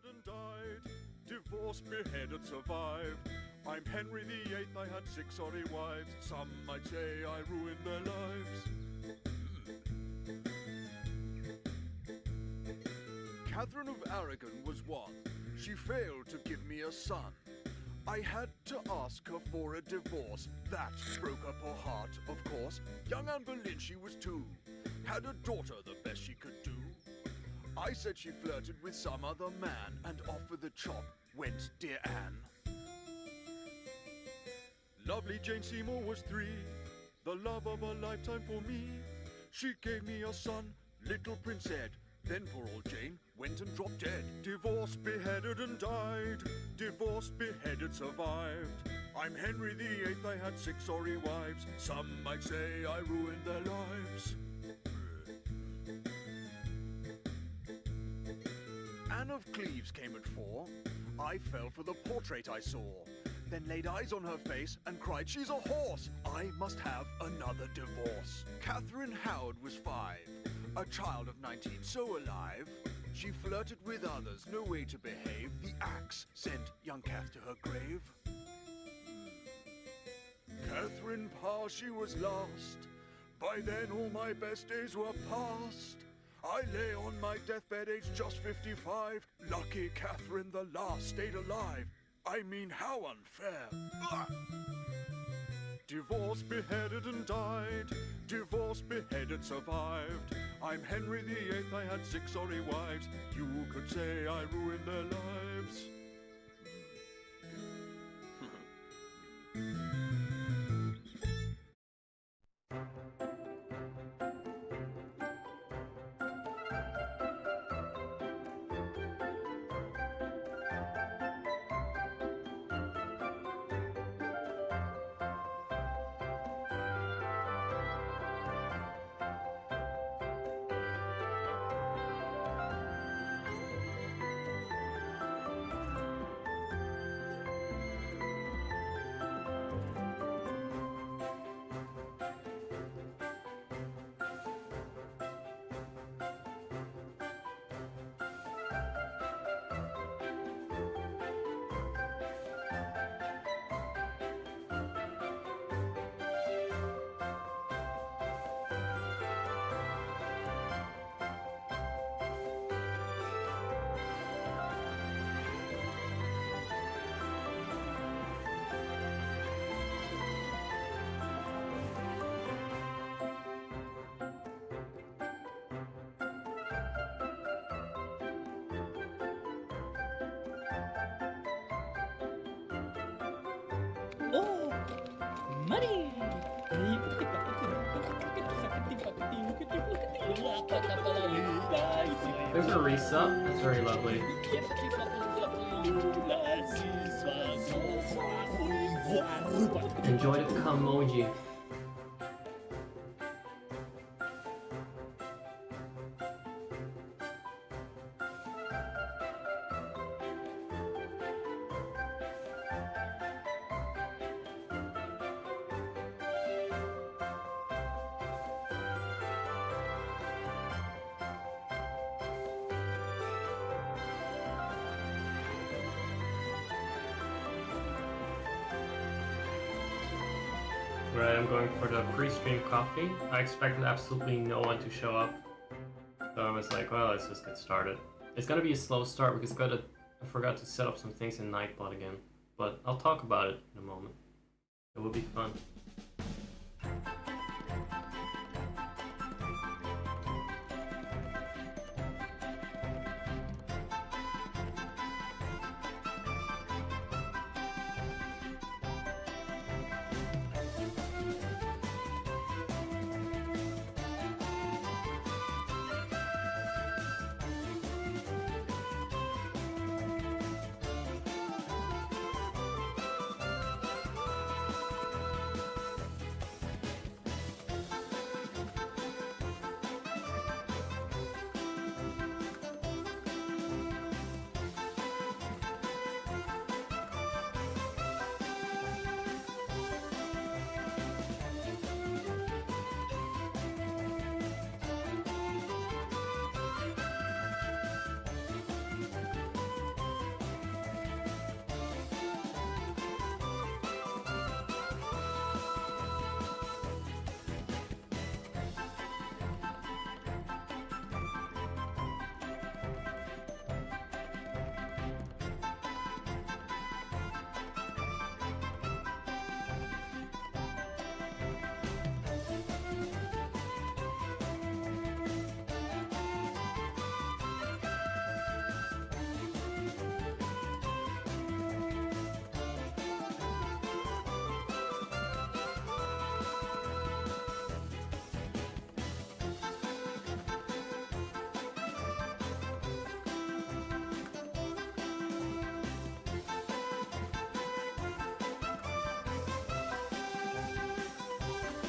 beheaded and died. Divorced, beheaded, survived. I'm Henry VIII, I had 6 sorry wives. Some might say I ruined their lives. Catherine of Aragon was one. She failed to give me a son. I had to ask her for a divorce. That broke up her heart, of course. Young Anne Boleyn, she was 2. Had a daughter, the best she could do. I said she flirted with some other man, and off with the chop went dear Anne. Lovely Jane Seymour was 3, the love of a lifetime for me. She gave me a son, little Prince Ed. Then poor old Jane went and dropped dead. Divorced, beheaded and died. Divorced, beheaded, survived. I'm Henry VIII, I had 6 sorry wives. Some might say I ruined their lives. Anne of Cleves came at 4. I fell for the portrait I saw. Then laid eyes on her face and cried, she's a horse! I must have another divorce. Catherine Howard was 5. A child of 19, so alive. She flirted with others, no way to behave. The axe sent young Cath to her grave. Catherine Parr, she was last. By then all my best days were past. I lay on my deathbed, age just 55. Lucky Catherine, the last, stayed alive. I mean, how unfair. Ugh. Divorced, beheaded and died. Divorced, beheaded, survived. I'm Henry VIII, I had 6 sorry wives. You could say I ruined their lives. Oh, money! There's a resub. That's very lovely. Enjoy the Kamoji. Right, I'm going for the pre-stream coffee. I expected absolutely no one to show up. So I was like, well, let's just get started. It's gonna be a slow start because I forgot to set up some things in Nightbot again. But I'll talk about it in a moment. It will be fun.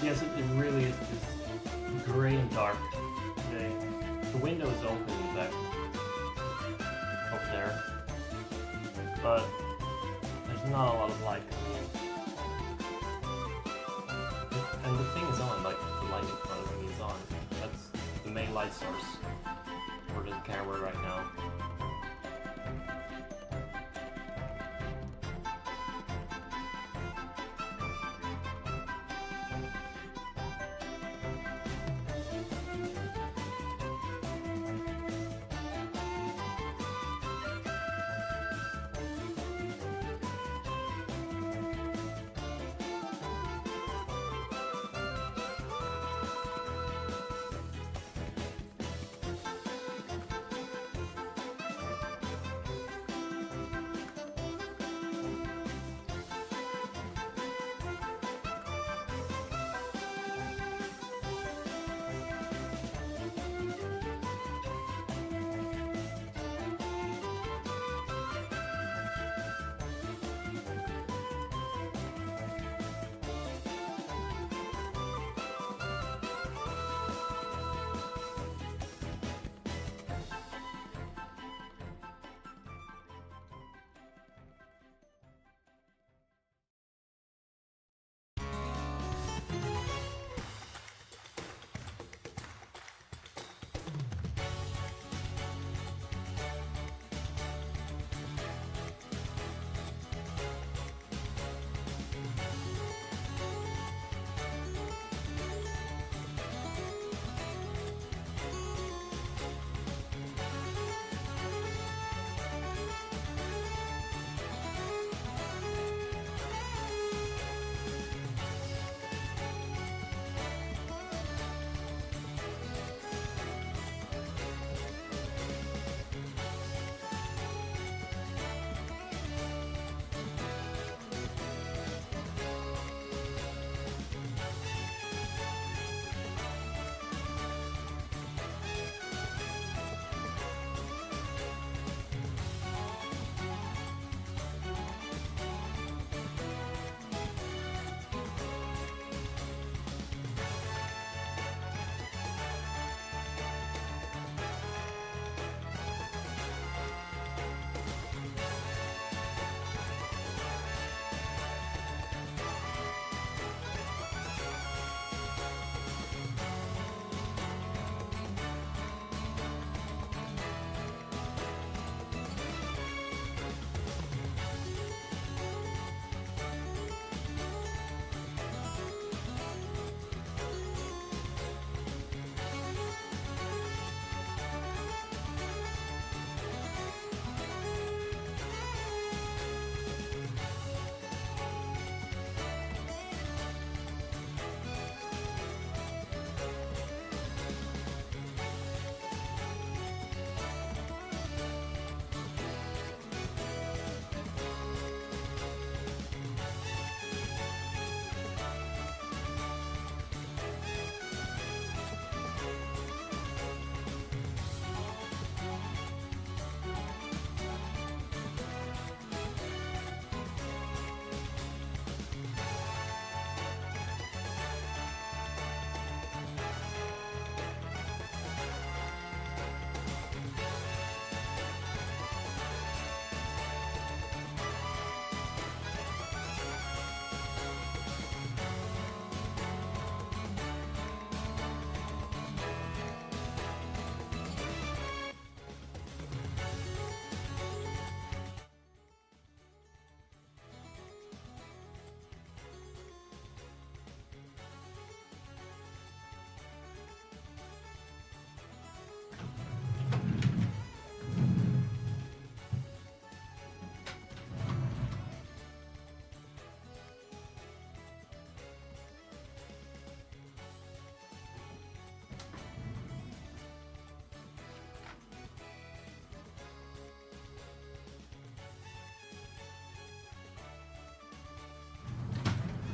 Yes, it really is just gray and dark today. The window is open in the back over there, but there's not a lot of light coming in. And the thing is on, like the light in front of me is on. That's the main light source for the camera right now.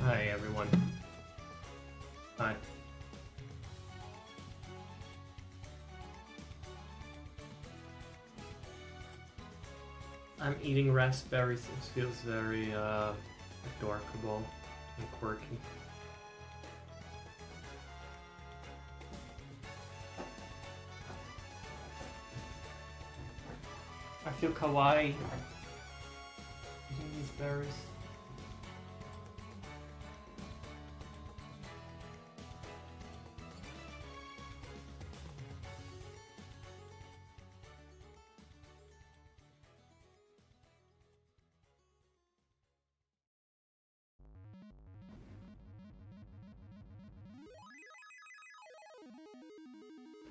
Hi everyone. Hi. I'm eating raspberries. It feels very adorable and quirky. feel kawaii eating these berries.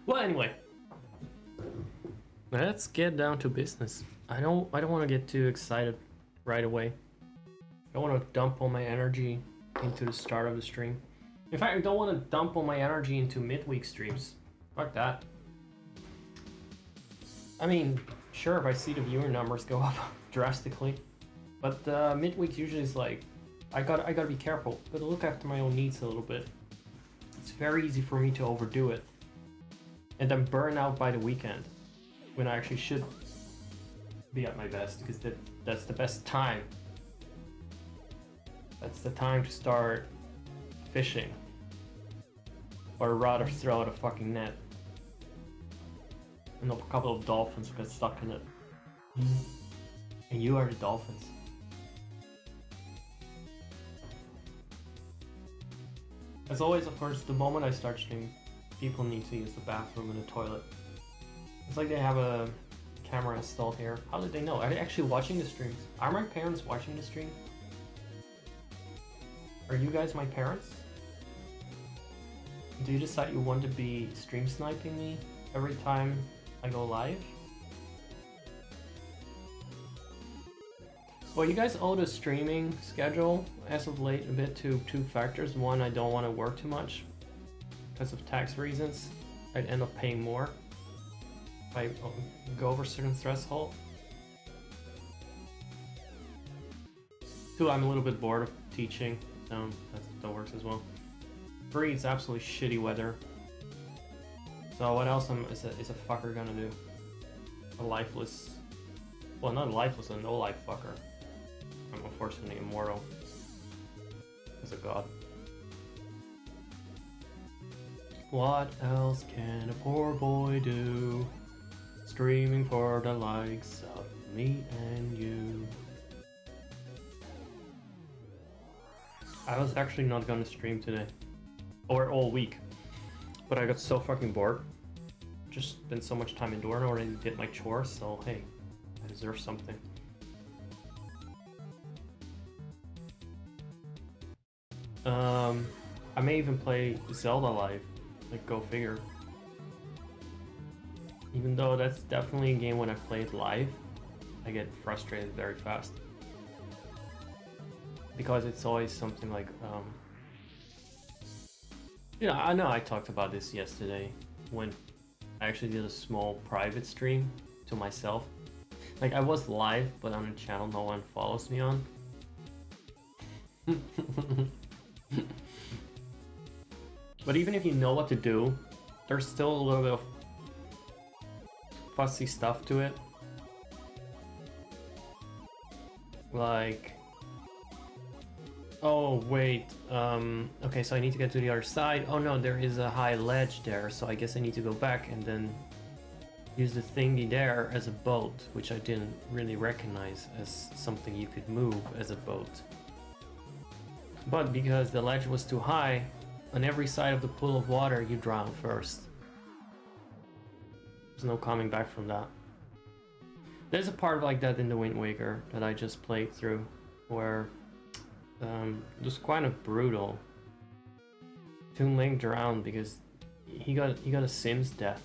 Well, anyway, let's get down to business. I don't want to get too excited right away. I don't want to dump all my energy into the start of the stream. In fact, I don't want to dump all my energy into midweek streams. Fuck that. I mean, sure, if I see the viewer numbers go up drastically, but midweek usually is like, I gotta be careful. Gotta look after my own needs a little bit. It's very easy for me to overdo it and then burn out by the weekend when I actually should be at my best, because that's the best time. That's the time to start fishing, or rather throw out a fucking net and a couple of dolphins get stuck in it. And you are the dolphins. As always, of course, the moment I start streaming, people need to use the bathroom and the toilet. It's like they have a camera installed here. How did they know? Are they actually watching the streams? Are my parents watching the stream? Are you guys my parents? Do you decide you want to be stream sniping me every time I go live? Well, you guys owe the streaming schedule as of late a bit to two factors. One, I don't want to work too much because of tax reasons. I'd end up paying more if I go over a certain threshold. Two, I'm a little bit bored of teaching, so that works as well. Three, it's absolutely shitty weather. So what else is a fucker gonna do? A lifeless, well, not a lifeless, a no-life fucker. I'm unfortunately immortal as a god. What else can a poor boy do? Streaming for the likes of me and you. I was actually not gonna stream today, or all week, but I got so fucking bored. Just spent so much time indoor and already did my chores, so hey, I deserve something. I may even play Zelda live, like go figure. Even though that's definitely a game when I play it live, I get frustrated very fast. Because it's always something like, yeah, I know I talked about this yesterday when I actually did a small private stream to myself. Like I was live, but on a channel no one follows me on. But even if you know what to do, there's still a little bit of fussy stuff to it. Like, oh wait, okay, so I need to get to the other side. Oh no, there is a high ledge there, so I guess I need to go back and then use the thingy there as a boat, which I didn't really recognize as something you could move as a boat. But because the ledge was too high, on every side of the pool of water you drown first. There's no coming back from that. There's a part like that in the Wind Waker that I just played through, where it was kind of brutal. Toon Link drowned because he got a Sim's death.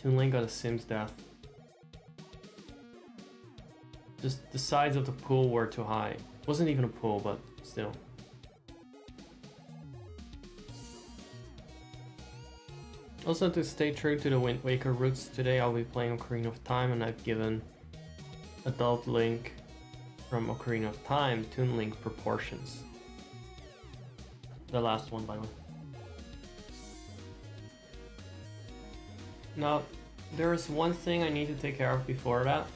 Toon Link got a Sim's death. Just the sides of the pool were too high. It wasn't even a pool, but still. Also, to stay true to the Wind Waker roots, today I'll be playing Ocarina of Time, and I've given Adult Link from Ocarina of Time Toon Link proportions. The last one, by the way. Now, there is one thing I need to take care of before that.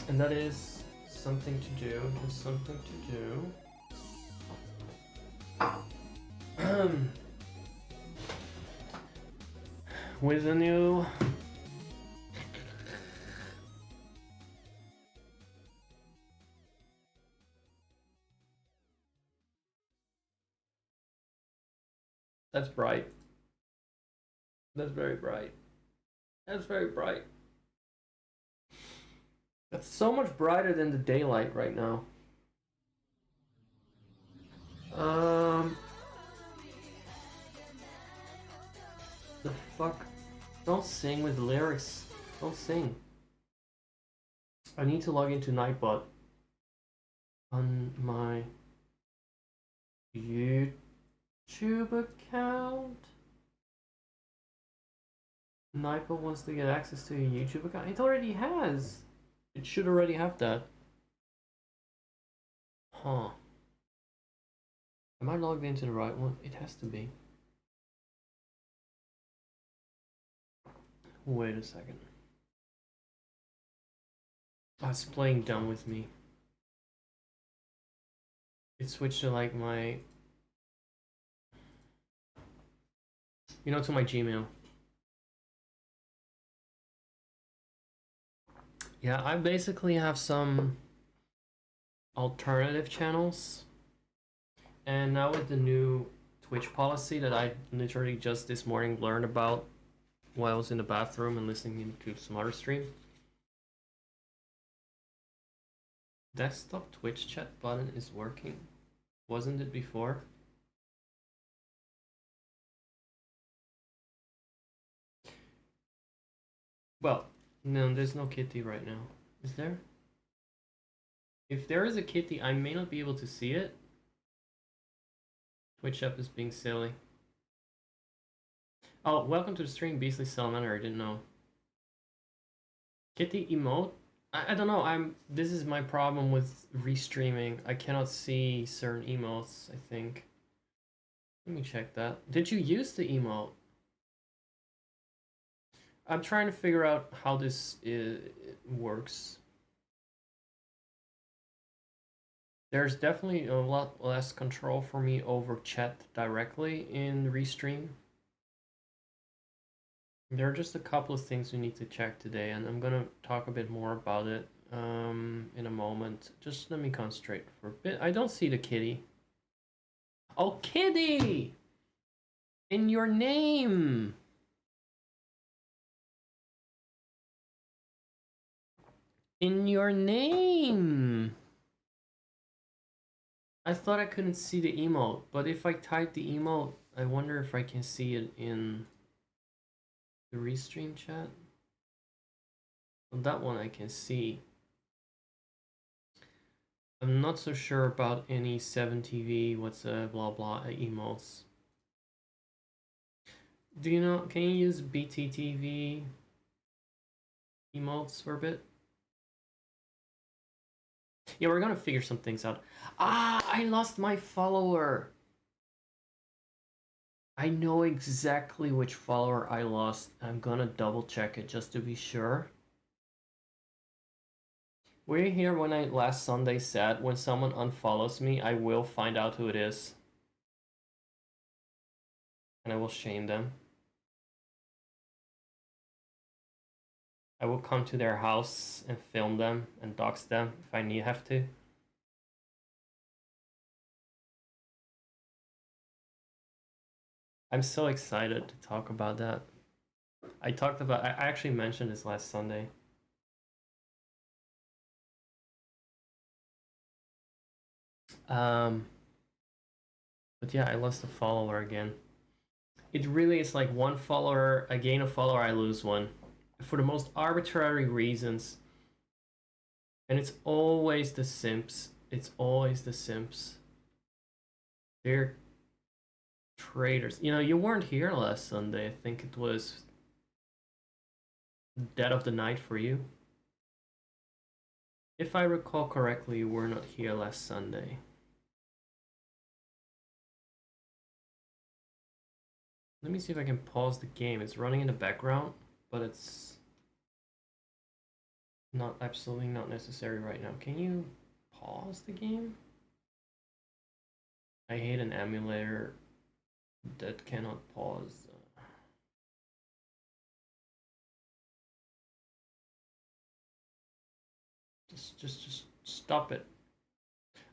And that is something to do, just something to do. With a new That's bright. That's very bright. That's very bright. That's so much brighter than the daylight right now. The fuck? Don't sing with lyrics. Don't sing. I need to log into Nightbot on my YouTube account. Nightbot wants to get access to your YouTube account. It already has. It should already have that. Huh. Am I logged into the right one? It has to be. Wait a second. Oh, it's playing dumb with me. It switched to like my... You know, to my Gmail. Yeah, I basically have some alternative channels. And now with the new Twitch policy that I literally just this morning learned about while I was in the bathroom and listening to some other stream. Desktop Twitch chat button is working. Wasn't it before? Well, no, there's no kitty right now. Is there? If there is a kitty, I may not be able to see it. Twitch app is being silly. Oh, welcome to the stream, Beastly Salamander. I didn't know. Kitty emote? I don't know. This is my problem with restreaming. I cannot see certain emotes, I think. Let me check that. Did you use the emote? I'm trying to figure out how this works. There's definitely a lot less control for me over chat directly in Restream. There are just a couple of things we need to check today, and I'm gonna talk a bit more about it in a moment. Just let me concentrate for a bit. I don't see the kitty. Oh, kitty! In your name! In your name! I thought I couldn't see the emote, but if I type the emote, I wonder if I can see it in the Restream chat. Well, that one I can see. I'm not so sure about any 7TV, what's blah blah emotes. Do you know, can you use BTTV emotes for a bit? Yeah, we're gonna figure some things out. Ah, I lost my follower. I know exactly which follower I lost. I'm gonna double check it just to be sure. Were you here when I last Sunday said when someone unfollows me, I will find out who it is? And I will shame them. I will come to their house and film them and dox them if I have to. I'm so excited to talk about that. I actually mentioned this last Sunday. But yeah, I lost a follower again. It really is like one follower, I gain a follower, I lose one. For the most arbitrary reasons. And it's always the simps. It's always the simps. They're traitors. You know, you weren't here last Sunday. I think it was dead of the night for you. If I recall correctly, you were not here last Sunday. Let me see if I can pause the game. It's running in the background, but it's not absolutely not necessary right now. Can you pause the game? I hate an emulator that cannot pause. Just stop it.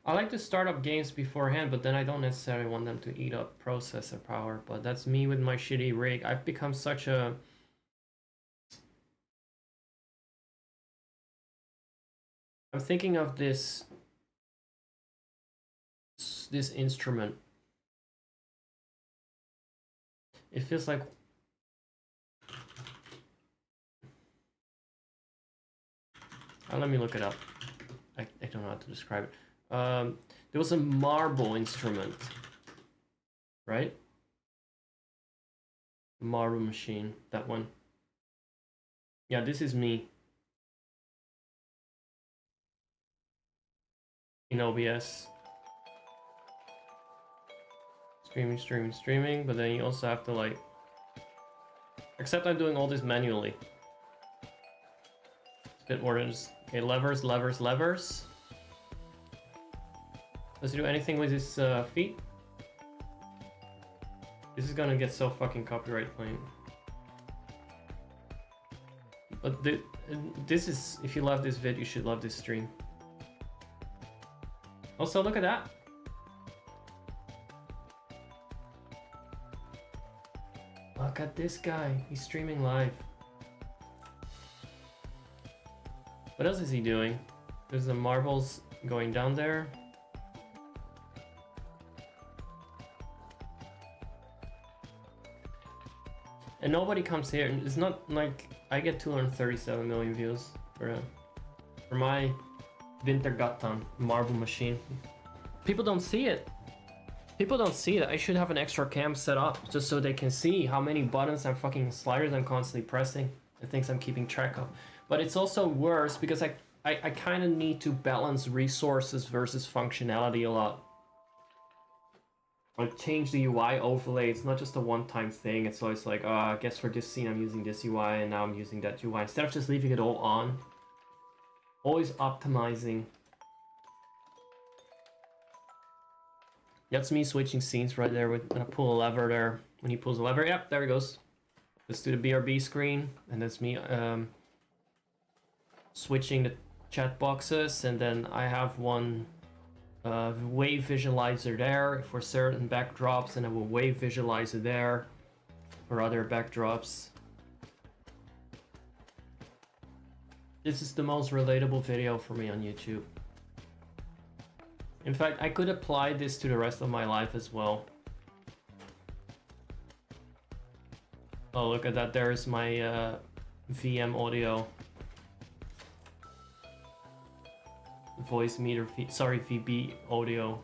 I like to start up games beforehand, but then I don't necessarily want them to eat up processor power. But that's me with my shitty rig. I've become such a... I'm thinking of this instrument. It feels like... let me look it up. I don't know how to describe it. There was a marble instrument, right? Marble machine, that one. Yeah, this is me. In OBS. Streaming, but then you also have to like... Except I'm doing all this manually. It's a bit more than just... Okay, levers. Does he do anything with his feet? This is gonna get so fucking copyright claim. But this is... If you love this vid, you should love this stream. Also, look at that. Look at this guy. He's streaming live. What else is he doing? There's the marbles going down there. And nobody comes here. It's not like I get 237 million views for my Vintergatan marble machine. People don't see it. People don't see it. I should have an extra cam set up just so they can see how many buttons and fucking sliders I'm constantly pressing and things I'm keeping track of. But it's also worse because I kind of need to balance resources versus functionality a lot. I change the UI overlay. It's not just a one-time thing. It's always like, I guess for this scene I'm using this UI and now I'm using that UI. Instead of just leaving it all on. Always optimizing. That's me switching scenes right there. When I pull a lever there. When he pulls a lever, yep, there he goes. Let's do the BRB screen. And that's me switching the chat boxes. And then I have one wave visualizer there for certain backdrops. And I will wave visualizer there for other backdrops. This is the most relatable video for me on YouTube. In fact, I could apply this to the rest of my life as well. Oh, look at that. There's my VM audio. Voice meter, sorry, VB audio.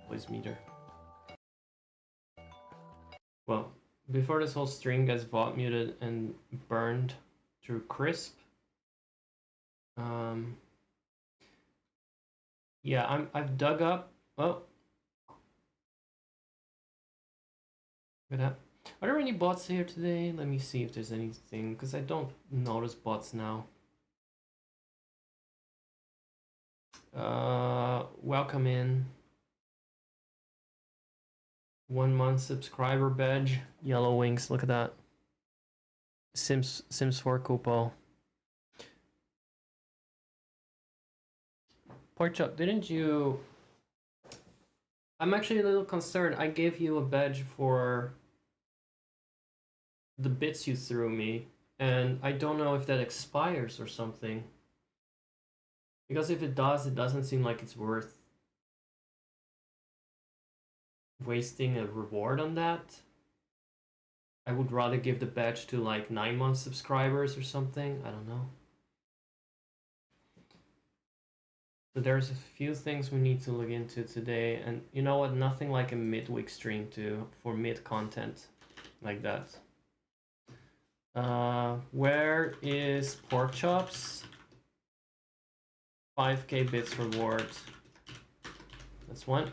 Voice meter. Well, before this whole stream gets VOD muted and burned through crisp. Yeah, I've dug up. Oh, look at that. Are there any bots here today? Let me see if there's anything, because I don't notice bots now. Welcome in. 1 month subscriber badge. Yellow wings, look at that. Sims 4 Kupo. Porkchop, didn't you... I'm actually a little concerned. I gave you a badge for the bits you threw me, and I don't know if that expires or something. Because if it does, it doesn't seem like it's worth wasting a reward on that. I would rather give the badge to like 9 month subscribers or something. I don't know. So there's a few things we need to look into today, and you know what? Nothing like a midweek stream for mid content like that. Where is Pork Chops? 5k bits reward. That's one.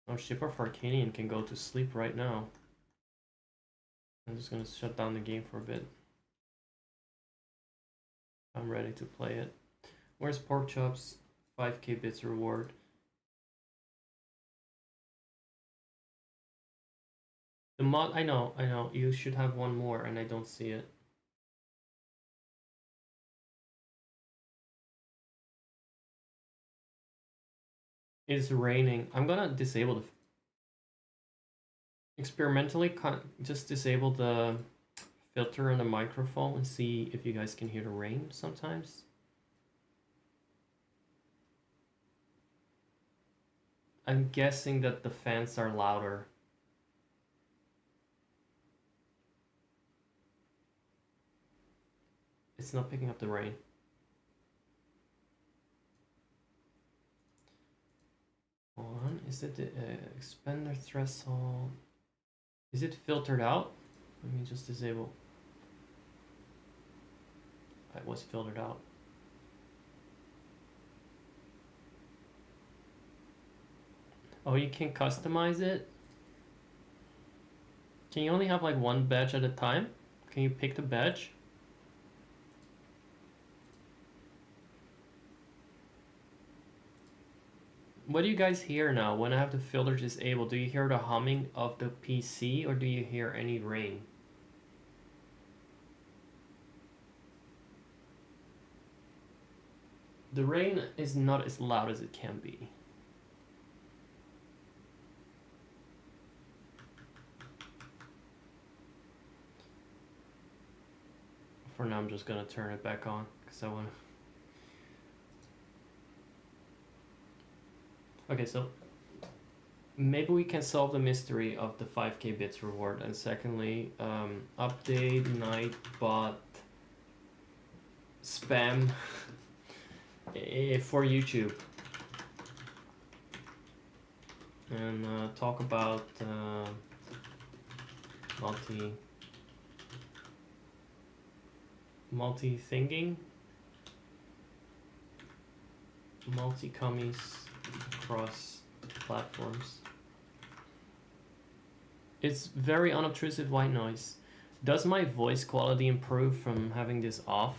Oh, Shipper Farcanian can go to sleep right now. I'm just gonna shut down the game for a bit. I'm ready to play it. Where's Pork Chops? 5k bits reward. The mod, I know. You should have one more, and I don't see it. It's raining. I'm gonna disable the experimentally. Just disable the filter on the microphone and see if you guys can hear the rain sometimes. I'm guessing that the fans are louder. It's not picking up the rain. Hold on, is it the expander threshold? Is it filtered out? Let me just disable. It was filtered out. Oh, you can customize it? Can you only have like one badge at a time? Can you pick the badge? What do you guys hear now when I have the filter disabled? Do you hear the humming of the PC or do you hear any rain? The rain is not as loud as it can be. For now, I'm just gonna turn it back on because I want to. Okay, so maybe we can solve the mystery of the 5k bits reward. And secondly, update Nightbot spam for YouTube. And talk about multi-thinking, multi-commies across platforms. It's very unobtrusive white noise. Does my voice quality improve from having this off?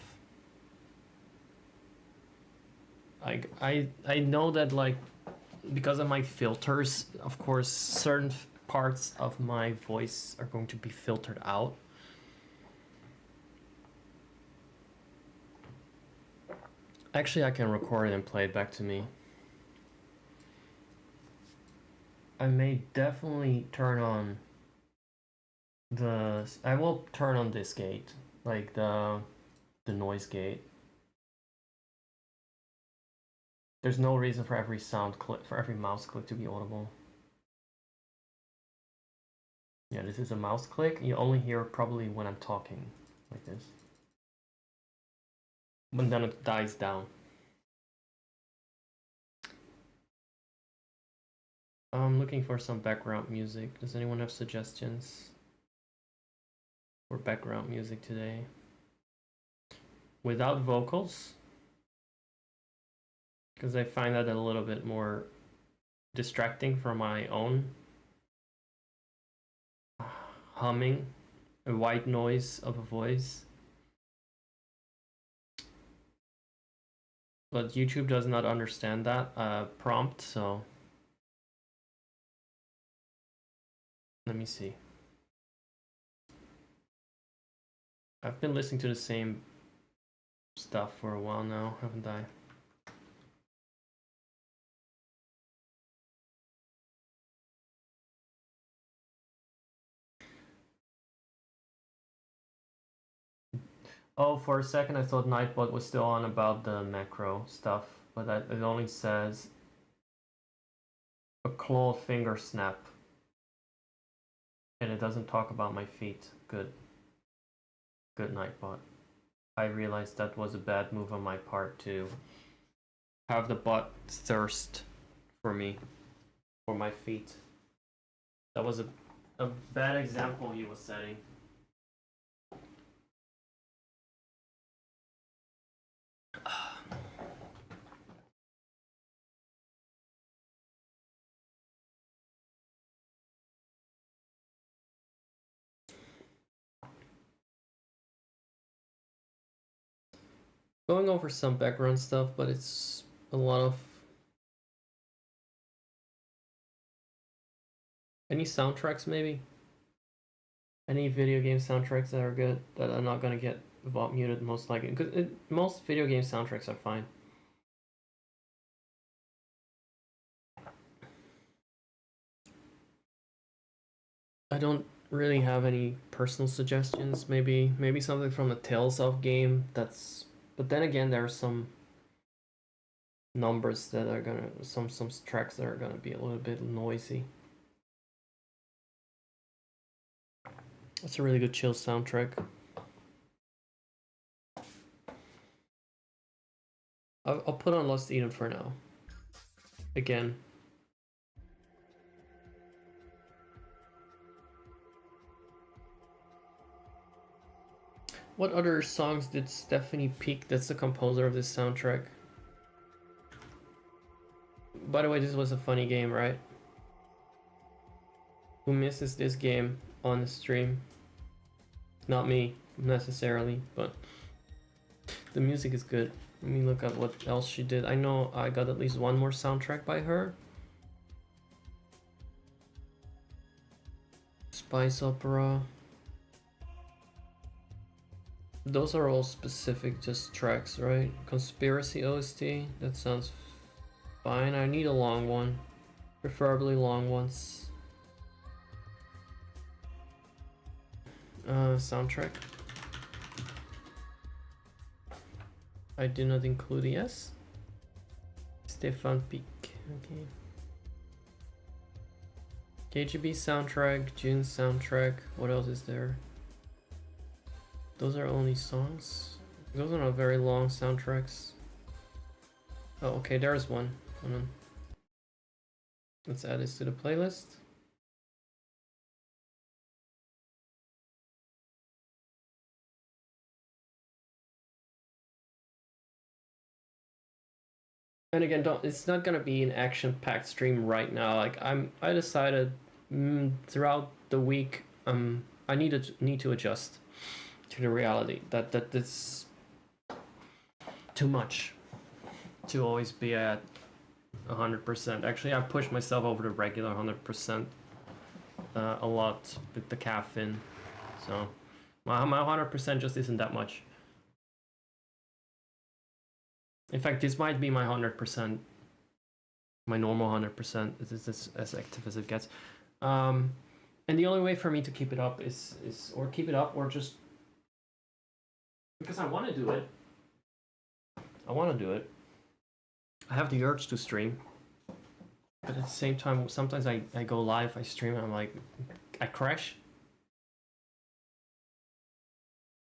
I know that, like, because of my filters, of course, certain parts of my voice are going to be filtered out. Actually, I can record it and play it back to me. I may definitely turn on I will turn on this gate, like the noise gate. There's no reason for every mouse click to be audible. Yeah, this is a mouse click. You only hear probably when I'm talking, like this. But then it dies down. I'm looking for some background music. Does anyone have suggestions for background music today? Without vocals? Because I find that a little bit more distracting from my own humming, a white noise of a voice. But YouTube does not understand that prompt, so let me see. I've been listening to the same stuff for a while now, haven't I? Oh, for a second I thought Nightbot was still on about the macro stuff, but it only says a claw finger snap. And it doesn't talk about my feet. Good. Good, Nightbot. I realized that was a bad move on my part to have the bot thirst for me, for my feet. That was a bad example he was setting. Going over some background stuff, but it's a lot of... Any soundtracks, maybe? Any video game soundtracks that are good that are not gonna get muted most likely, because most video game soundtracks are fine. I don't really have any personal suggestions. Maybe something from the Tales of game. But then again, there are some numbers that are gonna some tracks that are gonna be a little bit noisy. It's a really good chill soundtrack. I'll put on Lost Eden for now. Again. What other songs did Stephanie Peak, that's the composer of this soundtrack? By the way, this was a funny game, right? Who misses this game on the stream? Not me, necessarily, but the music is good. Let me look at what else she did. I know I got at least one more soundtrack by her. Spice Opera. Those are all specific just tracks, right? Conspiracy OST, that sounds fine. I need a long one, preferably long ones. Soundtrack. I did not include yes. Stefan Peak, okay. KGB soundtrack, June soundtrack, what else is there? Those are only songs. Those are not very long soundtracks. Oh, okay, there's one. Hold on. Let's add this to the playlist. And again, it's not gonna be an action-packed stream right now. Like I decided throughout the week, I need to adjust to the reality that it's too much to always be at 100%. Actually, I pushed myself over the regular 100% a lot with the caffeine, so my 100% just isn't that much. In fact, this might be my 100%, my normal 100%. This is as active as it gets, and the only way for me to keep it up is keep it up or just because I want to do it. I want to do it. I have the urge to stream, but at the same time, sometimes I go live, I stream, and I'm like, I crash.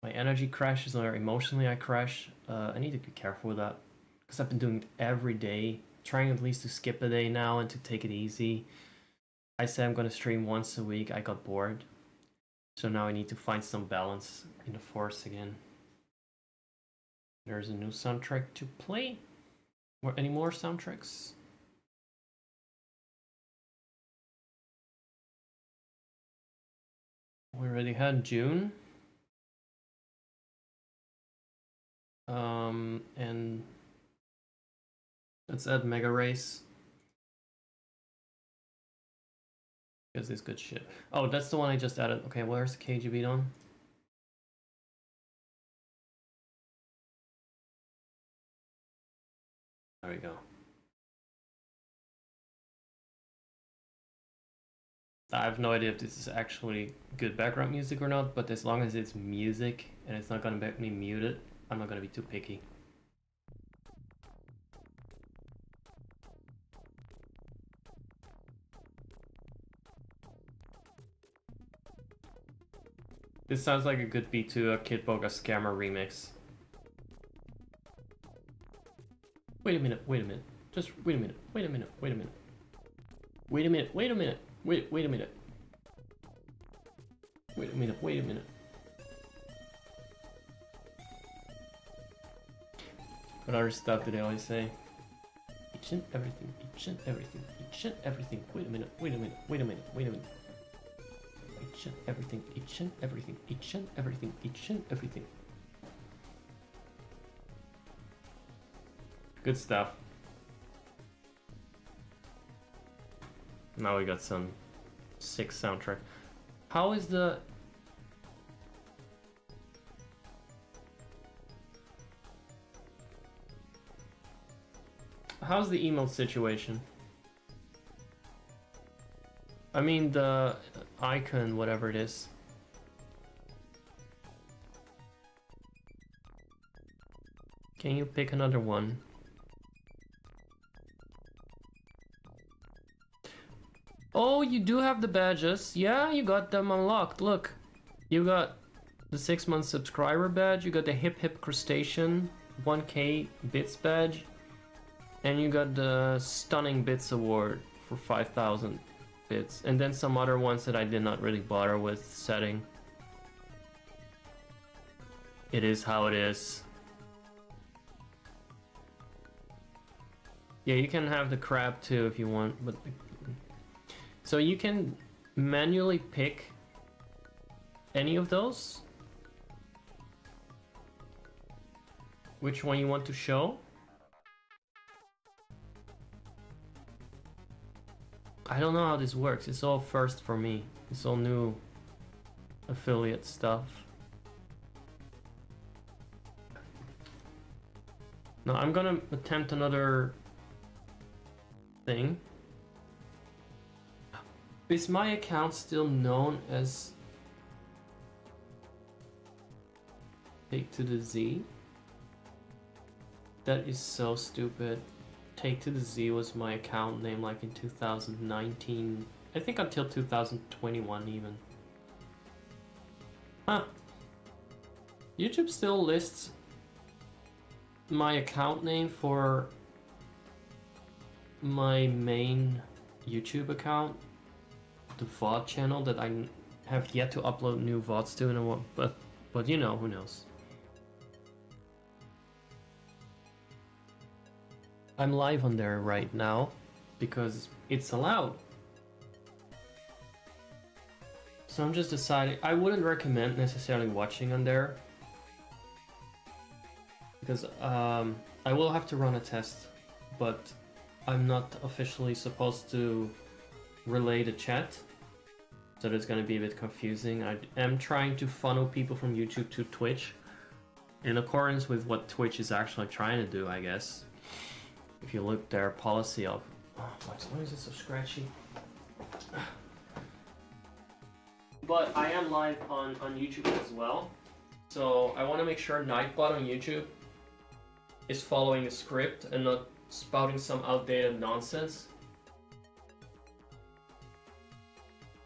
My energy crashes, or emotionally I crash. I need to be careful with that, because I've been doing it every day, trying at least to skip a day now and to take it easy. I said I'm going to stream once a week, I got bored. So now I need to find some balance in the force again. There's a new soundtrack to play. Or any more soundtracks? We already had June. And let's add Mega Race. Because it's good shit. Oh, that's the one I just added. Okay, where's the KGB on? There we go. I have no idea if this is actually good background music or not, but as long as it's music and it's not gonna make me mute it, I'm not gonna be too picky. This sounds like a good beat to a Kid Boga Scammer remix. Wait a minute, just wait a minute, wait a minute. Wait a minute, wait a minute. Wait a minute. What other stuff do they always say? Each and everything. Each and everything. Wait a minute. Each and everything. Good stuff. Now we got some sick soundtrack. How is the how's the email situation? I mean the icon, whatever it is. Can you pick another one? Oh, you do have the badges. Yeah, you got them unlocked. Look, you got the 6-month subscriber badge, you got the Hip Hip Crustacean 1K bits badge, and you got the Stunning Bits award for 5,000 bits, and then some other ones that I did not really bother with setting. It is how it is. Yeah, you can have the crab too if you want, but so you can manually pick any of those. Which one you want to show? I don't know how this works. It's all first for me. It's all new affiliate stuff. Now I'm gonna attempt another thing. Is my account still known as Take to the Z? That is so stupid. Take to the Z was my account name like in 2019. I think until 2021 even. Huh. YouTube still lists my account name for my main YouTube account, the VOD channel that I have yet to upload new VODs to, and but you know, who knows. I'm live on there right now because it's allowed. So I'm just deciding, I wouldn't recommend necessarily watching on there because I will have to run a test, but I'm not officially supposed to relay the chat, so that's going to be a bit confusing. I am trying to funnel people from YouTube to Twitch in accordance with what Twitch is actually trying to do, I guess. If you look their policy up. Oh, why is it so scratchy? But I am live on YouTube as well. So I want to make sure Nightbot on YouTube is following a script and not spouting some outdated nonsense.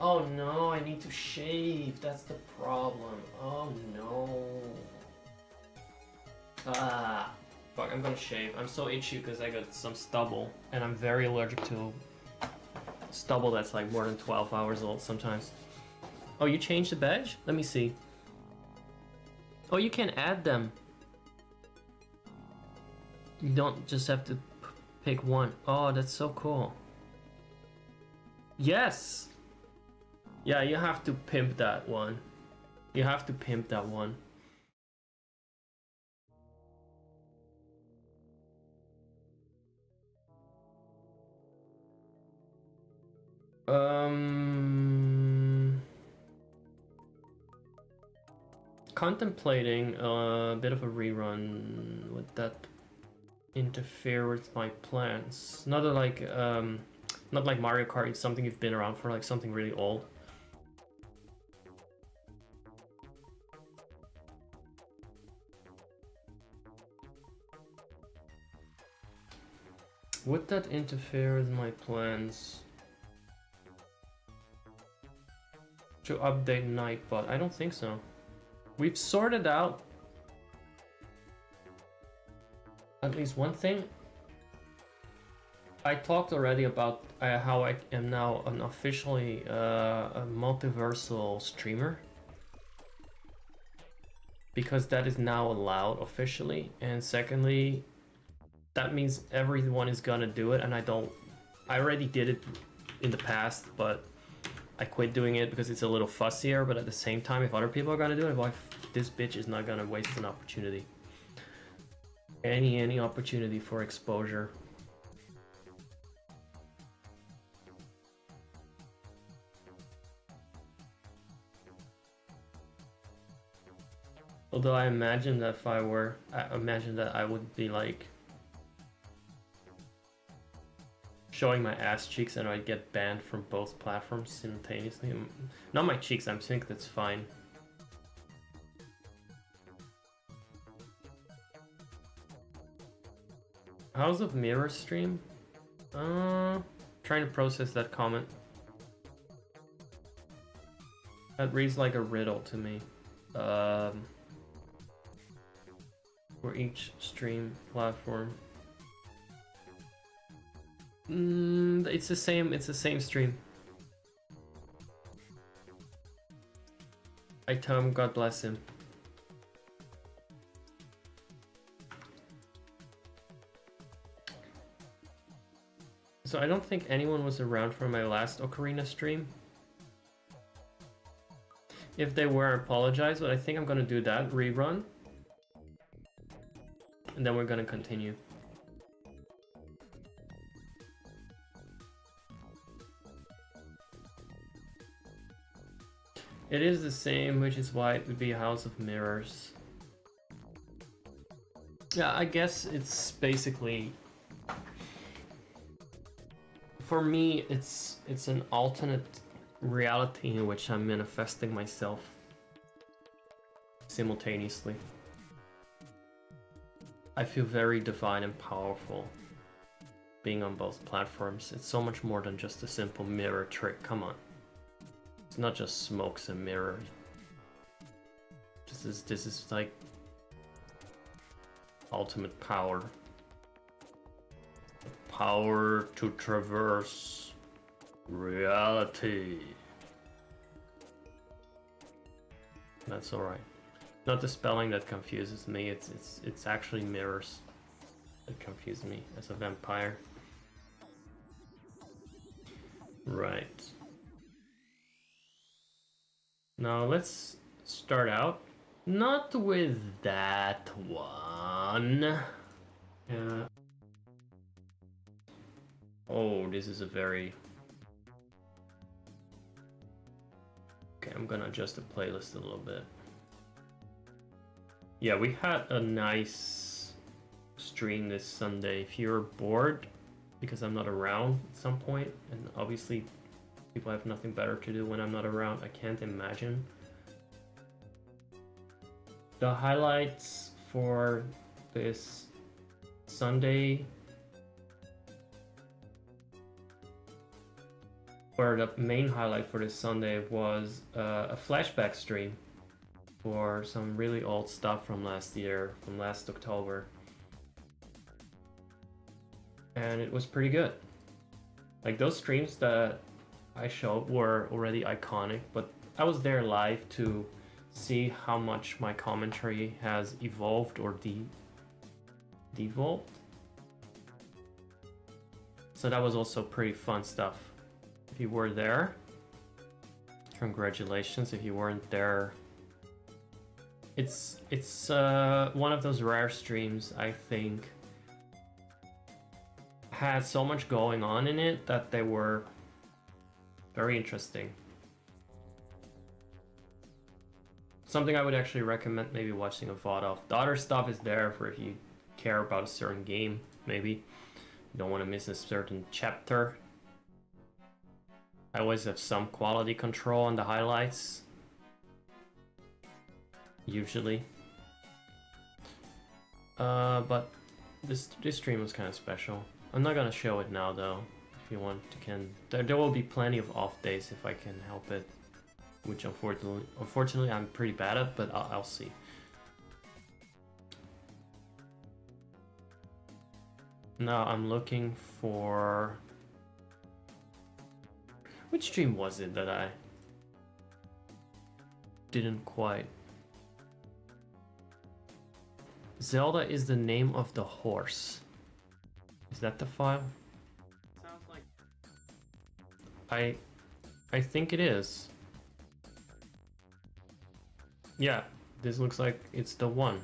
Oh no, I need to shave. That's the problem. Oh no. Ah. Fuck, I'm gonna shave. I'm so itchy because I got some stubble, and I'm very allergic to stubble that's like more than 12 hours old sometimes. Oh, you changed the badge? Let me see. Oh, you can add them. You don't just have to pick one. Oh, that's so cool. Yes! Yeah, you have to pimp that one. You have to pimp that one. Contemplating a bit of a rerun. Would that interfere with my plans? Not like Mario Kart. It's something you've been around for, like something really old. Would that interfere with my plans to update Nightbot? I don't think so. We've sorted out at least one thing. I talked already about how I am now an officially a multiversal streamer, because that is now allowed officially, and secondly, that means everyone is gonna do it, and I already did it in the past, but I quit doing it because it's a little fussier. But at the same time, if other people are gonna do it, well, this bitch is not gonna waste an opportunity. Any opportunity for exposure. Although I imagine that if I imagine that I would be like showing my ass cheeks and I'd get banned from both platforms simultaneously. Not my cheeks, I think that's fine. House of Mirror stream? Trying to process that comment. That reads like a riddle to me. For each stream platform. It's the same stream. I tell him, God bless him. So I don't think anyone was around for my last Ocarina stream. If they were, I apologize, but I think I'm gonna do that rerun. And then we're gonna continue. It is the same, which is why it would be a House of Mirrors. Yeah, I guess it's basically... For me, it's an alternate reality in which I'm manifesting myself simultaneously. I feel very divine and powerful being on both platforms. It's so much more than just a simple mirror trick, come on. It's not just smokes and mirrors. This is like ultimate power. The power to traverse reality. That's alright. Not the spelling that confuses me, it's actually mirrors that confuse me as a vampire. Right. Now let's start out not with that one. Oh, this is a very... Okay, I'm gonna adjust the playlist a little bit. Yeah, we had a nice stream this Sunday. If you're bored, because I'm not around at some point, and obviously people have nothing better to do when I'm not around, I can't imagine. The highlights for this Sunday, or the main highlight for this Sunday was a flashback stream for some really old stuff from last year, from last October. And it was pretty good. Like, those streams that I showed were already iconic, but I was there live to see how much my commentary has evolved or devolved. So that was also pretty fun stuff. If you were there, congratulations. If you weren't there, it's one of those rare streams, I think, had so much going on in it that they were very interesting. Something I would actually recommend maybe watching a VOD of. The other stuff is there for if you care about a certain game, maybe. You don't want to miss a certain chapter. I always have some quality control on the highlights. Usually. But this stream was kind of special. I'm not gonna show it now though. If you want, you can. There will be plenty of off days if I can help it, which unfortunately I'm pretty bad at, but I'll see. Now I'm looking for... Which stream was it that I didn't quite... Zelda is the name of the horse. Is that the file? Sounds like... I think it is. Yeah, this looks like it's the one.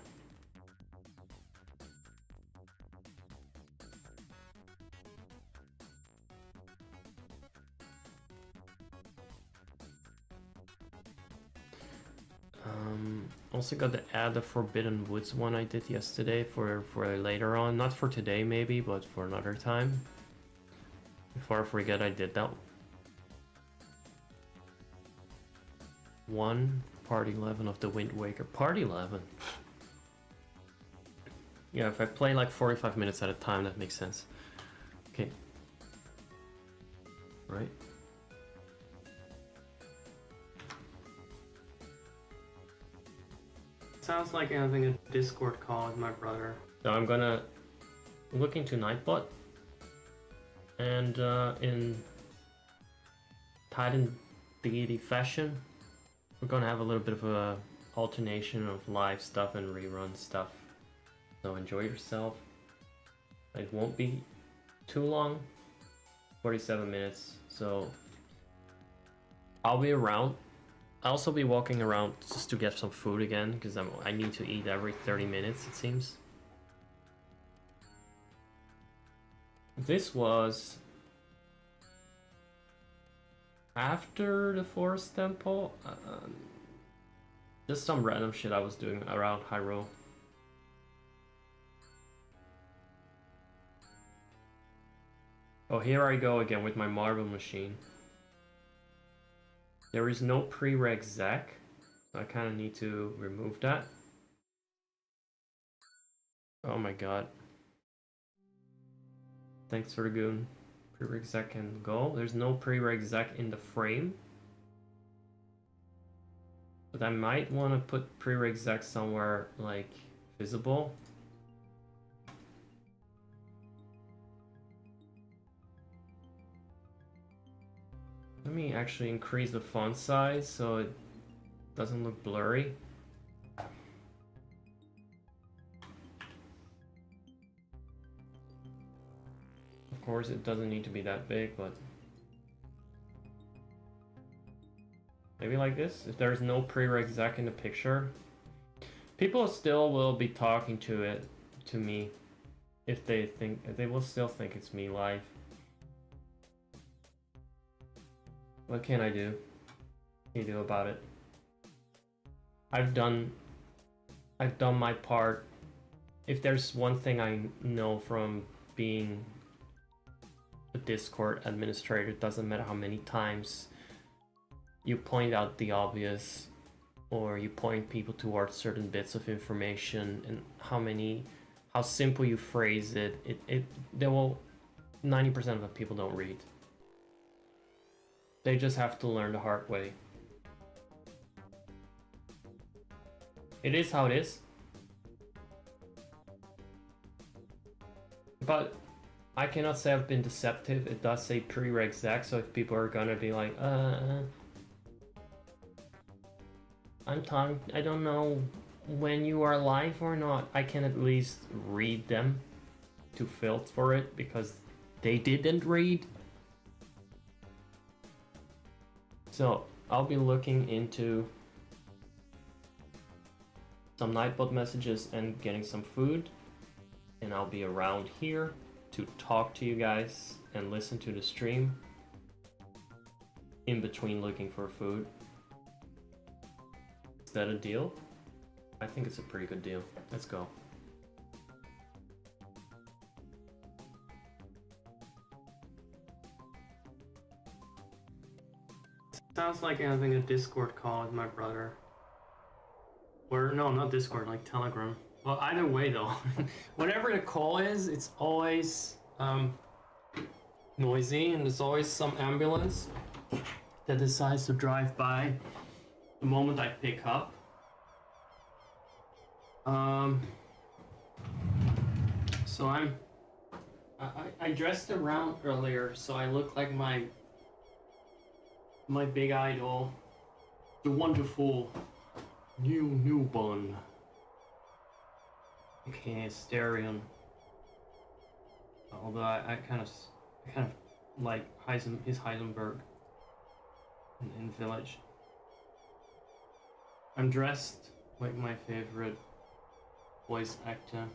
Also got to add the Forbidden Woods one I did yesterday for later on. Not for today maybe, but for another time. Before I forget, I did that. 1 part 11 of the Wind Waker. Part 11. Yeah, if I play like 45 minutes at a time, that makes sense. Okay. Right. Sounds like having a Discord call with my brother. So I'm gonna look into Nightbot, and in Titan Deity fashion, we're gonna have a little bit of a alternation of live stuff and rerun stuff. So enjoy yourself. It won't be too long, 47 minutes. So I'll be around. I'll also be walking around just to get some food again, because I need to eat every 30 minutes, it seems. This was after the Forest Temple. Just some random shit I was doing around Hyrule. Oh, here I go again with my marble machine. There is no prereq Zack, so I kind of need to remove that. Oh my god. Thanks for the goon. Prereq Zack can go. There's no prereq Zack in the frame. But I might want to put prereq Zack somewhere, like, visible. Let me actually increase the font size so it doesn't look blurry. Of course, it doesn't need to be that big, but maybe like this. If there's no prereq Zack in the picture, people still will be talking to me, if they will still think it's me live. What can I do? What can you do about it? I've done my part. If there's one thing I know from being a Discord administrator, it doesn't matter how many times you point out the obvious, or you point people towards certain bits of information, and how simple you phrase it, 90% of the people don't read. They just have to learn the hard way. It is how it is. But I cannot say I've been deceptive. It does say prereq Zack, so if people are gonna be like, I don't know when you are live or not, I can at least read them to filter for it, because they didn't read. So I'll be looking into some Nightbot messages and getting some food, and I'll be around here to talk to you guys and listen to the stream in between looking for food. Is that a deal? I think it's a pretty good deal. Let's go. Sounds like having a Discord call with my brother. Or no, not Discord, like Telegram. Well, either way though, whenever the call is, it's always noisy, and there's always some ambulance that decides to drive by the moment I pick up. So I dressed around earlier, so I look like my big idol, the wonderful newborn. Okay, Asterion. Although I kind of like his Heisenberg in Village. I'm dressed like my favorite voice actor,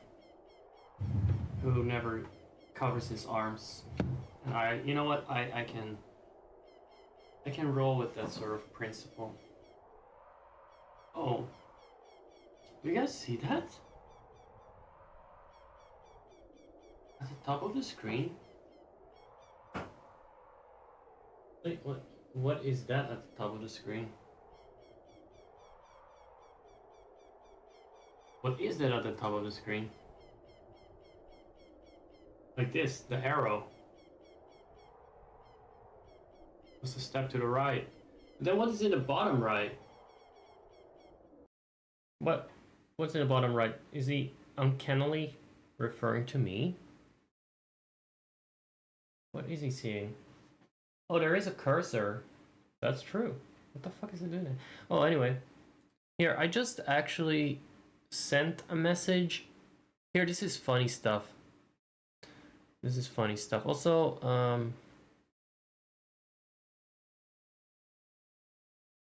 who never covers his arms, and you know what, I can roll with that sort of principle. Oh, do you guys see that? At the top of the screen, Wait, what? What is that at the top of the screen? What is that at the top of the screen? Like this, the arrow. What's the step to the right? Then what is in the bottom right? What? What's in the bottom right? Is he uncannily referring to me? What is he seeing? Oh, there is a cursor. That's true. What the fuck is it doing? Oh, anyway. Here, I just actually sent a message. Here, this is funny stuff. This is funny stuff. Also,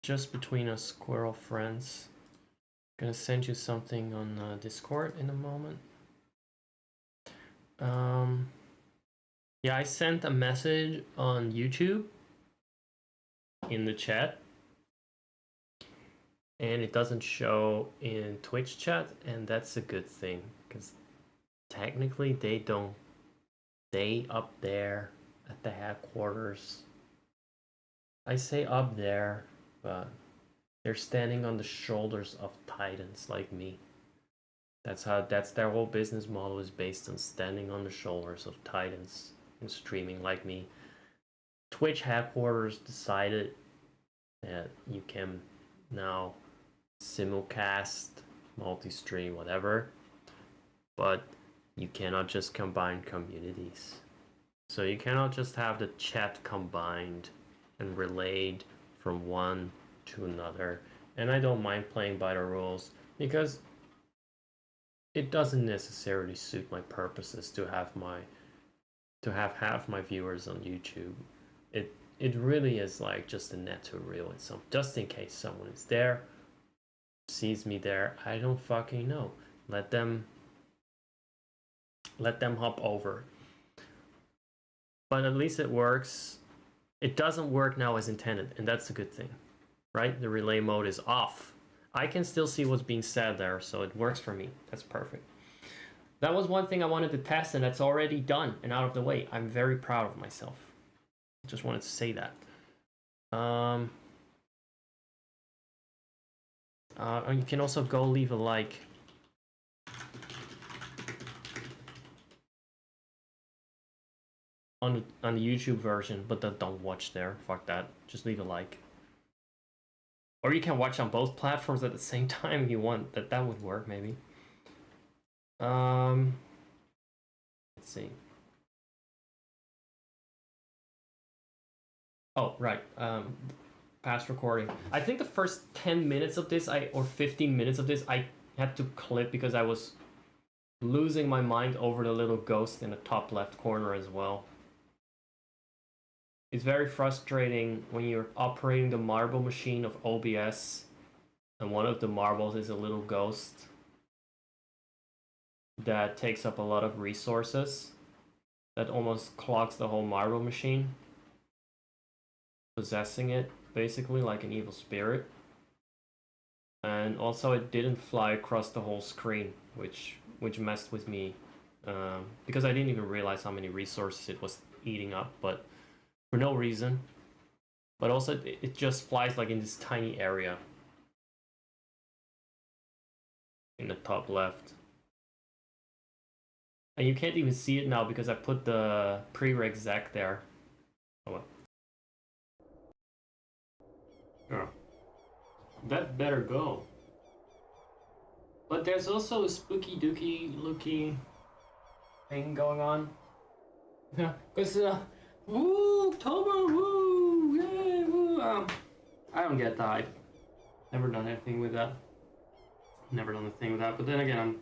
just between us squirrel friends, I'm gonna send you something on Discord in a moment. Yeah, I sent a message on YouTube in the chat, and it doesn't show in Twitch chat, and that's a good thing because technically they up there at the headquarters. I say up there, but they're standing on the shoulders of titans like me. That's their whole business model is based on standing on the shoulders of titans and streaming like me. Twitch headquarters decided that you can now simulcast, multi-stream, whatever, but you cannot just combine communities. So you cannot just have the chat combined and relayed from one to another. And I don't mind playing by the rules because it doesn't necessarily suit my purposes to have half my viewers on YouTube. It really is like just a net to reel in some, just in case someone is there, sees me there. I don't fucking know. Let them hop over. But at least it works. It doesn't work now as intended, and that's a good thing, right? The relay mode is off. I can still see what's being said there, so it works for me. That's perfect. That was one thing I wanted to test, and that's already done and out of the way. I'm very proud of myself. Just wanted to say that. And you can also go leave a like. On the YouTube version, but don't watch there. Fuck that. Just leave a like. Or you can watch on both platforms at the same time if you want. That would work maybe. Let's see. Oh, right. Past recording. I think the first 10 minutes of this, or 15 minutes of this, I had to clip because I was losing my mind over the little ghost in the top left corner as well. It's very frustrating when you're operating the marble machine of OBS and one of the marbles is a little ghost that takes up a lot of resources, that almost clogs the whole marble machine, possessing it basically like an evil spirit. And also it didn't fly across the whole screen, which messed with me because I didn't even realize how many resources it was eating up, but for no reason. But also it just flies like in this tiny area in the top left. And you can't even see it now because I put the prereq Zach there. Oh well. Yeah. That better go. But there's also a spooky dooky looking thing going on. Yeah, because woo, October, woo, yay, woo. I don't get the hype. Never done anything with that. Never done a thing with that. But then again,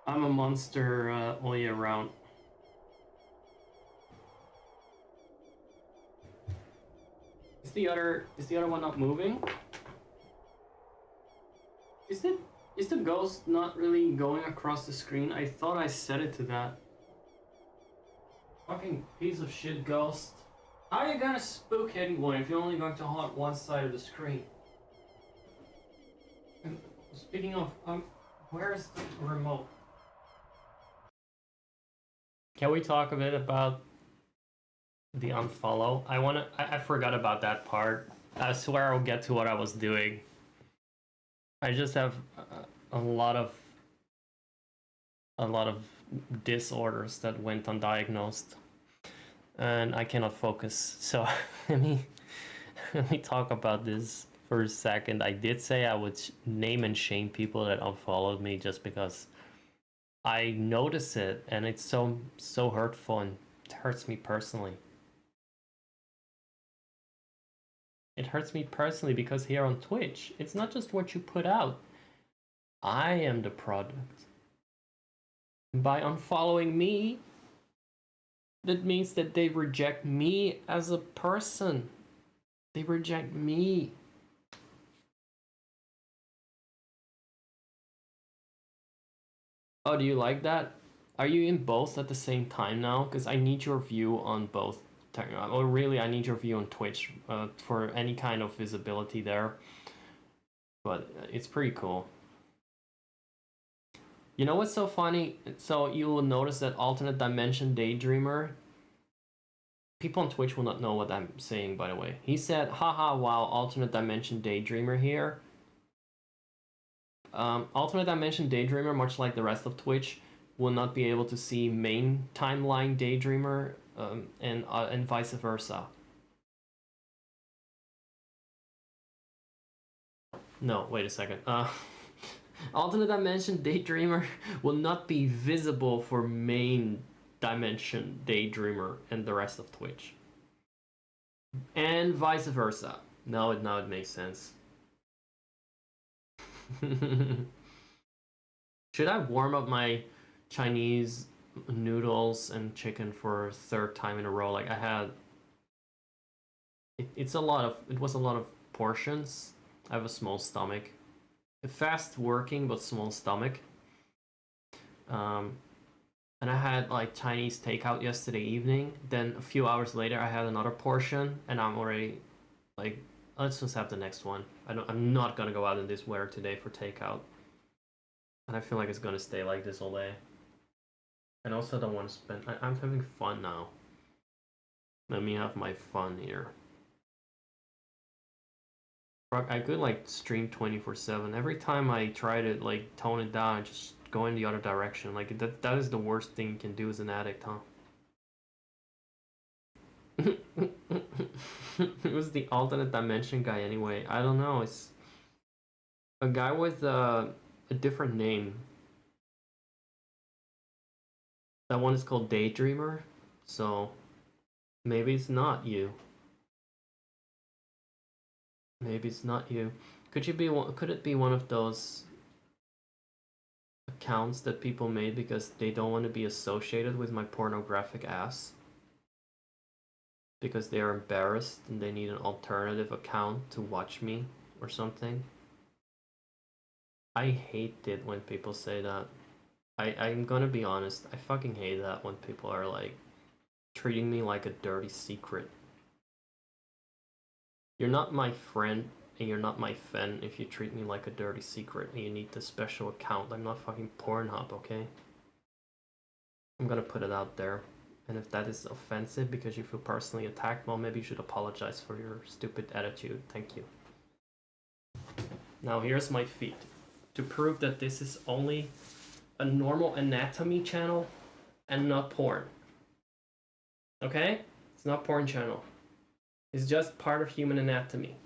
I'm a monster all year round. Is the other one not moving? Is the ghost not really going across the screen? I thought I set it to that. Fucking piece of shit ghost. How are you gonna spook anyone if you're only going to haunt one side of the screen? And speaking of, where's the remote? Can we talk a bit about the unfollow? I forgot about that part. I swear I'll get to what I was doing. I just have a lot of disorders that went undiagnosed, and I cannot focus. So let me talk about this for a second. I did say I would name and shame people that unfollowed me just because I notice it, and it's so hurtful, and it hurts me personally. It hurts me personally because here on Twitch, it's not just what you put out. I am the product. By unfollowing me, that means that they reject me as a person. They reject me. Oh, do you like that? Are you in both at the same time now? Because I need your view on both. Or really, I need your view on Twitch for any kind of visibility there. But it's pretty cool. You know what's so funny? So you will notice that alternate dimension daydreamer. People on Twitch will not know what I'm saying, by the way. He said, haha, wow, alternate dimension daydreamer here. Alternate dimension daydreamer, much like the rest of Twitch, will not be able to see main timeline daydreamer and vice versa. No, wait a second. Alternate dimension daydreamer will not be visible for main dimension daydreamer and the rest of Twitch, and vice versa. Now it makes sense. Should I warm up my Chinese noodles and chicken for a third time in a row? Like I had, it was a lot of portions. I have a small stomach, a fast working but small stomach. And I had like Chinese takeout yesterday evening. Then a few hours later, I had another portion, and I'm already like, let's just have the next one. I'm not gonna go out in this weather today for takeout, and I feel like it's gonna stay like this all day. And also, I don't want to spend. I'm having fun now. Let me have my fun here. I could like stream 24/7. Every time I try to like tone it down, I just go in the other direction. Like that is the worst thing you can do as an addict, huh? Who's the alternate dimension guy anyway? I don't know. It's a guy with a different name. That one is called Daydreamer, so maybe it's not you. Maybe it's not you. Could it be one of those accounts that people made because they don't want to be associated with my pornographic ass? Because they are embarrassed and they need an alternative account to watch me or something? I hate it when people say that. I'm gonna be honest, I fucking hate that when people are like treating me like a dirty secret. You're not my friend and you're not my fan if you treat me like a dirty secret and you need the special account. I'm not fucking Pornhub, okay? I'm gonna put it out there. And if that is offensive because you feel personally attacked, well, maybe you should apologize for your stupid attitude. Thank you. Now here's my feet. To prove that this is only a normal anatomy channel and not porn. Okay? It's not porn channel. It's just part of human anatomy.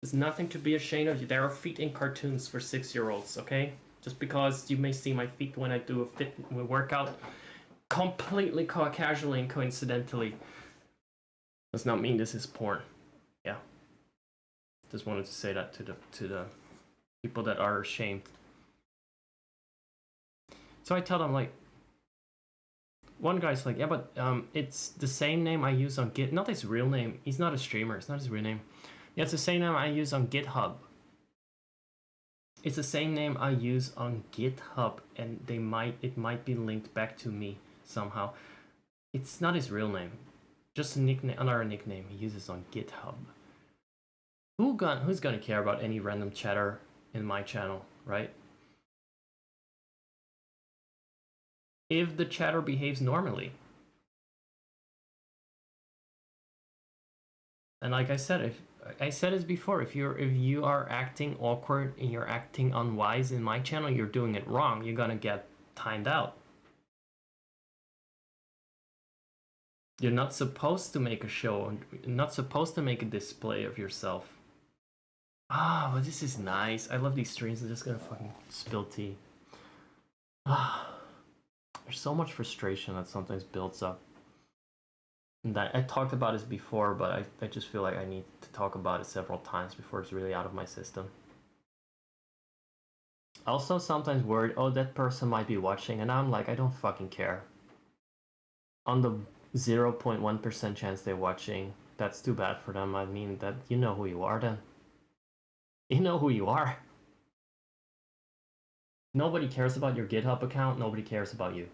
There's nothing to be ashamed of. There are feet in cartoons for 6-year-olds, okay? Just because you may see my feet when I do a fit workout completely casually and coincidentally does not mean this is porn. Yeah. Just wanted to say that to the people that are ashamed. So I tell them, like, one guy's like, yeah, but it's the same name I use on Git. Not his real name. He's not a streamer. It's not his real name. Yeah, it's the same name I use on GitHub. It's the same name I use on GitHub, and it might be linked back to me somehow. It's not his real name. Just a nickname, another nickname he uses on GitHub. Who's gonna care about any random chatter in my channel, right? if the chatter behaves normally. And like I said, if I said this before, if you are acting awkward and you're acting unwise in my channel, you're doing it wrong. You're gonna get timed out. You're not supposed to make a show, and you're not supposed to make a display of yourself. Ah, but this is nice. I love these streams. I'm just gonna fucking spill tea. Ah, there's so much frustration that sometimes builds up. And I talked about this before, but I just feel like I need to talk about it several times before it's really out of my system. Also, sometimes worried, oh, that person might be watching, and I'm like, I don't fucking care. On the 0.1% chance they're watching, that's too bad for them. I mean, that you know who you are then. You know who you are. Nobody cares about your GitHub account, nobody cares about you.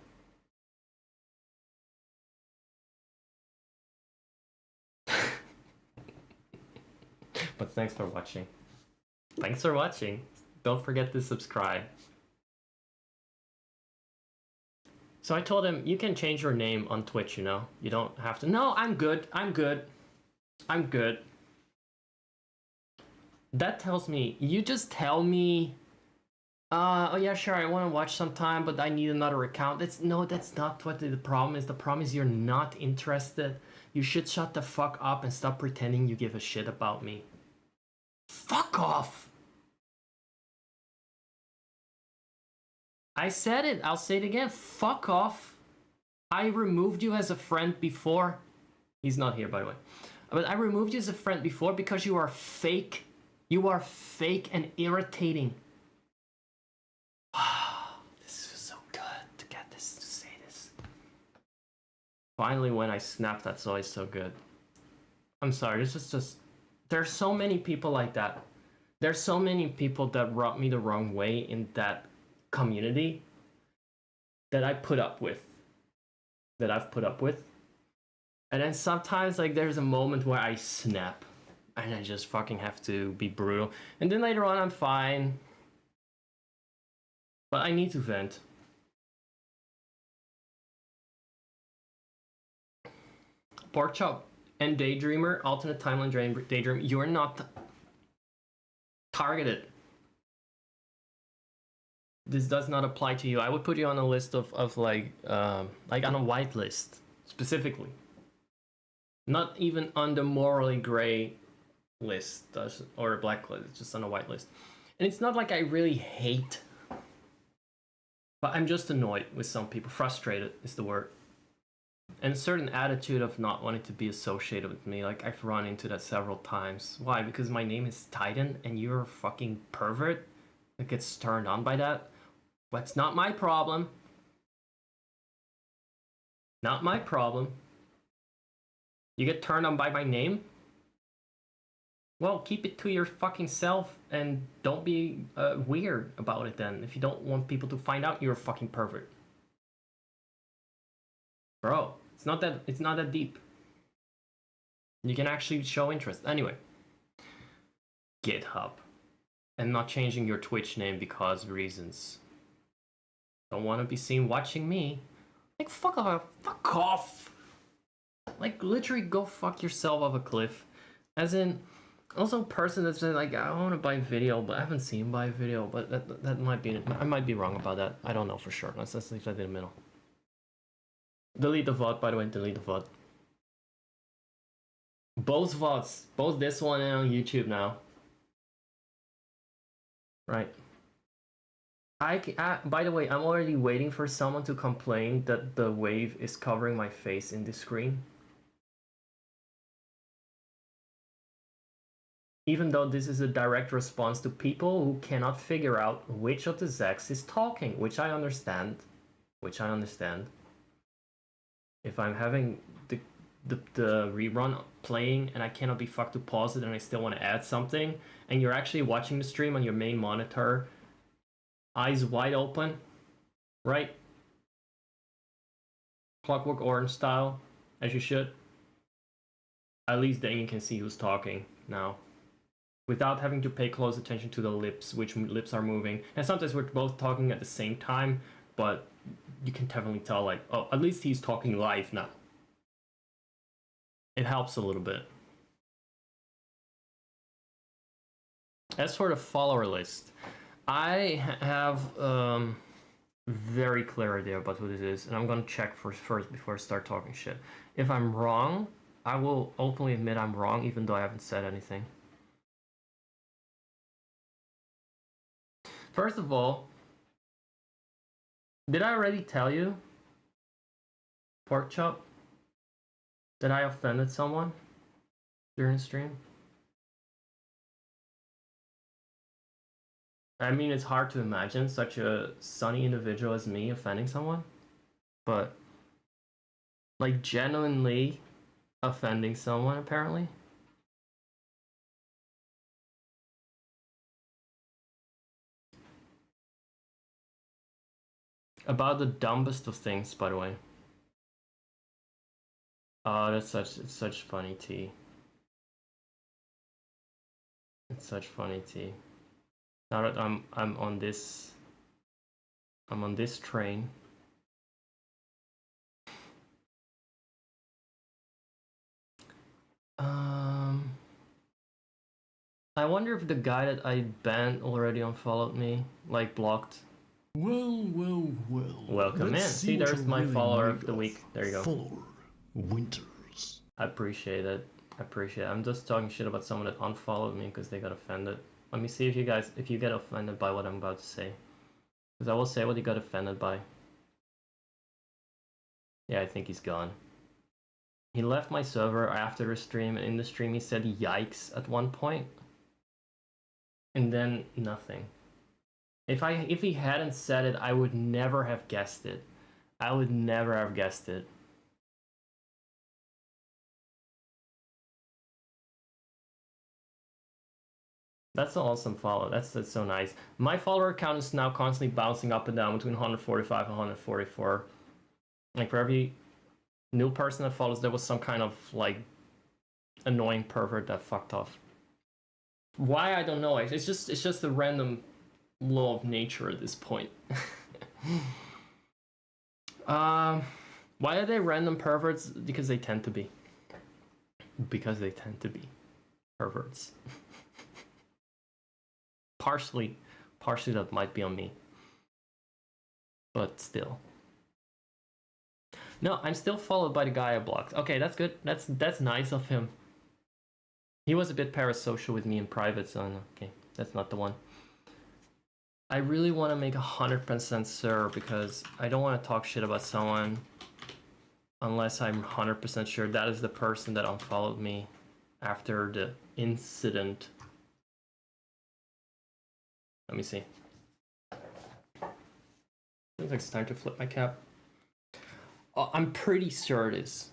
But thanks for watching. Thanks for watching. Don't forget to subscribe. So I told him, you can change your name on Twitch, you know? You don't have to. No, I'm good. I'm good. I'm good. That tells me, you just tell me, oh yeah, sure, I want to watch sometime, but I need another account. That's not what the problem is. The problem is you're not interested. You should shut the fuck up and stop pretending you give a shit about me. Fuck off! I said it, I'll say it again. Fuck off. I removed you as a friend before. He's not here, by the way. But I removed you as a friend before because you are fake. You are fake and irritating. This is so good to get this, to say this. Finally, when I snapped, that's always so good. I'm sorry, this is just... There's so many people like that. There's so many people that rub me the wrong way in that community that I put up with. That I've put up with. And then sometimes, like, there's a moment where I snap. And I just fucking have to be brutal. And then later on, I'm fine. But I need to vent. Pork chop and Daydreamer, alternate timeline Daydream, you're not targeted. This does not apply to you. I would put you on a list of like on a white list, specifically. Not even on the morally gray list, or a black list, it's just on a white list. And it's not like I really hate, but I'm just annoyed with some people. Frustrated is the word. And a certain attitude of not wanting to be associated with me. Like, I've run into that several times. Why? Because my name is Titan and you're a fucking pervert that gets turned on by that? That's not my problem. Not my problem. You get turned on by my name? Well, keep it to your fucking self and don't be weird about it then, if you don't want people to find out you're a fucking pervert. Bro, it's not that deep. You can actually show interest. Anyway. GitHub. And not changing your Twitch name because of reasons. Don't want to be seen watching me. Like, fuck off. Fuck off. Like, literally go fuck yourself off a cliff. As in, also a person that's been like, I want to buy video, but I haven't seen buy video. But that might be, I might be wrong about that. I don't know for sure. Let's leave that in the middle. Delete the VOD, by the way, delete the VOD. Both VODs, both this one and on YouTube now. Right. By the way, I'm already waiting for someone to complain that the wave is covering my face in the screen. Even though this is a direct response to people who cannot figure out which of the Zags is talking, which I understand. If I'm having the rerun playing and I cannot be fucked to pause it and I still want to add something, and you're actually watching the stream on your main monitor, eyes wide open, right? Clockwork Orange style, as you should. At least then you can see who's talking now, without having to pay close attention to the lips, which lips are moving. And sometimes we're both talking at the same time, but you can definitely tell, like, oh, at least he's talking live now. It helps a little bit. As for the follower list, I have very clear idea about what it is, and I'm gonna check first before I start talking shit. If I'm wrong, I will openly admit I'm wrong, even though I haven't said anything. First of all, did I already tell you, Pork Chop, that I offended someone during the stream? I mean, it's hard to imagine such a sunny individual as me offending someone, but like genuinely offending someone apparently. About the dumbest of things, by the way. Oh, that's such funny tea. It's such funny tea. Now that I'm on this train. I wonder if the guy that I banned already unfollowed me, like blocked. Well. Welcome in. See, there's my follower of the week. There you go. Follower Winters. I appreciate it. I'm just talking shit about someone that unfollowed me because they got offended. Let me see if you get offended by what I'm about to say. Because I will say what he got offended by. Yeah, I think he's gone. He left my server after the stream, and in the stream he said yikes at one point. And then nothing. If he hadn't said it, I would never have guessed it. I would never have guessed it. That's an awesome follow. That's so nice. My follower count is now constantly bouncing up and down between 145 and 144. Like for every new person that follows, there was some kind of like annoying pervert that fucked off. Why, I don't know. It's just a random law of nature at this point. Why are they random perverts? Because they tend to be. Because they tend to be perverts. Partially that might be on me. But still. No, I'm still followed by the guy I blocked. Okay, that's good. That's nice of him. He was a bit parasocial with me in private, so okay, that's not the one. I really want to make 100% sure because I don't want to talk shit about someone unless I'm 100% sure that is the person that unfollowed me after the incident. Let me see. Seems like it's time to flip my cap. Oh, I'm pretty sure it is.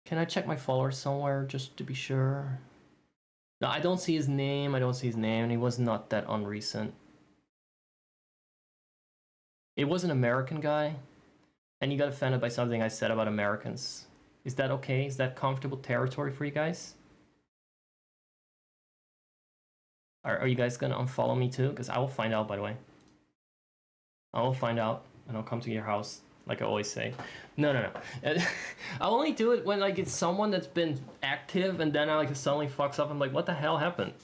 Can I check my followers somewhere just to be sure? No, I don't see his name. And he was not that unrecent. It was an American guy, and he got offended by something I said about Americans. Is that okay? Is that comfortable territory for you guys? Are you guys gonna unfollow me too? Because I will find out, by the way. I will find out, and I'll come to your house, like I always say. No. I only do it when like it's someone that's been active, and then I like suddenly fucks up. I'm like, what the hell happened?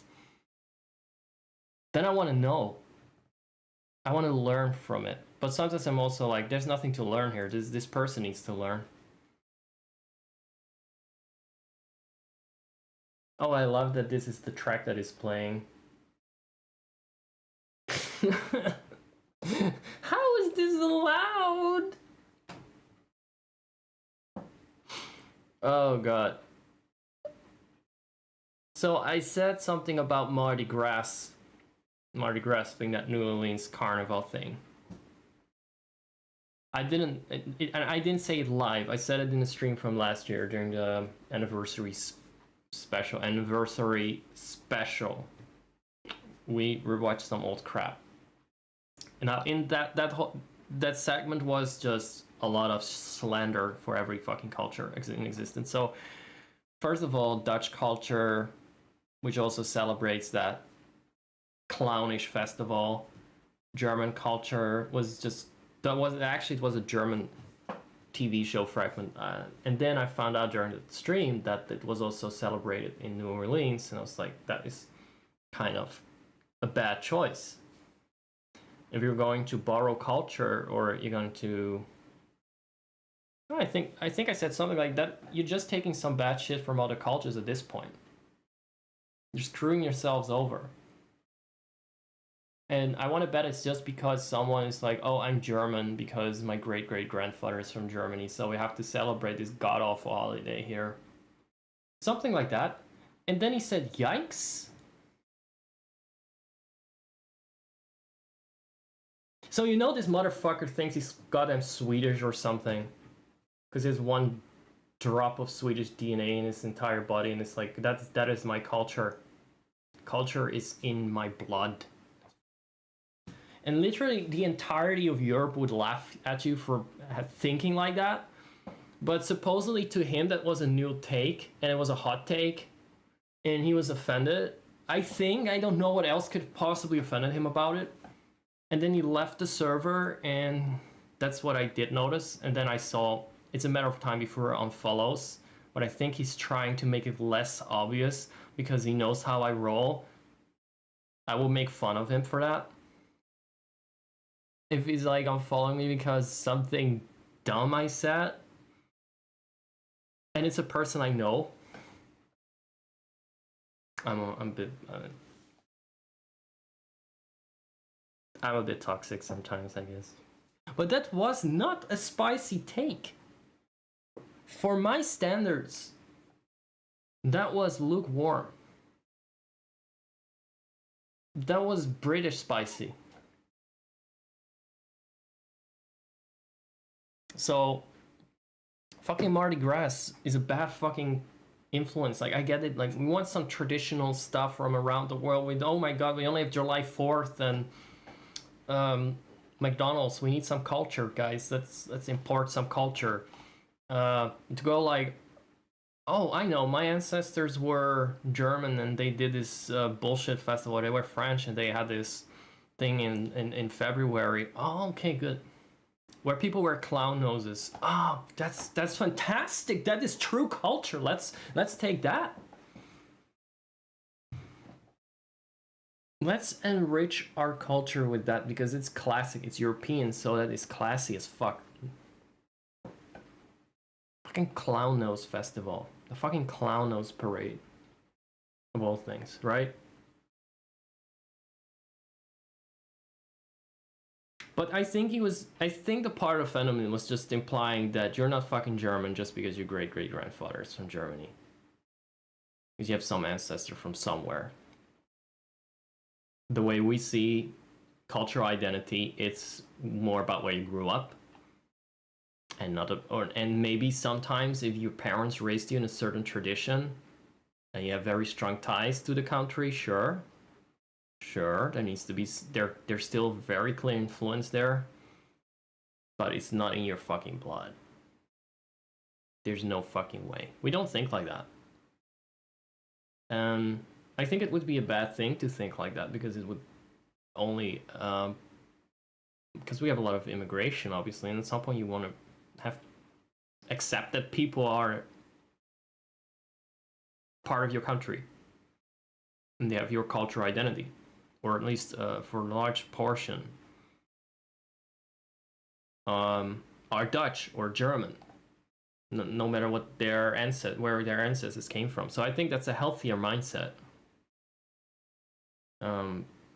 Then I want to know. I want to learn from it. But sometimes I'm also like, there's nothing to learn here. This person needs to learn. Oh, I love that this is the track that is playing. How is this allowed? Oh god. So I said something about Mardi Gras being that New Orleans carnival thing. I didn't say it live. I said it in a stream from last year during the anniversary special. We rewatched some old crap. Now in that segment was just a lot of slander for every fucking culture in existence. So first of all, Dutch culture, which also celebrates that clownish festival, German culture was just that was actually it was a German TV show fragment, and then I found out during the stream that it was also celebrated in New Orleans, and I was like, that is kind of a bad choice. If you're going to borrow culture, or you're going to, I think I said something like that. You're just taking some bad shit from other cultures at this point. You're screwing yourselves over. And I want to bet it's just because someone is like, oh, I'm German because my great-great-grandfather is from Germany, so we have to celebrate this god-awful holiday here. Something like that. And then he said, yikes. So you know this motherfucker thinks he's goddamn Swedish or something. Because there's one drop of Swedish DNA in his entire body, and it's like, that is my culture. Culture is in my blood. And literally the entirety of Europe would laugh at you for thinking like that. But supposedly to him that was a new take, and it was a hot take, and he was offended. I don't know what else could possibly offended him about it. And then he left the server, and that's what I did notice. And then I saw, it's a matter of time before it unfollows. But I think he's trying to make it less obvious because he knows how I roll. I will make fun of him for that. If he's like unfollowing me because something dumb I said, and it's a person I know, I'm a bit toxic sometimes, I guess. But that was not a spicy take. For my standards, that was lukewarm. That was British spicy. So, fucking Mardi Gras is a bad fucking influence. Like, I get it. Like, we want some traditional stuff from around the world. Oh my god, we only have July 4th and McDonald's. We need some culture, guys. Let's import some culture. To go like, oh, I know, my ancestors were German and they did this bullshit festival. They were French and they had this thing in February. Oh, okay, good. Where people wear clown noses. Oh, that's fantastic. That is true culture. Let's take that. Let's enrich our culture with that because it's classic. It's European, so that is classy as fuck. Fucking clown nose festival. The fucking clown nose parade. Of all things, right? But I think the part of Phenomenon was just implying that you're not fucking German just because your great-great-grandfather is from Germany. Because you have some ancestor from somewhere. The way we see cultural identity, it's more about where you grew up. And and maybe sometimes if your parents raised you in a certain tradition, and you have very strong ties to the country, sure, there needs to be there's still very clear influence there, but it's not in your fucking blood. There's no fucking way. We don't think like that. And I think it would be a bad thing to think like that because it would only because we have a lot of immigration, obviously, and at some point you want to have accept that people are part of your country and they have your cultural identity, or at least for a large portion are Dutch or German, no matter what where their ancestors came from. So I think that's a healthier mindset.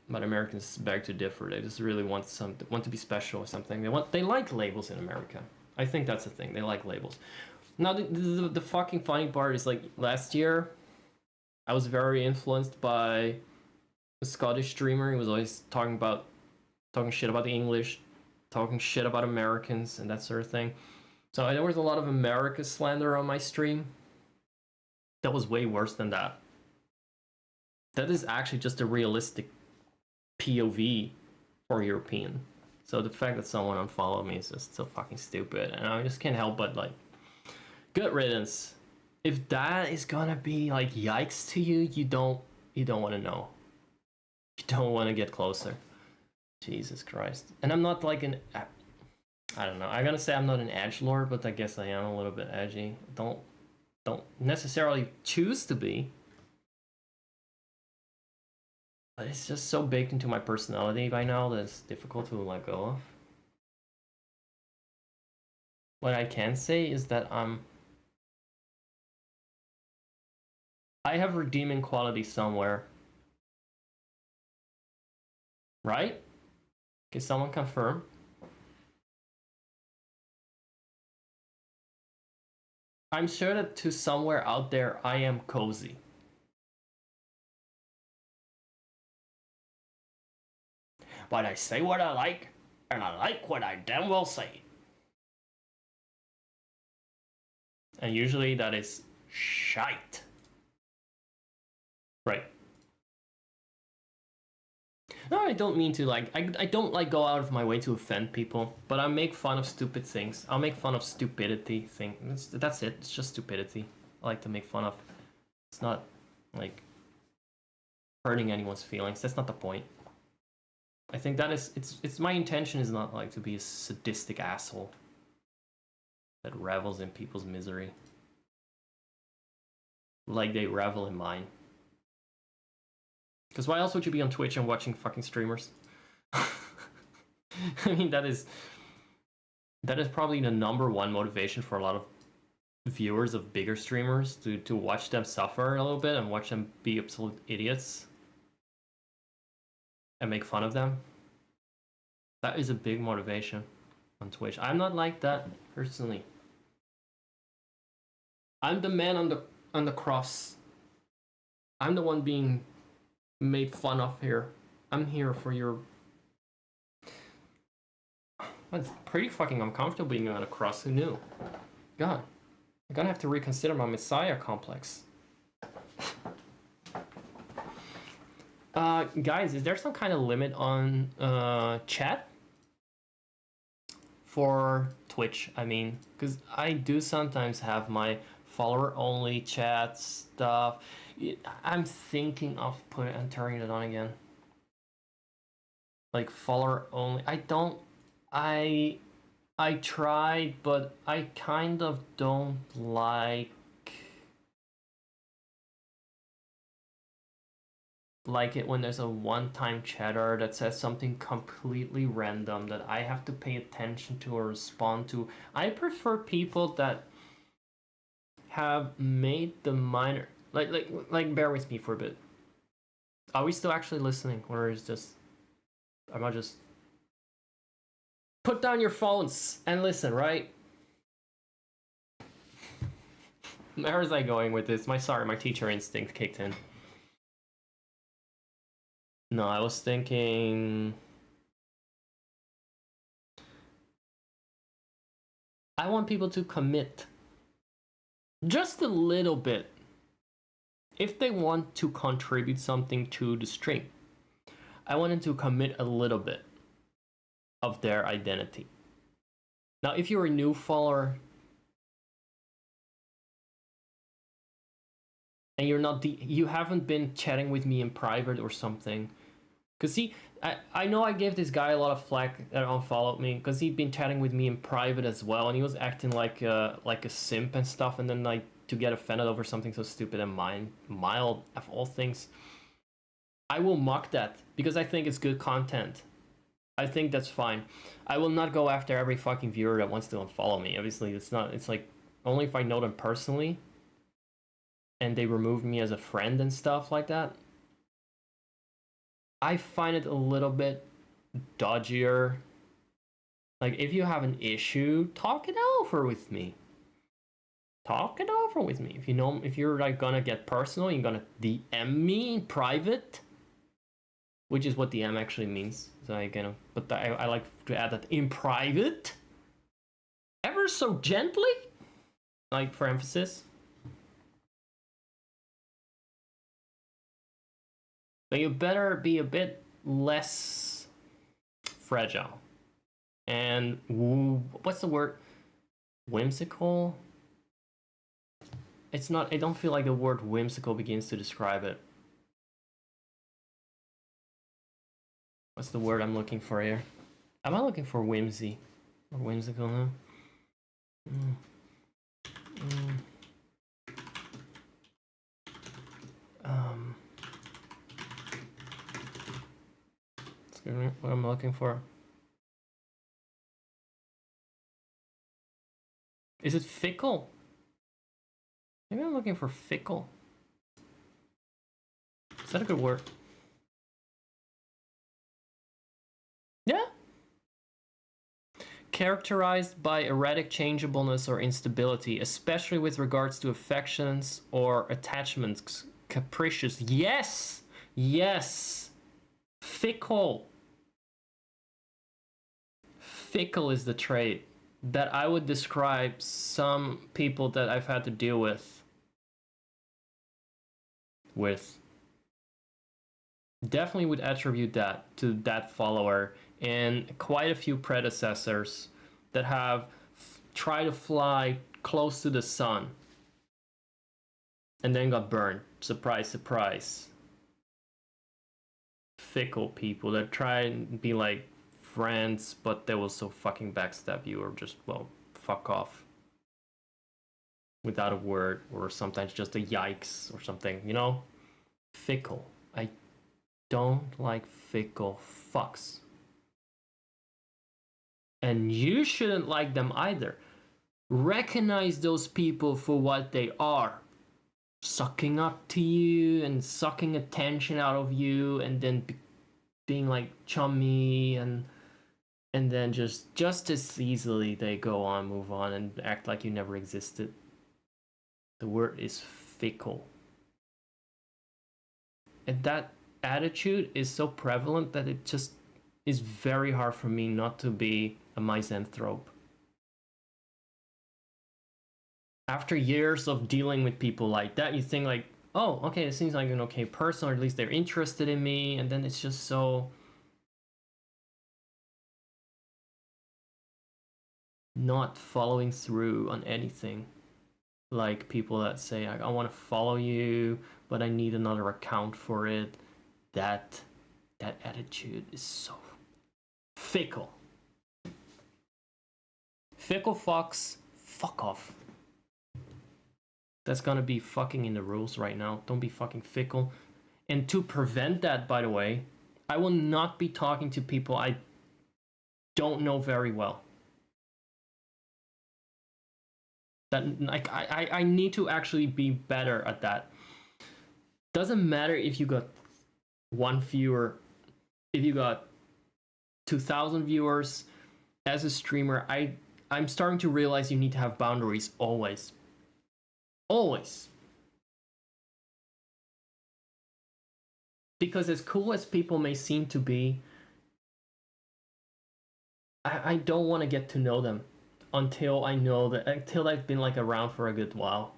But Americans beg to differ. They just really want to be special or something. They like labels in America. I think that's the thing. They like labels. Now the fucking funny part is, like, last year I was very influenced by a Scottish streamer. He was always talking shit about the English, talking shit about Americans and that sort of thing. So there was a lot of America slander on my stream. That was way worse than that. That is actually just a realistic POV for European. So the fact that someone unfollowed me is just so fucking stupid, and I just can't help but, like, good riddance. If that is gonna be like yikes to you, you don't want to know. You don't want to get closer. Jesus Christ. And I'm not like an... I don't know. I'm gonna say I'm not an edgelord, but I guess I am a little bit edgy. Don't necessarily choose to be. But it's just so baked into my personality by now that it's difficult to let go of. What I can say is that I have redeeming quality somewhere. Right? Can someone confirm? I'm sure that to somewhere out there I am cozy. But I say what I like, and I like what I damn well say. And usually that is shite. Right. No, I don't mean to like, I don't like go out of my way to offend people, but I make fun of stupid things. I'll make fun of stupidity thing. That's it, it's just stupidity. I like to make fun of. It's not like hurting anyone's feelings, that's not the point. I think that is, it's my intention is not like to be a sadistic asshole that revels in people's misery. Like they revel in mine. Because why else would you be on Twitch and watching fucking streamers? I mean, that is probably the #1 motivation for a lot of viewers of bigger streamers, to watch them suffer a little bit and watch them be absolute idiots and make fun of them. That is a big motivation on Twitch. I'm not like that personally. I'm the man on the cross. I'm the one being made fun of here. I'm here for your... It's pretty fucking uncomfortable being on a cross, who knew? God, I'm gonna have to reconsider my messiah complex. Guys, is there some kind of limit on chat? For Twitch, I mean, because I do sometimes have my follower-only chat stuff. I'm thinking of turning it on again. Like follower-only. I tried, but I kind of don't like it when there's a one-time chatter that says something completely random that I have to pay attention to or respond to. I prefer people that have made the minor... Like bear with me for a bit. Are we still actually listening, or is just... Am I just... Put down your phones and listen, right? Where was I going with this? My teacher instinct kicked in. No, I was thinking... I want people to commit. Just a little bit. If they want to contribute something to the stream, I want them to commit a little bit of their identity. Now, if you're a new follower and you haven't been chatting with me in private or something, because see, I know I gave this guy a lot of flack that unfollowed me because he'd been chatting with me in private as well, and he was acting like a simp and stuff, and then like to get offended over something so stupid and mild of all things. I will mock that because I think it's good content. I think that's fine. I will not go after every fucking viewer that wants to unfollow me. Obviously, it's like only if I know them personally and they remove me as a friend and stuff like that. I find it a little bit dodgier. Like, if you have an issue, talk it over with me. Talk it over with me. If you're like gonna get personal, you're gonna DM me in private, which is what DM actually means. So I like to add that in private, ever so gently, like for emphasis. But you better be a bit less fragile. And what's the word? Whimsical? It's not, I don't feel like the word whimsical begins to describe it. What's the word I'm looking for here? Am I looking for whimsy? Or whimsical, huh? Excuse me, what I'm looking for. Is it fickle? Maybe I'm looking for fickle. Is that a good word? Yeah. Characterized by erratic changeableness or instability, especially with regards to affections or attachments. Capricious. Yes! Yes! Fickle. Fickle is the trait that I would describe some people that I've had to deal with. Definitely would attribute that to that follower and quite a few predecessors that have tried to fly close to the sun and then got burned. Surprise, surprise. Fickle people that try and be like friends, but they will so fucking backstab you or just, well, fuck off without a word, or sometimes just a yikes or something, you know? Fickle. I don't like fickle fucks. And you shouldn't like them either. Recognize those people for what they are. Sucking up to you and sucking attention out of you, and then being like chummy, and then just as easily they go on, move on, and act like you never existed. The word is fickle. And that attitude is so prevalent that it just is very hard for me not to be a misanthrope. After years of dealing with people like that, you think like, oh, okay, it seems like an okay person, or at least they're interested in me, and then it's just so not following through on anything. Like people that say, I want to follow you, but I need another account for it. That attitude is so fickle. Fickle fucks, fuck off. That's gonna be fucking in the rules right now. Don't be fucking fickle. And to prevent that, by the way, I will not be talking to people I don't know very well. That like I need to actually be better at that. Doesn't matter if you got one viewer, if you got 2,000 viewers. As a streamer, I'm starting to realize you need to have boundaries always. Always. Because as cool as people may seem to be, I don't want to get to know them until I know that, until I've been like around for a good while.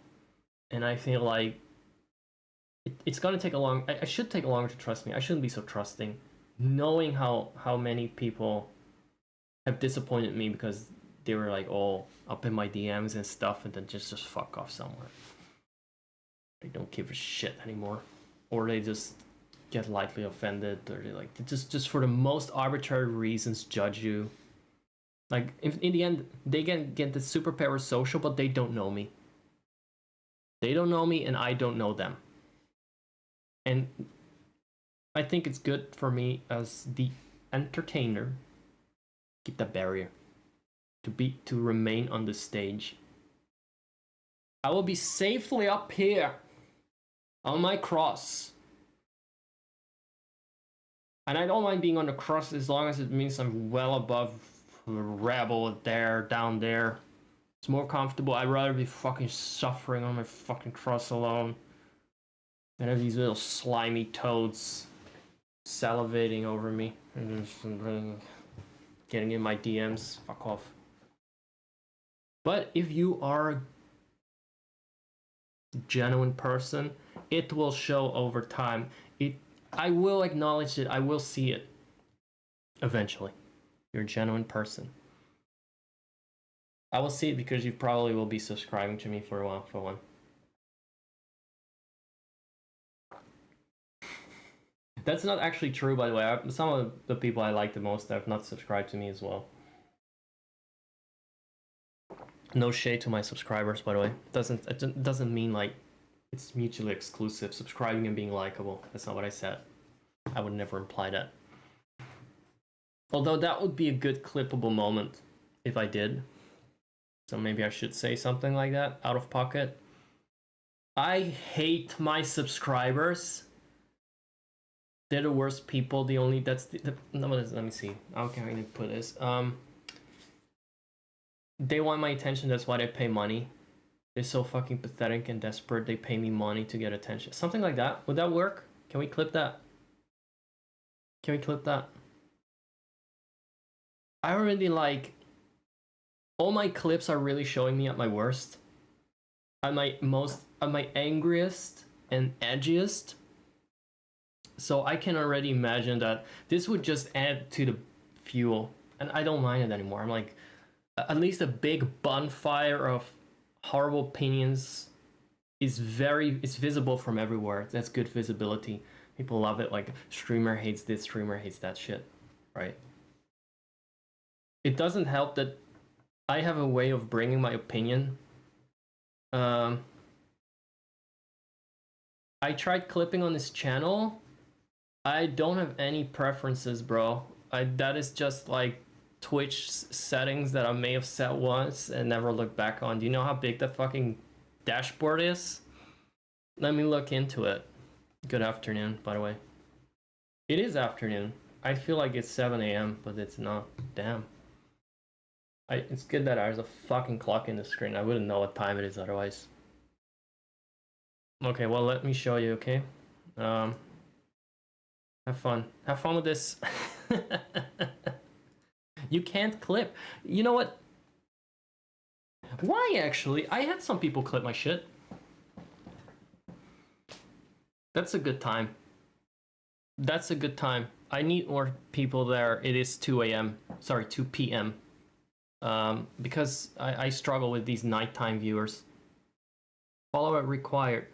And I feel like it's gonna take a long, I should take longer to trust me. I shouldn't be so trusting. Knowing how many people have disappointed me because they were like all up in my DMs and stuff, and then just fuck off somewhere. They don't give a shit anymore, or they just get lightly offended, or they like just for the most arbitrary reasons judge you. Like in the end, they get the superpower social, but they don't know me. They don't know me, and I don't know them. And I think it's good for me as the entertainer, keep that barrier, to remain on the stage. I will be safely up here on my cross. And I don't mind being on the cross as long as it means I'm well above the rabble there, down there. It's more comfortable. I'd rather be fucking suffering on my fucking cross alone than have these little slimy toads salivating over me and getting in my DMs. Fuck off. But if you are a genuine person, it will show over time. I will acknowledge it. I will see it eventually. You're a genuine person. I will see it because you probably will be subscribing to me for a while, for one. That's not actually true, by the way. Some of the people I like the most have not subscribed to me as well. No shade to my subscribers, by the way. It doesn't mean like it's mutually exclusive. Subscribing and being likable. That's not what I said. I would never imply that. Although that would be a good clippable moment if I did. So maybe I should say something like that out of pocket. I hate my subscribers. They're the worst people. The only no, let me see. How can I put this? They want my attention. That's why they pay money. They're so fucking pathetic and desperate. They pay me money to get attention. Something like that. Would that work? Can we clip that? Can we clip that? I already like. All my clips are really showing me at my worst. At my angriest and edgiest. So I can already imagine that this would just add to the fuel. And I don't mind it anymore. I'm like, at least a big bonfire of horrible opinions is visible from everywhere. That's good visibility. People love it. Like, streamer hates this, streamer hates that shit. Right? It doesn't help that I have a way of bringing my opinion. I tried clipping on this channel. I don't have any preferences, bro. That is just like Twitch settings that I may have set once and never looked back on. Do you know how big that fucking dashboard is? Let me look into it. Good afternoon, by the way. It is afternoon. I feel like it's 7 a.m., but it's not. Damn. It's good that there's a fucking clock in the screen. I wouldn't know what time it is otherwise. Okay, well, let me show you, okay? Have fun. Have fun with this. You can't clip. You know what? Why, actually? I had some people clip my shit. That's a good time. That's a good time. I need more people there. It is 2 a.m. Sorry, 2 p.m. Because I struggle with these nighttime viewers. Follow it required.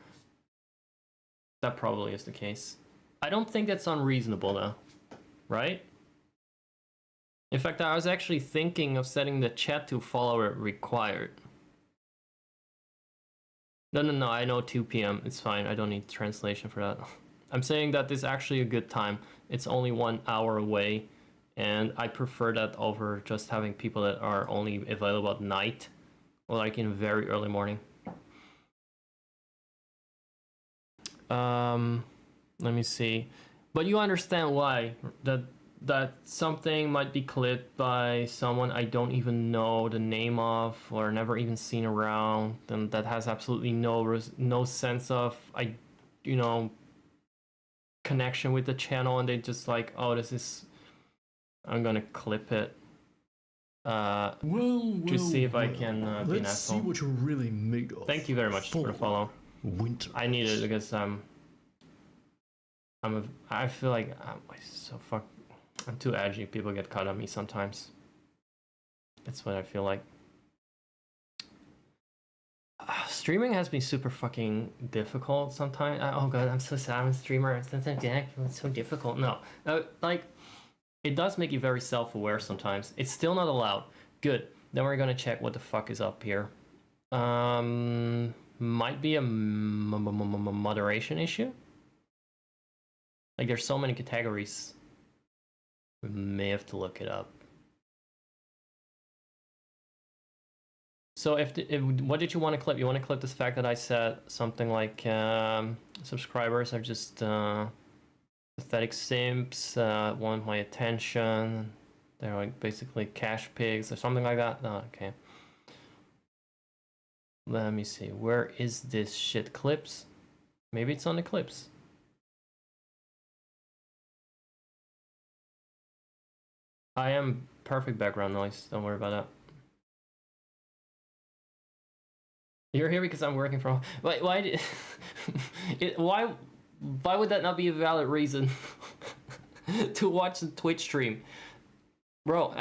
That probably is the case. I don't think that's unreasonable though, right? In fact, I was actually thinking of setting the chat to follower required. No, I know 2 p.m. It's fine. I don't need translation for that. I'm saying that this is actually a good time. It's only 1 hour away, and I prefer that over just having people that are only available at night or like in very early morning. Let me see. But you understand why that something might be clipped by someone I don't even know the name of or never even seen around, and that has absolutely no sense of connection with the channel, and they just like, oh, this is, I'm gonna clip it. Just see if I can be an asshole. Let's see what you're really made of. Thank you very much for the follow. Winter. I need it because I feel like I'm too edgy. People get caught on me sometimes. That's what I feel like. Streaming has been super fucking difficult sometimes. Oh god, I'm so sad. I'm a streamer. It's so difficult. No, like it does make you very self-aware sometimes. It's still not allowed. Good. Then we're gonna check what the fuck is up here. Might be a moderation issue. Like there's so many categories. We may have to look it up. So what did you want to clip? You want to clip this fact that I said something like subscribers are just pathetic simps, want my attention. They're like basically cash pigs or something like that. No, okay. Let me see. Where is this shit? Clips? Maybe it's on the clips. I am perfect background noise. Don't worry about that. You're here because I'm working from. Why would that not be a valid reason to watch the Twitch stream, bro?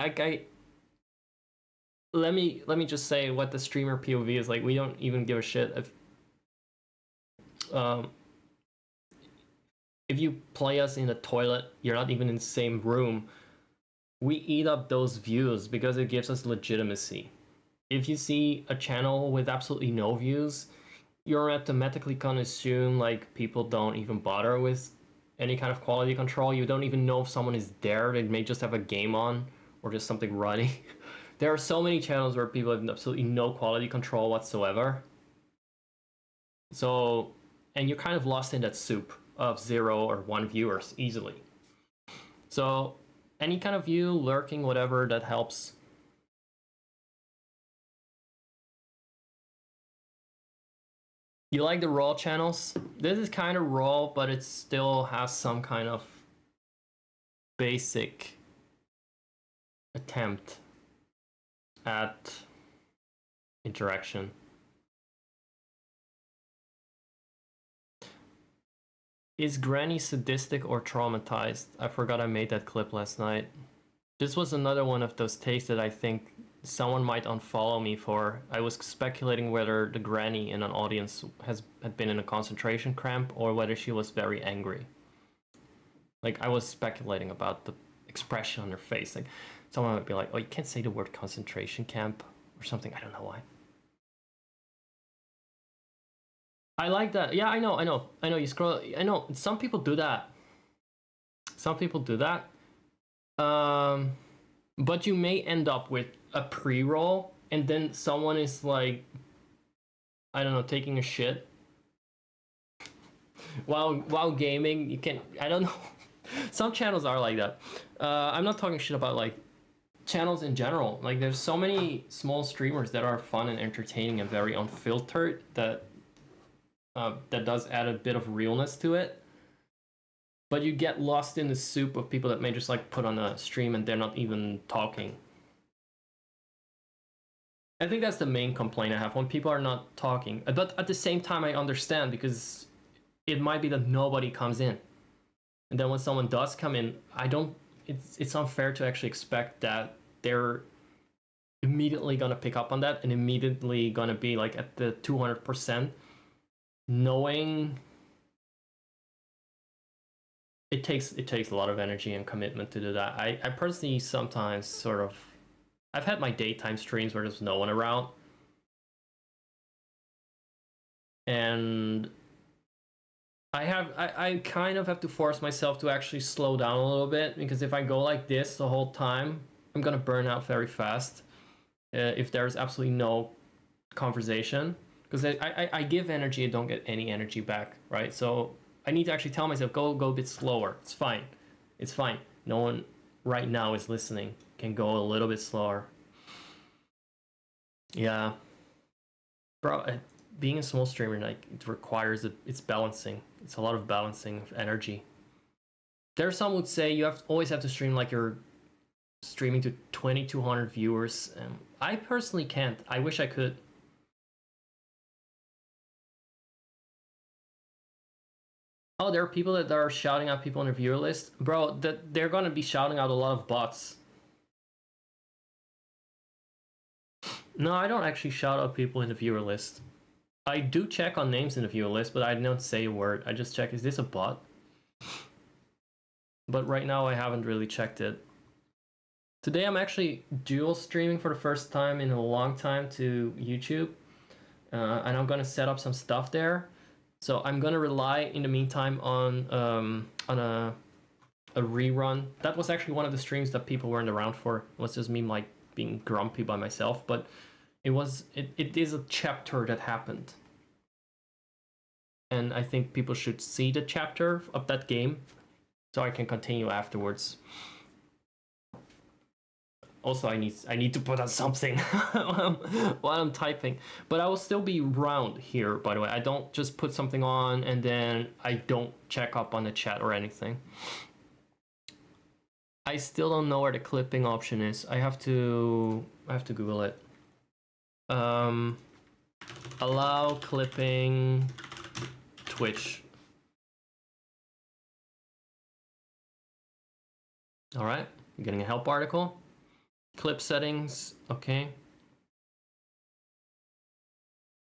Let me just say what the streamer POV is like. We don't even give a shit if you play us in the toilet, you're not even in the same room. We eat up those views because it gives us legitimacy. If you see a channel with absolutely no views, you're automatically gonna assume like people don't even bother with any kind of quality control. You don't even know if someone is there. They may just have a game on or just something running. There are so many channels where people have absolutely no quality control whatsoever. So, and you're kind of lost in that soup of 0 or 1 viewers easily. So, any kind of view, lurking, whatever, that helps. You like the raw channels? This is kind of raw, but it still has some kind of basic attempt at interaction. Is Granny sadistic or traumatized? I forgot I made that clip last night. This was another one of those takes that I think someone might unfollow me for. I was speculating whether the granny in an audience had been in a concentration camp or whether she was very angry. Like, I was speculating about the expression on her face. Like, someone might be like, oh, you can't say the word concentration camp or something. I don't know why. I like that. Yeah, I know. You scroll. I know. Some people do that. But you may end up with a pre-roll and then someone is like, I don't know, taking a shit while gaming. You can, I don't know. Some channels are like that. I'm not talking shit about like channels in general. Like, there's so many small streamers that are fun and entertaining and very unfiltered that that does add a bit of realness to it. But you get lost in the soup of people that may just like put on a stream and they're not even talking. I think that's the main complaint I have, when people are not talking. But at the same time, I understand, because it might be that nobody comes in. And then when someone does come in, it's unfair to actually expect that they're immediately gonna pick up on that and immediately gonna be like at the 200%, knowing it takes a lot of energy and commitment to do that. I personally sometimes sort of, I've had my daytime streams where there's no one around, and I kind of have to force myself to actually slow down a little bit, because if I go like this the whole time, I'm gonna burn out very fast if there's absolutely no conversation, because I give energy, I don't get any energy back, right? So I need to actually tell myself, go a bit slower. It's fine. No one right now is listening. Can go a little bit slower. Yeah, bro. Being a small streamer, like, it requires it's balancing. It's a lot of balancing of energy. There's some would say you always have to stream like you're streaming to 2,200 viewers. I personally can't. I wish I could. Oh, there are people that are shouting out people on their viewer list. Bro, they're gonna be shouting out a lot of bots. No, I don't actually shout out people in the viewer list. I do check on names in the viewer list, but I don't say a word. I just check, is this a bot? But right now I haven't really checked it. Today I'm actually dual streaming for the first time in a long time to YouTube. And I'm gonna set up some stuff there. So I'm gonna rely in the meantime on a rerun. That was actually one of the streams that people weren't around for. It was just me like being grumpy by myself, but it is a chapter that happened. And I think people should see the chapter of that game so I can continue afterwards. Also, I need to put on something while I'm typing. But I will still be round here, by the way. I don't just put something on and then I don't check up on the chat or anything. I still don't know where the clipping option is. I have to Google it. Allow clipping Twitch. All right, you're getting a help article. Clip settings, okay.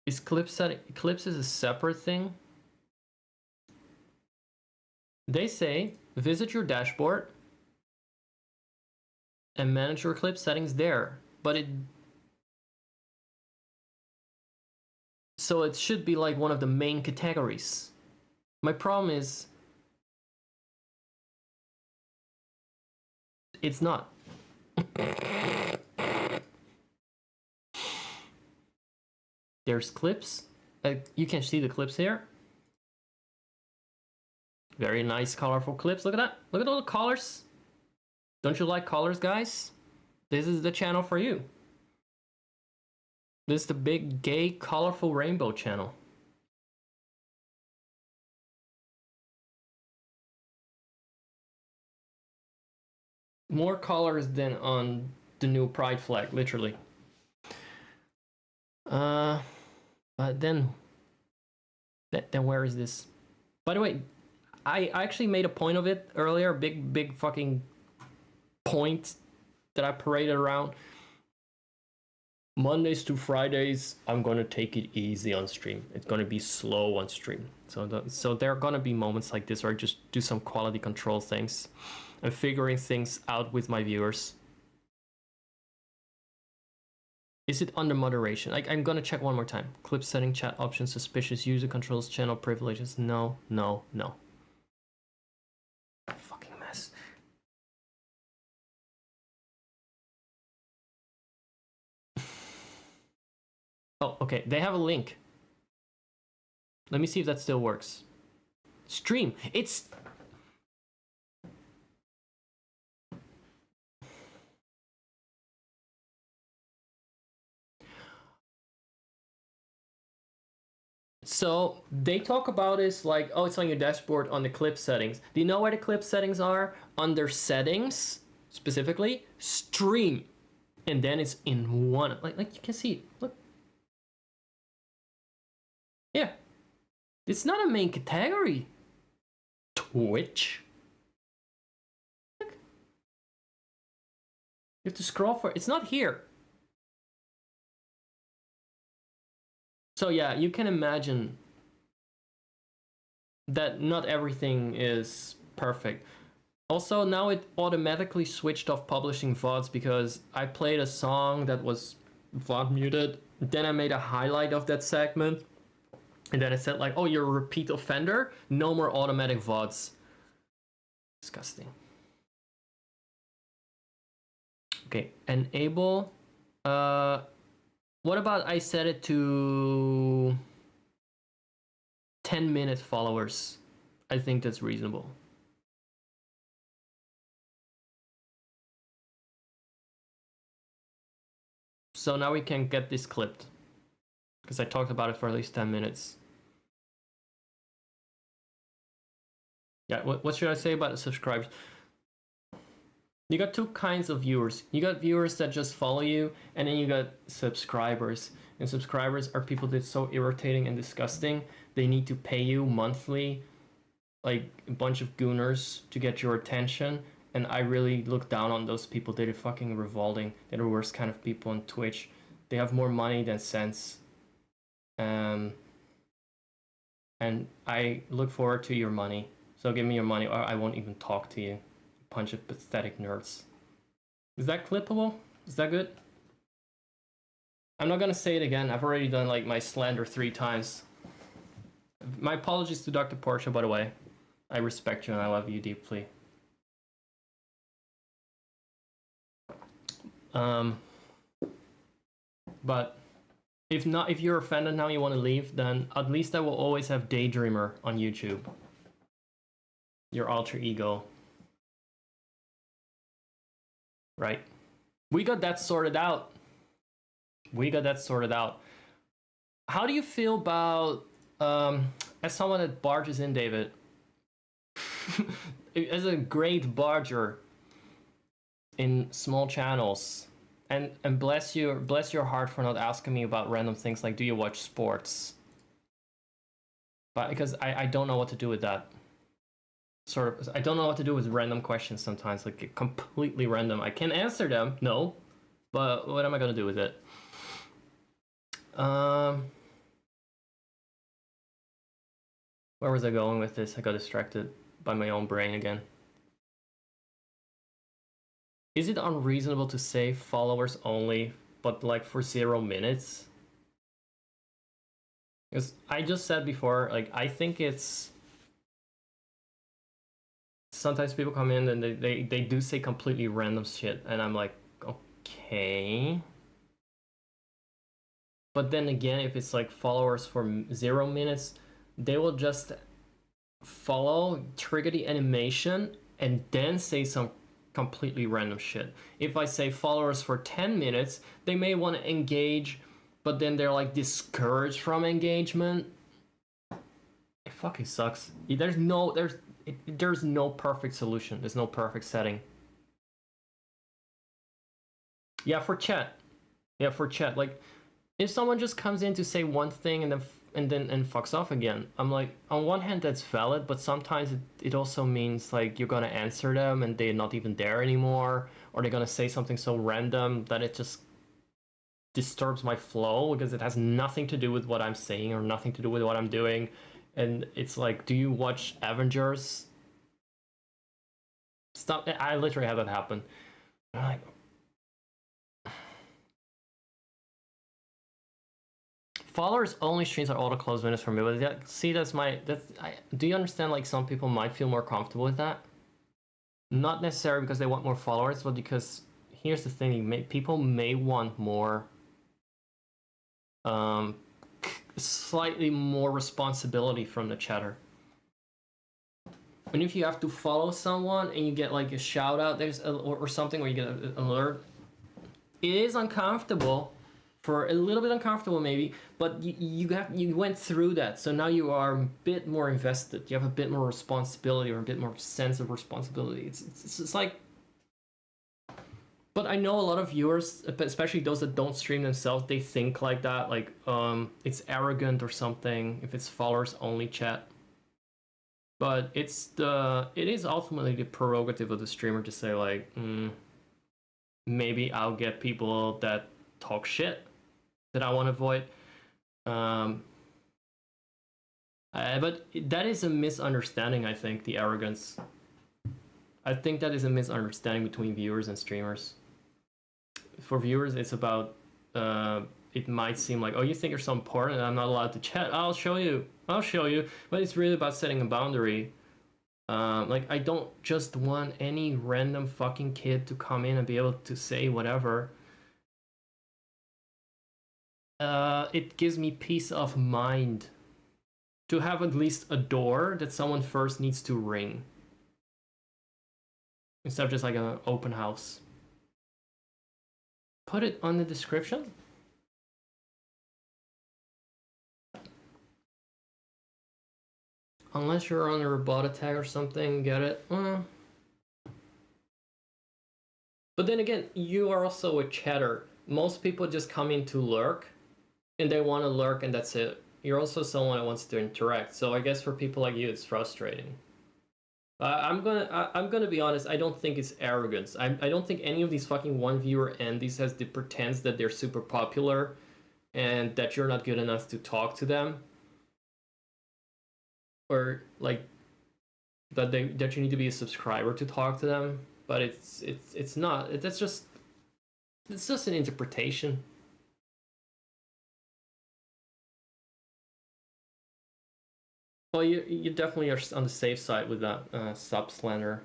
Is clips is a separate thing? They say visit your dashboard and manage your clip settings there. But so it should be like one of the main categories. My problem is it's not. There's clips. You can see the clips here. Very nice, colorful clips. Look at that. Look at all the colors. Don't you like colors, guys? This is the channel for you. This is the big, gay, colorful rainbow channel. More colors than on the new pride flag, literally. But then where is this? By the way, I actually made a point of it earlier, big fucking point that I paraded around. Mondays to Fridays, I'm gonna take it easy on stream. It's gonna be slow on stream. So there are gonna be moments like this where I just do some quality control things and figuring things out with my viewers. Is it under moderation? I'm gonna check one more time. Clip setting, chat options, suspicious user controls, channel privileges. No. Fucking mess. Oh, okay. They have a link. Let me see if that still works. Stream. It's... So they talk about this like, oh, it's on your dashboard on the clip settings. Do you know where the clip settings are? Under settings, specifically, stream. And then it's in one, like you can see, look. Yeah. It's not a main category. Twitch. Look. You have to scroll for it. It's not here. So yeah, you can imagine that not everything is perfect. Also, now it automatically switched off publishing VODs because I played a song that was VOD muted. Then I made a highlight of that segment. And then it said like, oh, you're a repeat offender. No more automatic VODs. Disgusting. Okay, enable. What about I set it to 10-minute followers? I think that's reasonable. So now we can get this clipped. Because I talked about it for at least 10 minutes. Yeah, what should I say about the subscribers? You got two kinds of viewers. You got viewers that just follow you, and then you got subscribers. And subscribers are people that's so irritating and disgusting. They need to pay you monthly, like a bunch of gooners to get your attention. And I really look down on those people. They're fucking revolting. They're the worst kind of people on Twitch. They have more money than sense. And I look forward to your money. So give me your money or I won't even talk to you. Bunch of pathetic nerds. Is that clippable? Is that good? I'm not gonna say it again. I've already done like my slander 3 times. My apologies to Dr. Porsche, by the way. I respect you and I love you deeply. But if not, if you're offended now, you want to leave, then at least I will always have Daydreamer on YouTube. Your alter ego. Right? We got that sorted out. How do you feel about, as someone that barges in, David, as a great barger in small channels, and bless your heart for not asking me about random things like, do you watch sports? But because I don't know what to do with that. Sort of, I don't know what to do with random questions sometimes, like completely random. I can answer them, no, but what am I gonna do with it? Where was I going with this? I got distracted. by my own brain again. Is it unreasonable to say followers only, but like for 0 minutes? Because I just said before, like, I think it's... Sometimes people come in and they do say completely random shit, and I'm like, okay. But then again, if it's like followers for 0 minutes, they will just follow, trigger the animation, and then say some completely random shit. If I say followers for 10 minutes, they may want to engage, but then they're like discouraged from engagement. It fucking sucks. There's no perfect solution. There's no perfect setting. Yeah, for chat. Like, if someone just comes in to say one thing and then fucks off again, I'm like, on one hand that's valid, but sometimes it also means like you're gonna answer them and they're not even there anymore, or they're gonna say something so random that it just disturbs my flow because it has nothing to do with what I'm saying or nothing to do with what I'm doing. And it's like, do you watch Avengers? Stop. I literally had that happen. I'm like, followers only streams are auto close minutes for me, but do you understand, like, some people might feel more comfortable with that? Not necessarily because they want more followers, but because here's the thing, people may want more slightly more responsibility from the chatter. And if you have to follow someone and you get like a shout out or something, or you get an alert, it is uncomfortable, for a little bit uncomfortable maybe, but you went through that, so now you are a bit more invested. You have a bit more responsibility, or a bit more sense of responsibility. It's like, but I know a lot of viewers, especially those that don't stream themselves, they think like that, like it's arrogant or something if it's followers only chat. But it is ultimately the prerogative of the streamer to say like, maybe I'll get people that talk shit that I want to avoid. But that is a misunderstanding, I think, the arrogance. I think that is a misunderstanding between viewers and streamers. For viewers, it's about, it might seem like, oh, you think you're so important and I'm not allowed to chat? I'll show you. But it's really about setting a boundary. Like, I don't just want any random fucking kid to come in and be able to say whatever. It gives me peace of mind to have at least a door that someone first needs to ring, instead of just like an open house. Put it on the description. Unless you're on a robot tag or something, get it? But then again, you are also a chatter. Most people just come in to lurk, and they want to lurk, and that's it. You're also someone that wants to interact. So I guess for people like you, it's frustrating. I'm gonna be honest. I don't think it's arrogance. I don't think any of these fucking one viewer Andes has the pretense that they're super popular, and that you're not good enough to talk to them, or like that you need to be a subscriber to talk to them. But it's not. It's just an interpretation. Well, you definitely are on the safe side with that sub slander.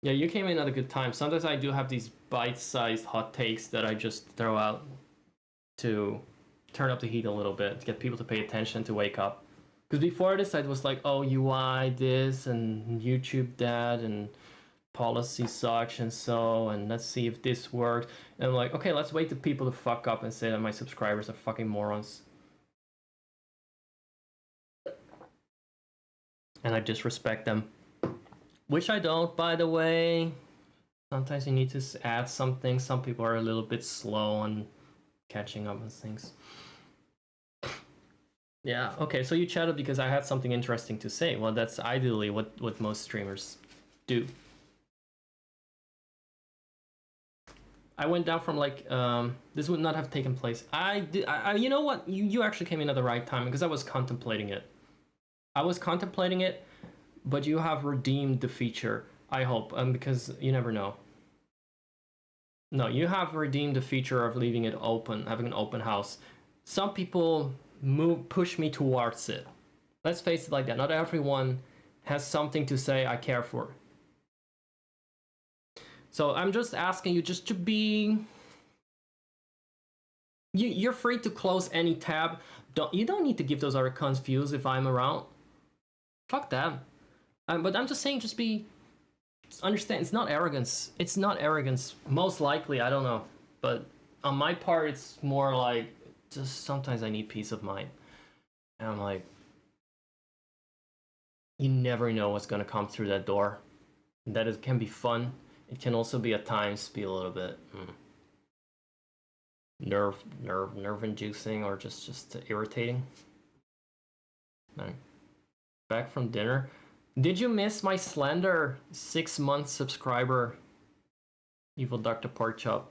Yeah, you came in at a good time. Sometimes I do have these bite-sized hot takes that I just throw out to turn up the heat a little bit, to get people to pay attention, to wake up. Because before this, I was like, oh, UI this, and YouTube that, and policy such and so, and let's see if this works. And I'm like, okay, let's wait for people to fuck up and say that my subscribers are fucking morons. And I disrespect them. Which I don't, by the way. Sometimes you need to add something. Some people are a little bit slow on catching up on things. Yeah, okay, so you chatted because I had something interesting to say. Well, that's ideally what most streamers do. I went down from like, this would not have taken place. You know what? You actually came in at the right time, because I was contemplating it. but you have redeemed the feature. I hope, because you never know. No, you have redeemed the feature of leaving it open, having an open house. Some people push me towards it. Let's face it like that. Not everyone has something to say I care for. So I'm just asking you just to be... You're free to close any tab. You don't need to give those other cunts views if I'm around. Fuck them. But I'm just saying, just understand, it's not arrogance. It's not arrogance. Most likely, I don't know. But on my part, it's more like, just sometimes I need peace of mind. And I'm like, you never know what's gonna come through that door. That can be fun. It can also be at times be a little bit nerve inducing or just irritating. Back from dinner. Did you miss my slender 6-month subscriber, Evil Dr. Pork Chop?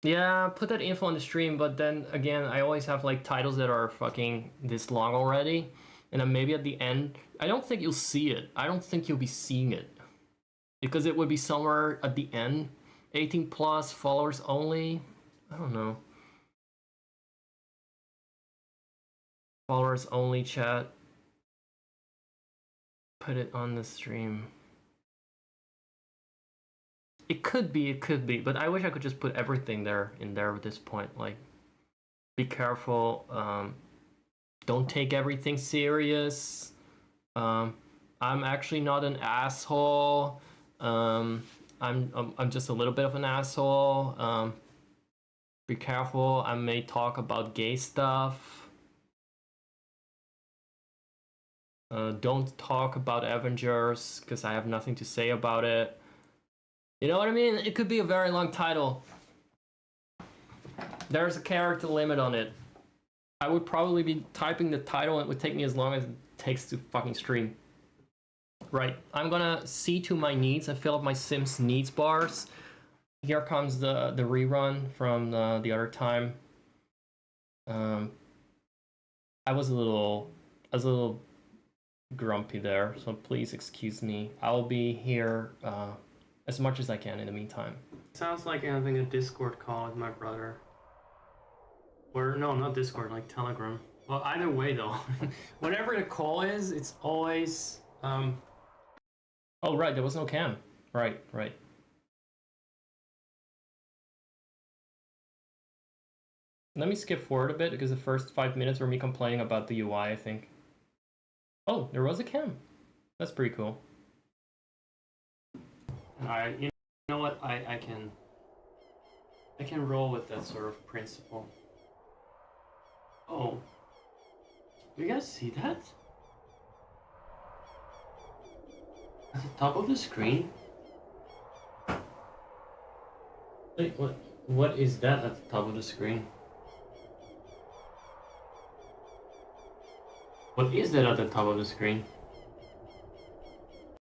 Yeah, put that info on the stream, but then again, I always have like titles that are fucking this long already, and then maybe at the end, I don't think you'll see it. I don't think you'll be seeing it, because it would be somewhere at the end. 18 plus, followers only. I don't know. Followers only, chat. Put it on the stream. It could be, but I wish I could just put everything in there at this point. Like, be careful. Don't take everything serious. I'm actually not an asshole. I'm just a little bit of an asshole. Be careful. I may talk about gay stuff. Don't talk about Avengers because I have nothing to say about it. You know what I mean? It could be a very long title. There's a character limit on it. I would probably be typing the title and it would take me as long as it takes to fucking stream. Right, I'm gonna see to my needs and fill up my Sims needs bars. Here comes the rerun from the other time. I was a little grumpy there, so please excuse me. I'll be here as much as I can in the meantime. Sounds like having a Discord call with my brother. Or no, not Discord, like Telegram. Well, either way though. Whatever the call is, it's always oh right, there was no cam. Right. Let me skip forward a bit because the first 5 minutes were me complaining about the UI, I think. Oh, there was a cam. That's pretty cool. Alright, you know what? I can roll with that sort of principle. Oh. You guys see that? At the top of the screen? Wait, what is that at the top of the screen? What is that at the top of the screen?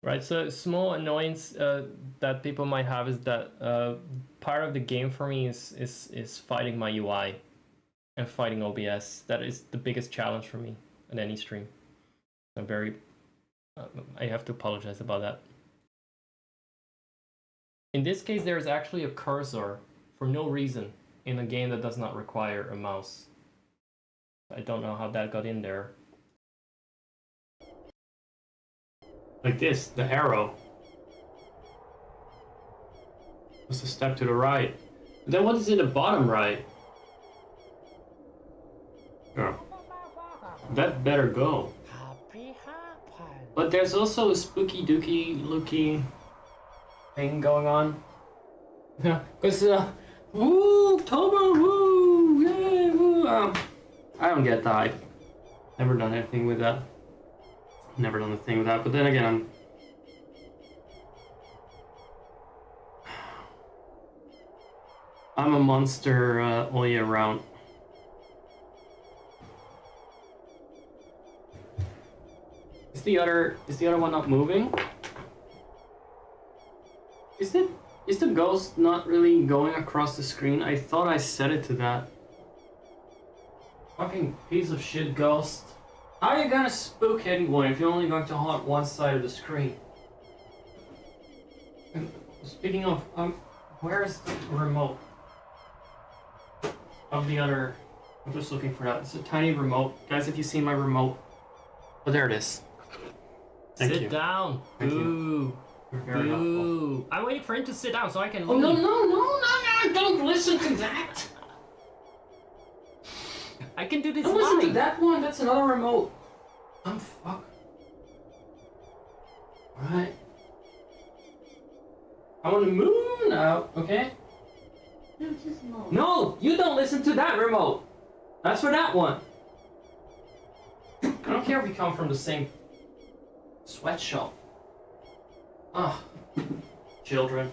Right, so small annoyance that people might have is that part of the game for me is fighting my UI and fighting OBS. That is the biggest challenge for me at any stream. I have to apologize about that. In this case, there is actually a cursor for no reason in a game that does not require a mouse. I don't know how that got in there. Like this, the arrow. Just a step to the right. Then what is in the bottom right? Oh. That better go. But there's also a spooky dooky looking thing going on. Yeah, because woo, October, woo, yay, woo. I don't get the hype. Never done anything with that. Never done a thing with that, but then again, I'm a monster all year round. Is the other one not moving? Is the ghost not really going across the screen? I thought I set it to that. Fucking piece of shit ghost. How are you gonna spook anyone if you're only going to haunt one side of the screen? And speaking of, where's the remote? Of the other... I'm just looking for that. It's a tiny remote. Guys, if you see my remote... Oh, there it is. Thank you. Sit down. Thank Boo. you. You're very helpful. Boo. I'm waiting for him to sit down so I can Oh, leave. no, don't listen to that! I can do this Don't listen to live. that one, that's another remote. Fuck. Alright. I want to move now, okay? No, just move. No, you don't listen to that remote. That's for that one. I don't care if we come from the same sweatshop. Ah, children.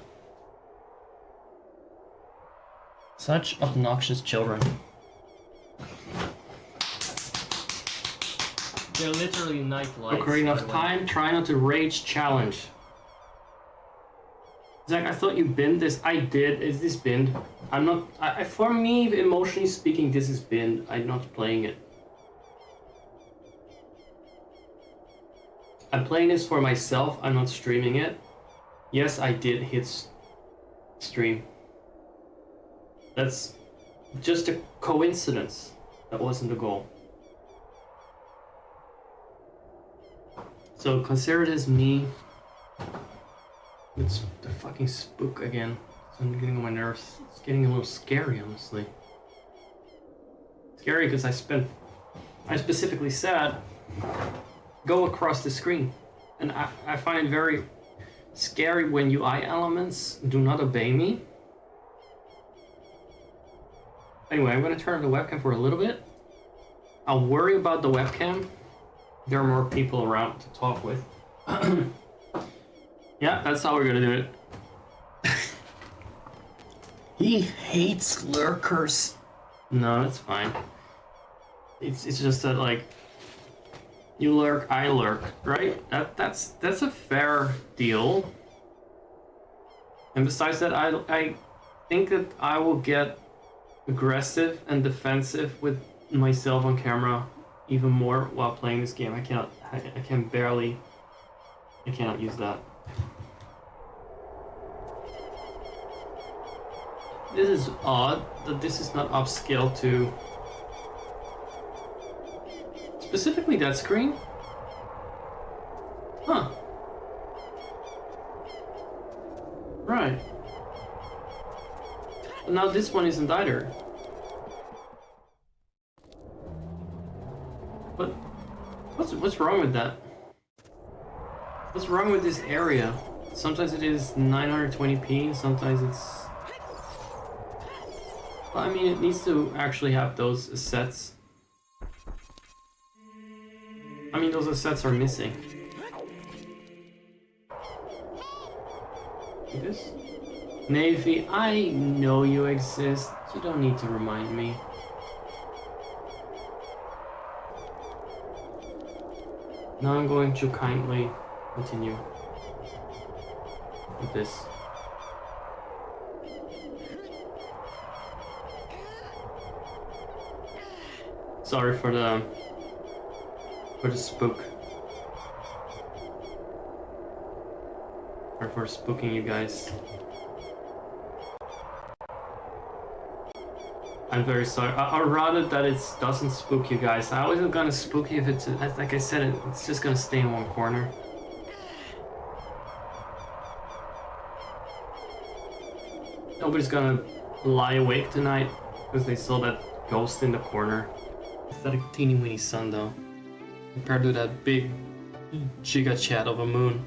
Such obnoxious children. They're literally night lights. Ocarina by of the way. Time, try not to rage challenge. Zach, I thought you binned this. I did. Is this binned? I'm not. For me, emotionally speaking, this is binned. I'm not playing it. I'm playing this for myself. I'm not streaming it. Yes, I did hit stream. That's just a coincidence. That wasn't the goal. So consider it as me. It's the fucking spook again. I'm getting on my nerves. It's getting a little scary, honestly. Scary because I specifically said, go across the screen. And I find it very scary when UI elements do not obey me. Anyway, I'm gonna turn on the webcam for a little bit. I'll worry about the webcam. There are more people around to talk with. Yeah, that's how we're gonna do it. He hates lurkers. No, it's fine. It's just that, like, you lurk, I lurk, right? That's a fair deal. And besides that, I think that I will get aggressive and defensive with myself on camera even more while playing this game. I cannot use that. This is odd that this is not upscaled to specifically that screen. Huh. Right. But now this one isn't either. But what's wrong with that? What's wrong with this area? Sometimes it is 920p, sometimes it's... Well, I mean, it needs to actually have those sets. I mean, those sets are missing. Like this? Navy, I know you exist. You don't need to remind me. Now I'm going to kindly continue with this. Sorry for the spook. Sorry for spooking you guys. I'm very sorry. I'd rather that it doesn't spook you guys. I wasn't gonna spook you if it's, like I said, it's just gonna stay in one corner. Nobody's gonna lie awake tonight because they saw that ghost in the corner. It's that a teeny weeny sun though, compared to that big giga chat of a moon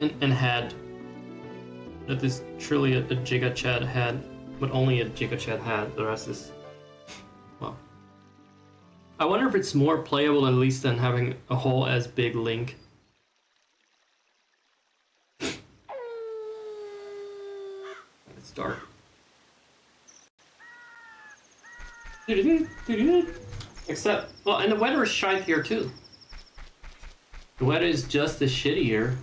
and head. That is truly a giga chat head, but only a giga chat head. The rest is, well, I wonder if it's more playable at least than having a whole as big Link. It's dark. Except, well, and the weather is shite here too. The weather is just as shitty here.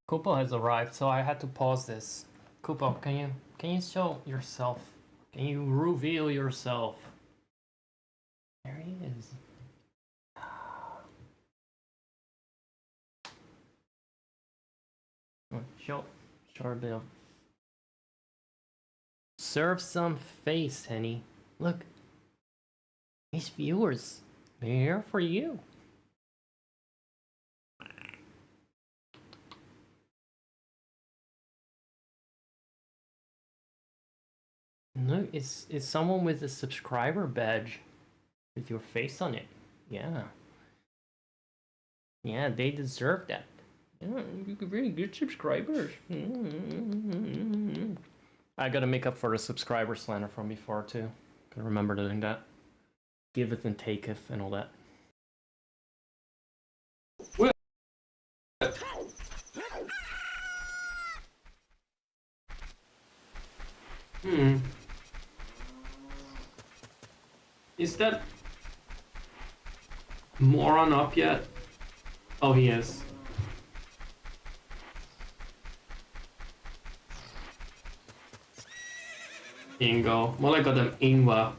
Koopa has arrived, so I had to pause this. Koopa, can you show yourself Can you reveal yourself? There he is. Show a bit of. Serve some face, Henny. Look, these viewers, they're here for you. No, it's someone with a subscriber badge with your face on it. Yeah. Yeah, they deserve that. Yeah, really good subscribers. I gotta make up for the subscriber slander from before too. Gotta remember doing that. Giveth and taketh and all that. What? Is that moron up yet? Oh, he is. Ingo. Well, I got them Ingwa.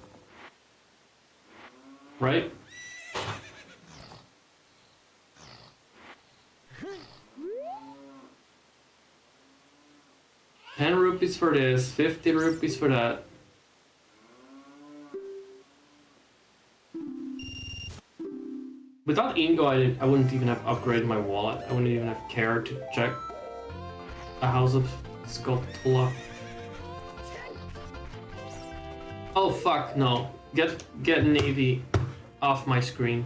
Right? ₹10 for this, 50 rupees for that. Without Ingo, I wouldn't even have upgraded my wallet. I wouldn't even have cared to check a House of Skulltula. Oh fuck, no. Get Navy off my screen.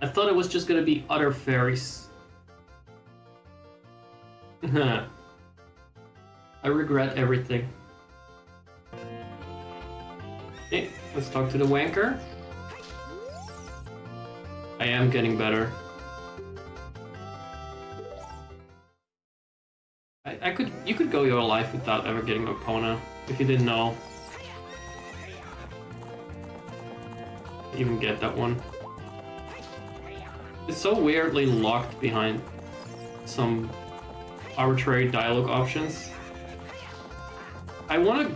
I thought it was just gonna be other fairies. I regret everything. Okay, let's talk to the wanker. I am getting better. You could go your life without ever getting Opona, if you didn't know. Even get that one. It's so weirdly locked behind some arbitrary dialogue options. I want to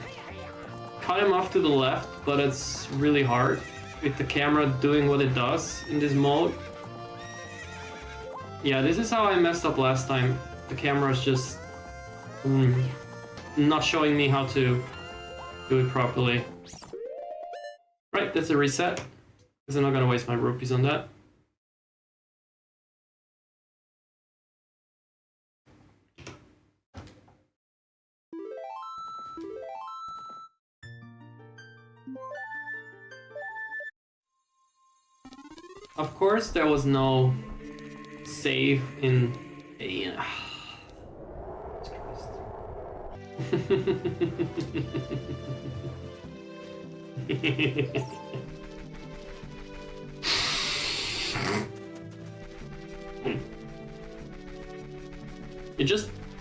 cut him off to the left, but it's really hard with the camera doing what it does in this mode. Yeah, this is how I messed up last time. The camera is just not showing me how to do it properly. Right, that's a reset. Because I'm not gonna waste my rupees on that. Of course, there was no save in. You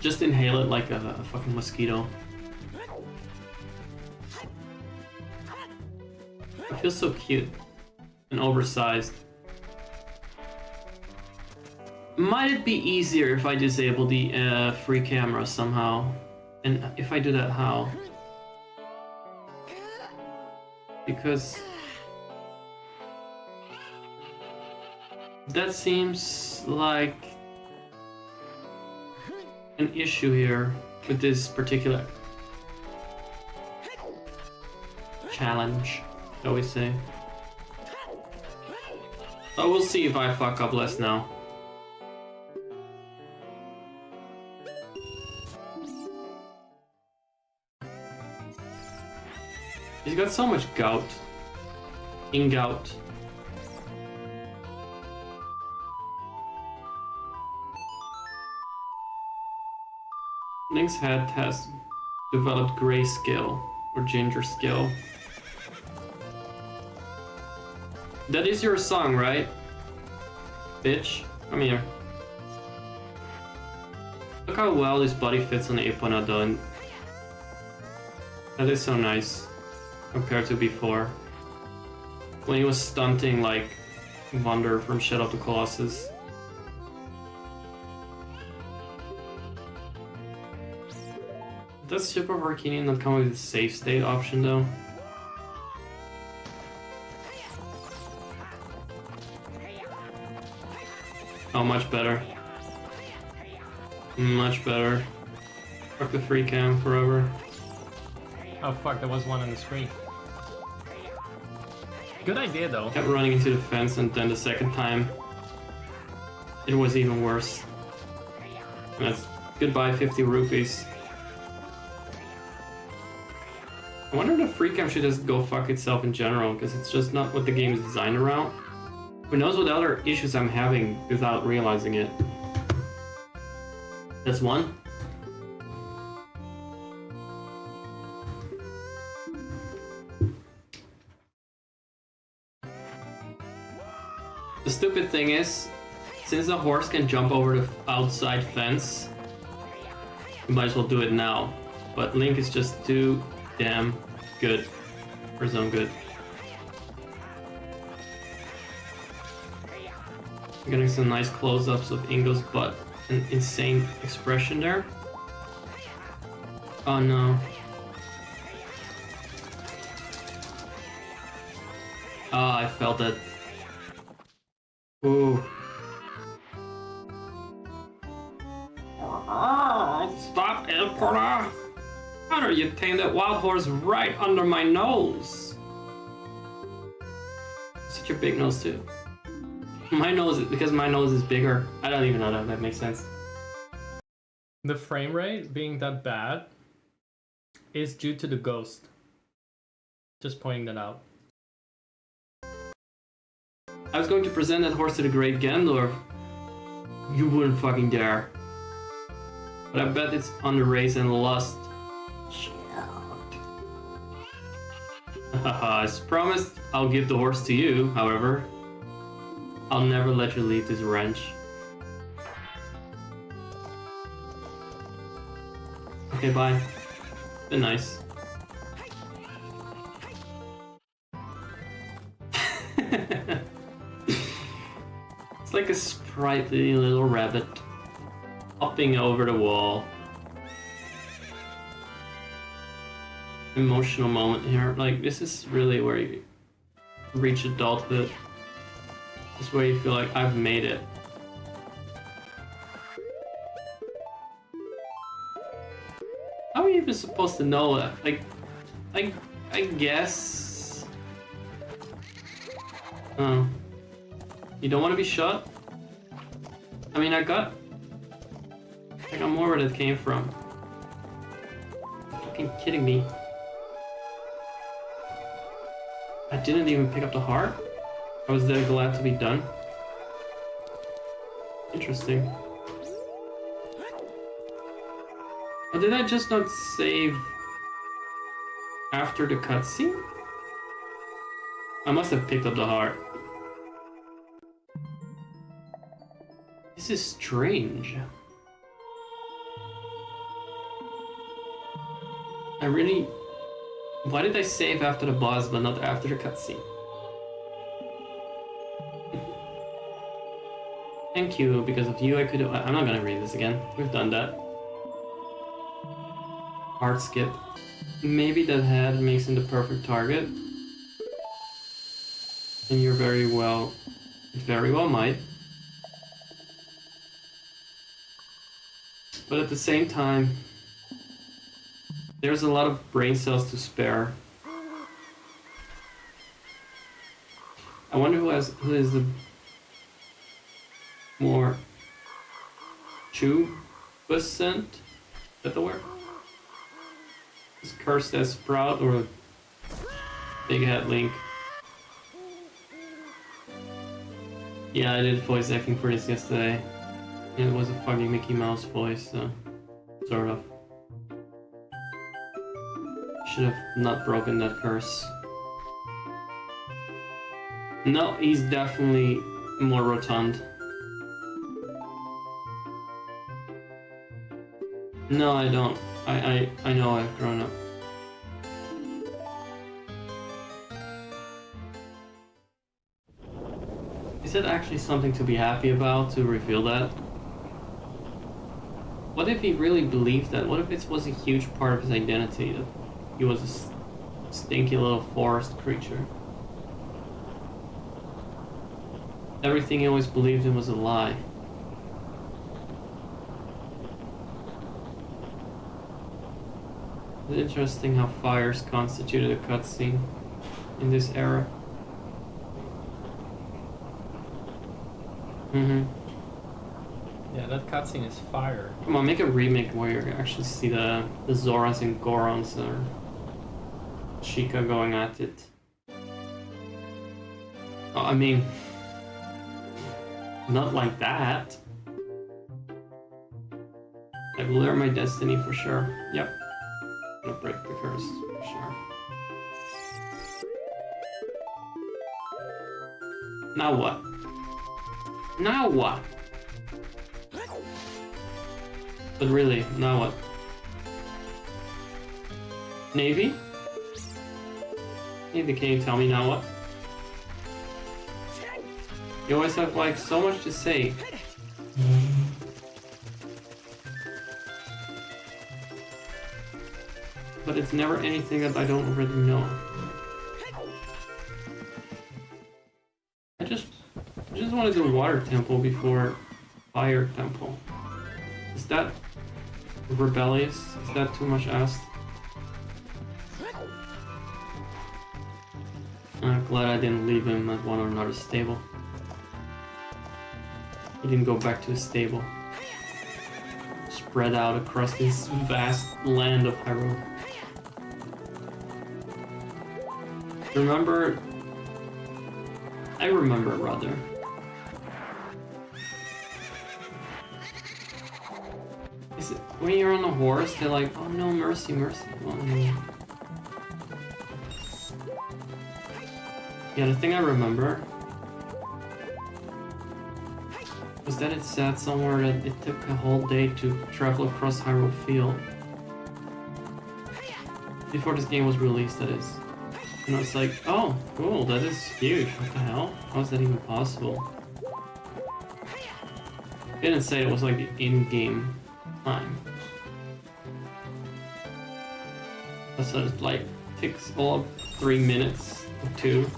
just inhale it like a fucking mosquito. It feels so cute and oversized. Might it be easier if I disable the free camera somehow? And if I do that, how? Because that seems like an issue here with this particular challenge, shall we say. Oh, we'll see if I fuck up less now. He's got so much gout. In-gout. Link's head has developed grayscale or ginger scale. That is your song, right? Bitch, come here. Look how well this body fits on Epona though. That is so nice compared to before, when he was stunting like Wonder from Shadow of the Colossus. Does Super Ocarina not come with a save state option though? Oh, much better. Much better. Fuck the free cam forever. Oh fuck, there was one on the screen. Good idea though. Kept running into the fence and then the second time it was even worse. And that's goodbye 50 rupees. I wonder if the free cam should just go fuck itself in general, because it's just not what the game is designed around. Who knows what other issues I'm having without realizing it. That's one. The stupid thing is, since the horse can jump over the outside fence, you might as well do it now. But Link is just too damn good for his own good. I'm getting some nice close-ups of Ingo's butt. An insane expression there. Oh no. Ah, I felt it. Ooh. Stop it, Porta! How dare you tame that wild horse right under my nose? Such a big nose too. My nose, because my nose is bigger. I don't even know if that makes sense. The frame rate being that bad is due to the ghost. Just pointing that out. I was going to present that horse to the great Gandalf. You wouldn't fucking dare. But I bet it's under race and lust. Haha, as promised, I'll give the horse to you, however. I'll never let you leave this ranch. Okay, bye. Been nice. It's like a sprightly little rabbit hopping over the wall. Emotional moment here. Like, this is really where you reach adulthood. This is where you feel like I've made it. How are you even supposed to know that? Like, I guess. Oh. You don't want to be shot? I mean, I got more where that came from. You're fucking kidding me. I didn't even pick up the heart? I was that glad to be done? Interesting. Or did I just not save after the cutscene? I must have picked up the heart. This is strange. Why did I save after the boss but not after the cutscene? Thank you, because of you I could have... I'm not gonna read this again. We've done that. Hard skip. Maybe that head makes him the perfect target. And you're very well... It very well might. But at the same time, there's a lot of brain cells to spare. I wonder who is the more Chu-percent? Is that the word? Is cursed as Sprout or Big Head Link? Yeah, I did voice acting for this yesterday. And it was a fucking Mickey Mouse voice, so sort of. Should have not broken that curse. No, he's definitely more rotund. No, I don't. I know I've grown up. Is that actually something to be happy about, to reveal that? What if he really believed that? What if it was a huge part of his identity that he was a stinky little forest creature? Everything he always believed in was a lie. It's interesting how fires constituted a cutscene in this era. Yeah, that cutscene is fire. Come on, make a remake where you actually see the Zoras and Gorons or Chica going at it. Oh, I mean, not like that. I've learned my destiny for sure. Yep. I'm gonna break the curse for sure. Now what? Now what? But really, now what? Navy? Navy, can you tell me now what? You always have like so much to say. But it's never anything that I don't already know. I just want to do water temple before fire temple. Is that rebellious? Is that too much asked? I'm glad I didn't leave him at one or another stable. He didn't go back to his stable. Spread out across this vast land of Hyrule. Remember? I remember, rather. Is it when you're on a horse, they're like, oh no, mercy, mercy. Oh, no. Yeah, the thing I remember was that it said somewhere that it took a whole day to travel across Hyrule Field. Before this game was released, that is. And I was like, oh, cool, that is huge. What the hell? How is that even possible? It didn't say it was like the in-game time. So it like takes all of 3 minutes or 2.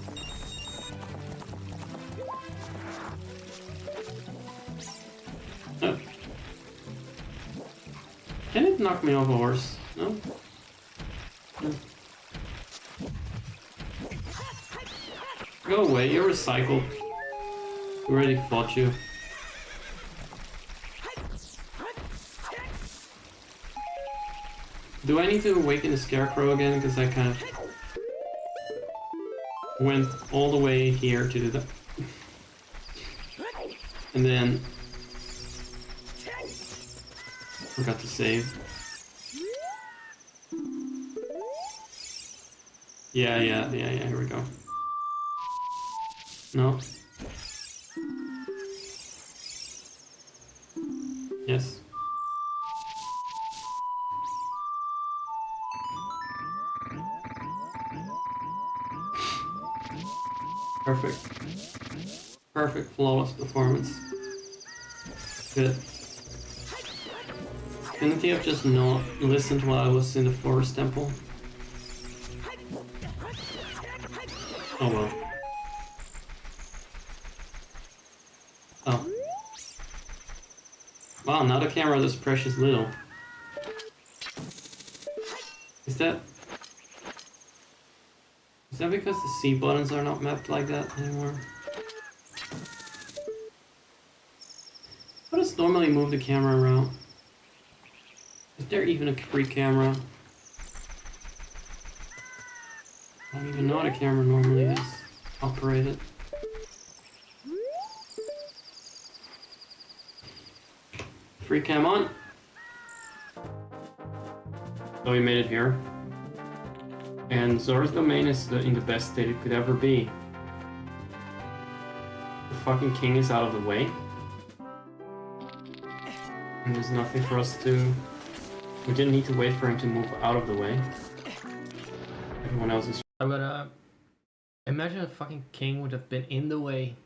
Oh. Can it knock me off a horse? No? No. Go away, you're recycled. We already fought you. Do I need to awaken the scarecrow again? Because I kind of went all the way here to do that. And then forgot to save. Yeah, here we go. No. Yes. Perfect. Perfect, flawless performance. Good. Couldn't he have just not listened while I was in the forest temple? Oh well. Oh. Wow, now the camera does precious little. Is that because the C buttons are not mapped like that anymore? How does it normally move the camera around? Is there even a free camera? I don't even know how the camera normally is operated. Free cam on. So we made it here. And Zora's domain is in the best state it could ever be. The fucking king is out of the way. And there's nothing for us to... We didn't need to wait for him to move out of the way. Everyone else is... Imagine a fucking king would have been in the way.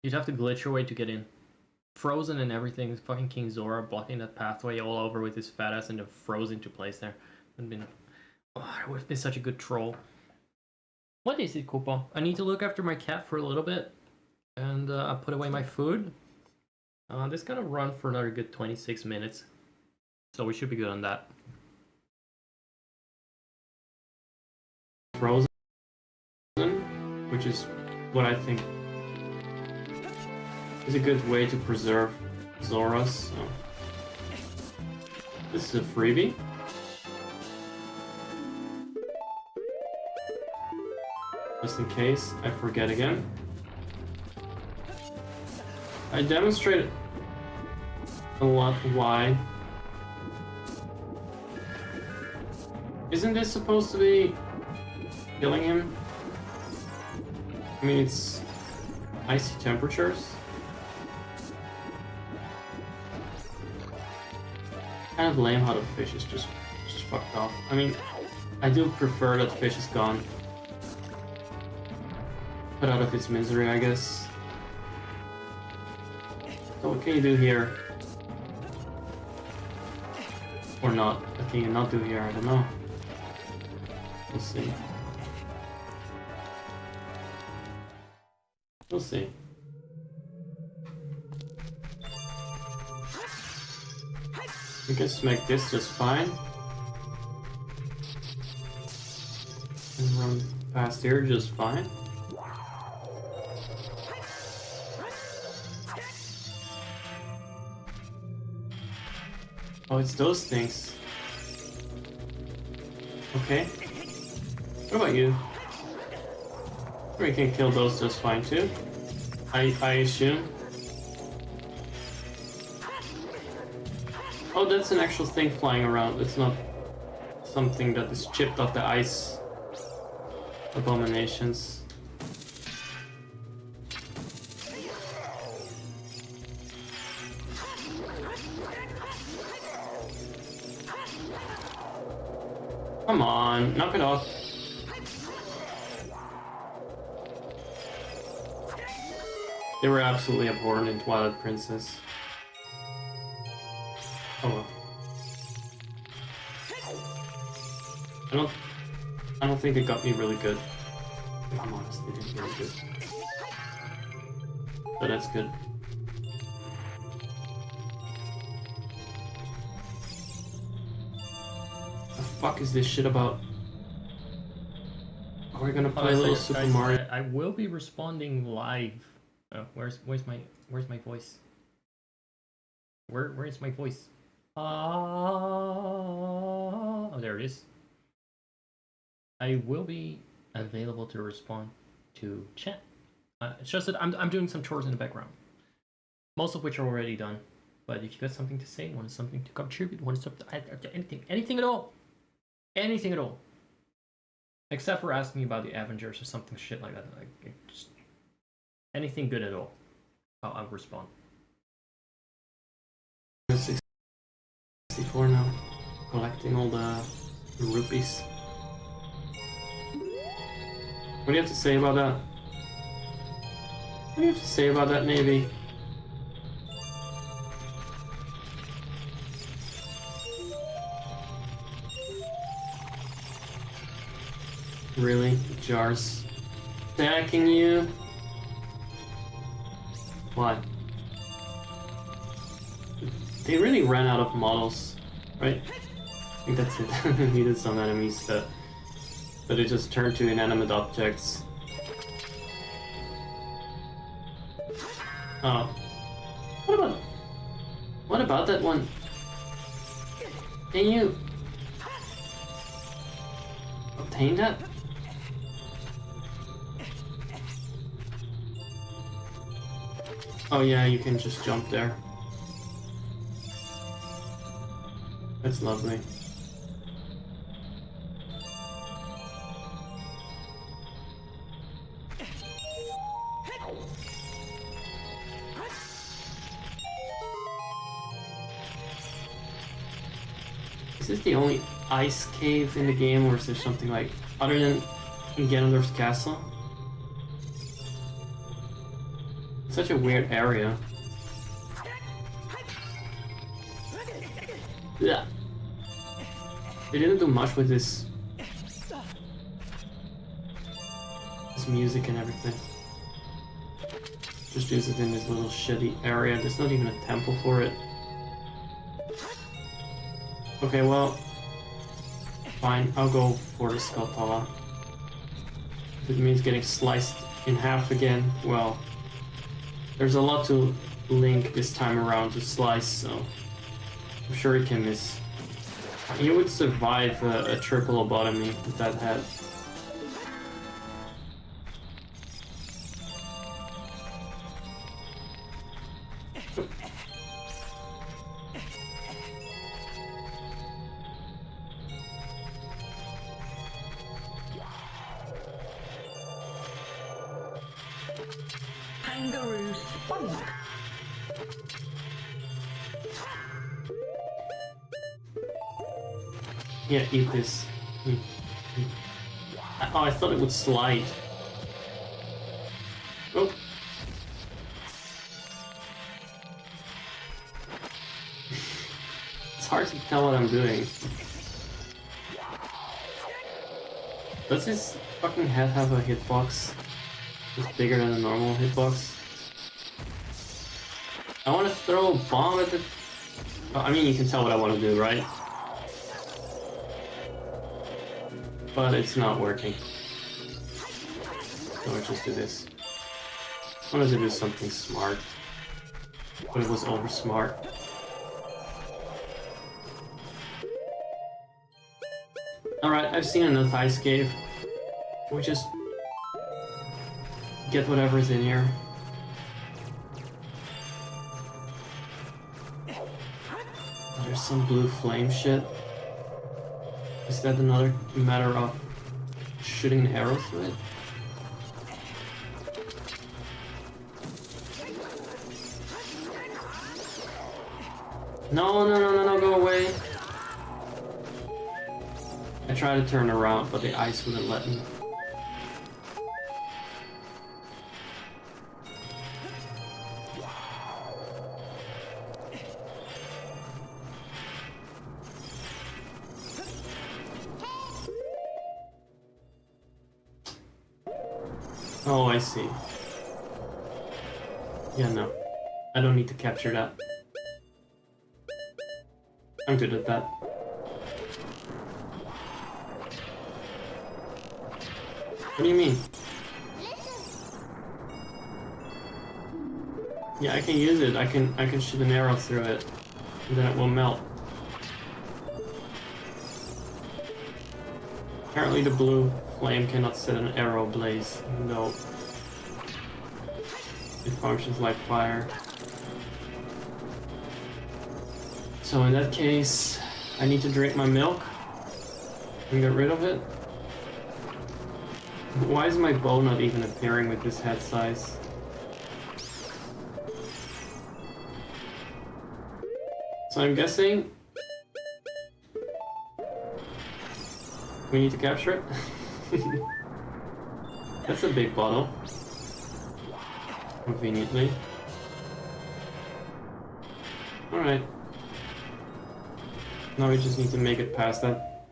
You'd have to glitch your way to get in. frozen and everything. Fucking King Zora blocking that pathway all over with his fat ass and then froze into place there. It would have been such a good troll. What is it, Koopa? I need to look after my cat for a little bit, and I put away my food. This is gonna run for another good 26 minutes, so we should be good on that. Frozen, which is what I think is a good way to preserve Zoras. So. This is a freebie. Just in case I forget again. I demonstrated a lot why. Isn't this supposed to be killing him? I mean, it's icy temperatures. Kind of lame how the fish is just fucked off. I mean, I do prefer that fish is gone. Put out of its misery, I guess. So what can you do here? Or not? What can you not do here? I don't know. We'll see. We'll see. We can smack this just fine. And run past here just fine. Oh, it's those things. Okay. What about you? We can kill those just fine too. I assume. Oh, that's an actual thing flying around. It's not something that is chipped off the ice abominations. Come on, knock it off. They were absolutely abhorrent in Twilight Princess. Oh well. I don't think it got me really good. If I'm honest, they didn't really good. But that's good. The fuck is this shit about? Are we gonna play a little Super Mario? I will be responding live. Oh, where's my voice? Where is my voice? Oh, there it is. I will be available to respond to chat. It's just that I'm doing some chores in the background, most of which are already done. But if you got something to say, want something to contribute, want something, anything at all, except for asking me about the Avengers or something shit like that, like just anything good at all, I'll respond. 64 now, collecting all the rupees. What do you have to say about that? What do you have to say about that, Navy? Really? Jars attacking you? Why? They really ran out of models, right? I think that's it. Needed some enemies that it just turned to inanimate objects. Oh. What about that one? Can you obtain that? Oh yeah, you can just jump there. That's lovely. Is this the only ice cave in the game, or is there something like other than in Ganondorf's castle? It's such a weird area. Yeah. They didn't do much with this music and everything. Just use it in this little shitty area. There's not even a temple for it. Okay, well, fine. I'll go for the Skulltula. If it means getting sliced in half again, well, there's a lot to Link this time around to slice, so I'm sure he can miss. He would survive a triple lobotomy with that head. Kangaroo Bonk. Yeah, eat this. Oh, I thought it would slide. Oh. It's hard to tell what I'm doing. Does his fucking head have a hitbox that's bigger than a normal hitbox? I want to throw a bomb at the... Oh, I mean, you can tell what I want to do, right? But it's not working. So I'll just do this. I wanted to do something smart. But it was over smart. Alright, I've seen enough ice cave. Can we just get whatever's in here? There's some blue flame shit. Is that another matter of shooting an arrow through it? No, no, no, no, no, go away. I tried to turn around, but the ice wouldn't let me. Oh, I see. Yeah, no. I don't need to capture that. I'm good at that. What do you mean? Yeah, I can use it. I can shoot an arrow through it, and then it will melt. Apparently the blue flame cannot set an arrow ablaze, even though it functions like fire. So in that case, I need to drink my milk and get rid of it. Why is my bow not even appearing with this head size? So I'm guessing we need to capture it. That's a big bottle. Conveniently. Alright. Now we just need to make it past that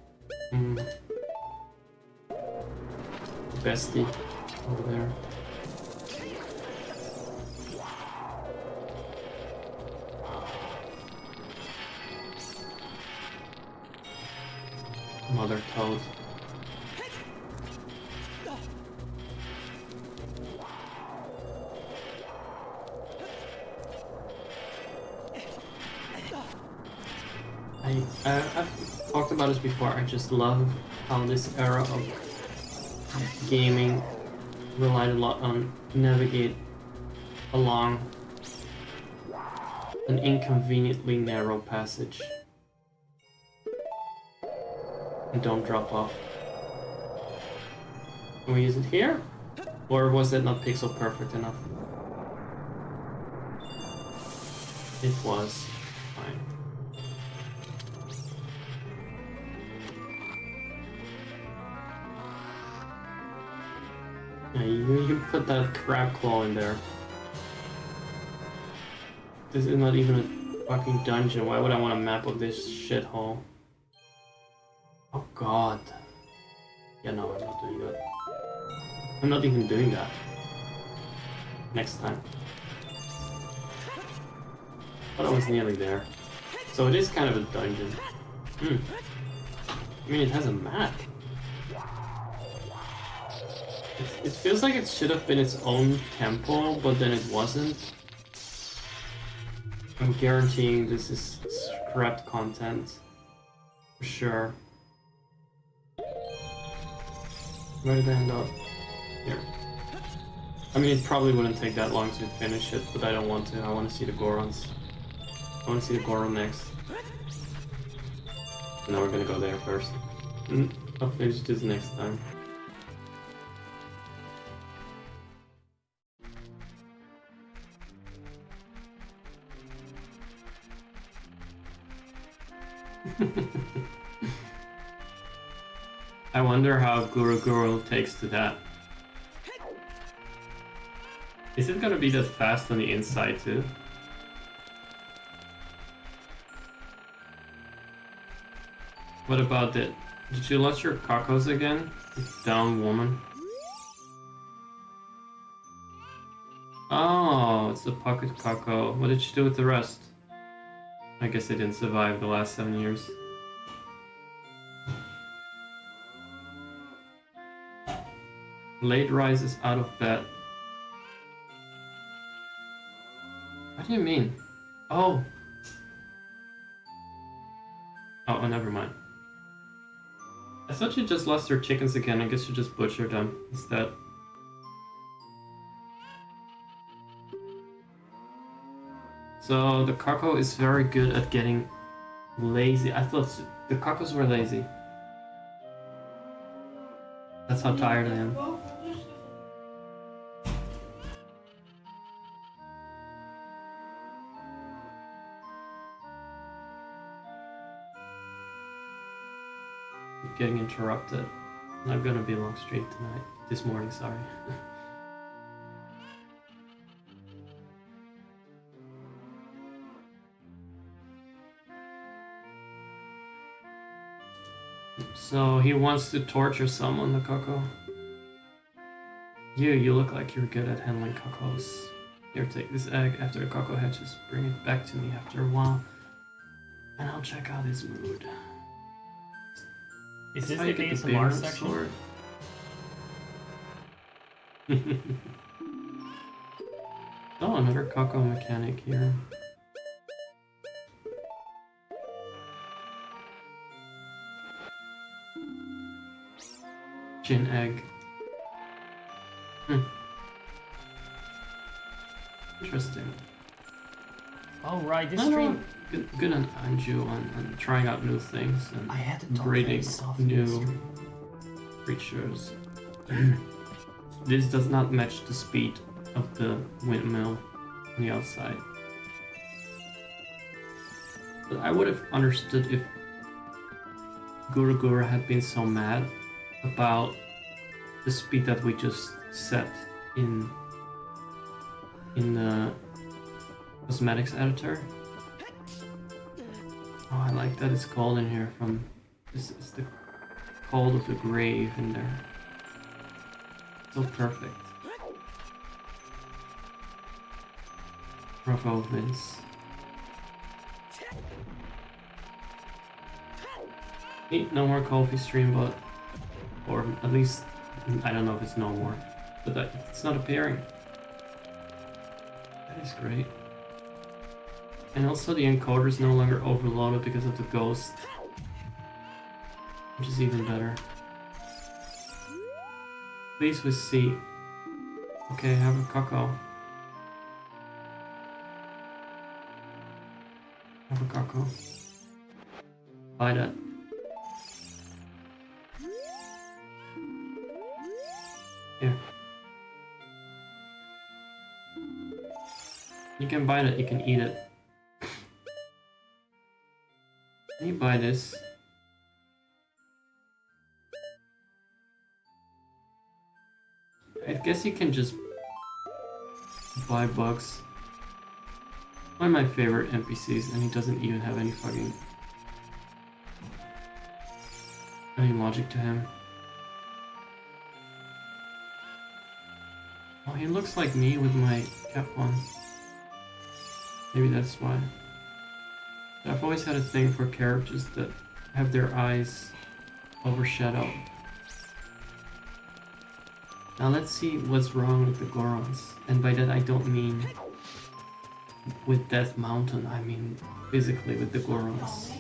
bestie over there. Mother toad. I've talked about this before. I just love how this era of gaming relied a lot on navigate along an inconveniently narrow passage. And don't drop off. Can we use it here? Or was it not pixel perfect enough? It was. Fine. Yeah, you can put that crab claw in there. This is not even a Fucking dungeon. Why would I want a map of this shithole? Oh god. Yeah, no, I'm not doing that. I'm not even doing that. Next time. But I was nearly there. So it is kind of a dungeon. I mean, it has a map. It feels like it should have been its own temple, but then it wasn't. I'm guaranteeing this is scrapped content. For sure. Where did I end up? Here. I mean, it probably wouldn't take that long to finish it, but I don't want to. I want to see the Gorons. I want to see the Goron next. So now we're gonna go there first. I'll finish this next time. I wonder how Guru Guru takes to that. Is it gonna be that fast on the inside too? What about it? Did you lost your cocos again? Down woman. Oh, it's a pocket coco. What did she do with the rest? I guess they didn't survive the last 7 years. Late rises out of bed. What do you mean? Oh! Oh, never mind. I thought you just lost your chickens again. I guess you just butchered them instead. So the Kako is very good at getting lazy. I thought the Kakos were lazy. That's how tired I am. Getting interrupted. Not gonna be a long stream tonight. This morning, sorry. So he wants to torture someone, the Coco. You look like you're good at handling cocos. Here, take this egg. After the Coco hatches, bring it back to me after a while, and I'll check out his mood. Is this How the you get ASMR bear section? sword? Oh, another Coco mechanic here. Gin egg. Interesting. Oh right, this No, stream. good on Anju on trying out new things and I had to talk breeding very softly in new the stream. creatures. This does not match the speed of the windmill on the outside. But I would have understood if Guru Guru had been so mad about the speed that we just set in the cosmetics editor. Oh, I like that it's cold in here from this is the cold of the grave in there. So perfect. Bravo, Vince. No more coffee stream, but or at least I don't know if it's no more, but it's not appearing. That is great. And also the encoder is no longer overloaded because of the ghost, which is even better. Please with C. Okay, have a cocoa. Have a cocoa. Buy that. Here. You can buy that, you can eat it. Can you buy this? I guess you can just buy bugs. One of my favorite NPCs, and he doesn't even have any fucking any logic to him. Oh, he looks like me with my cap on. Maybe that's why. I've always had a thing for characters that have their eyes overshadowed. Now let's see what's wrong with the Gorons. And by that I don't mean with Death Mountain, I mean physically with the Gorons.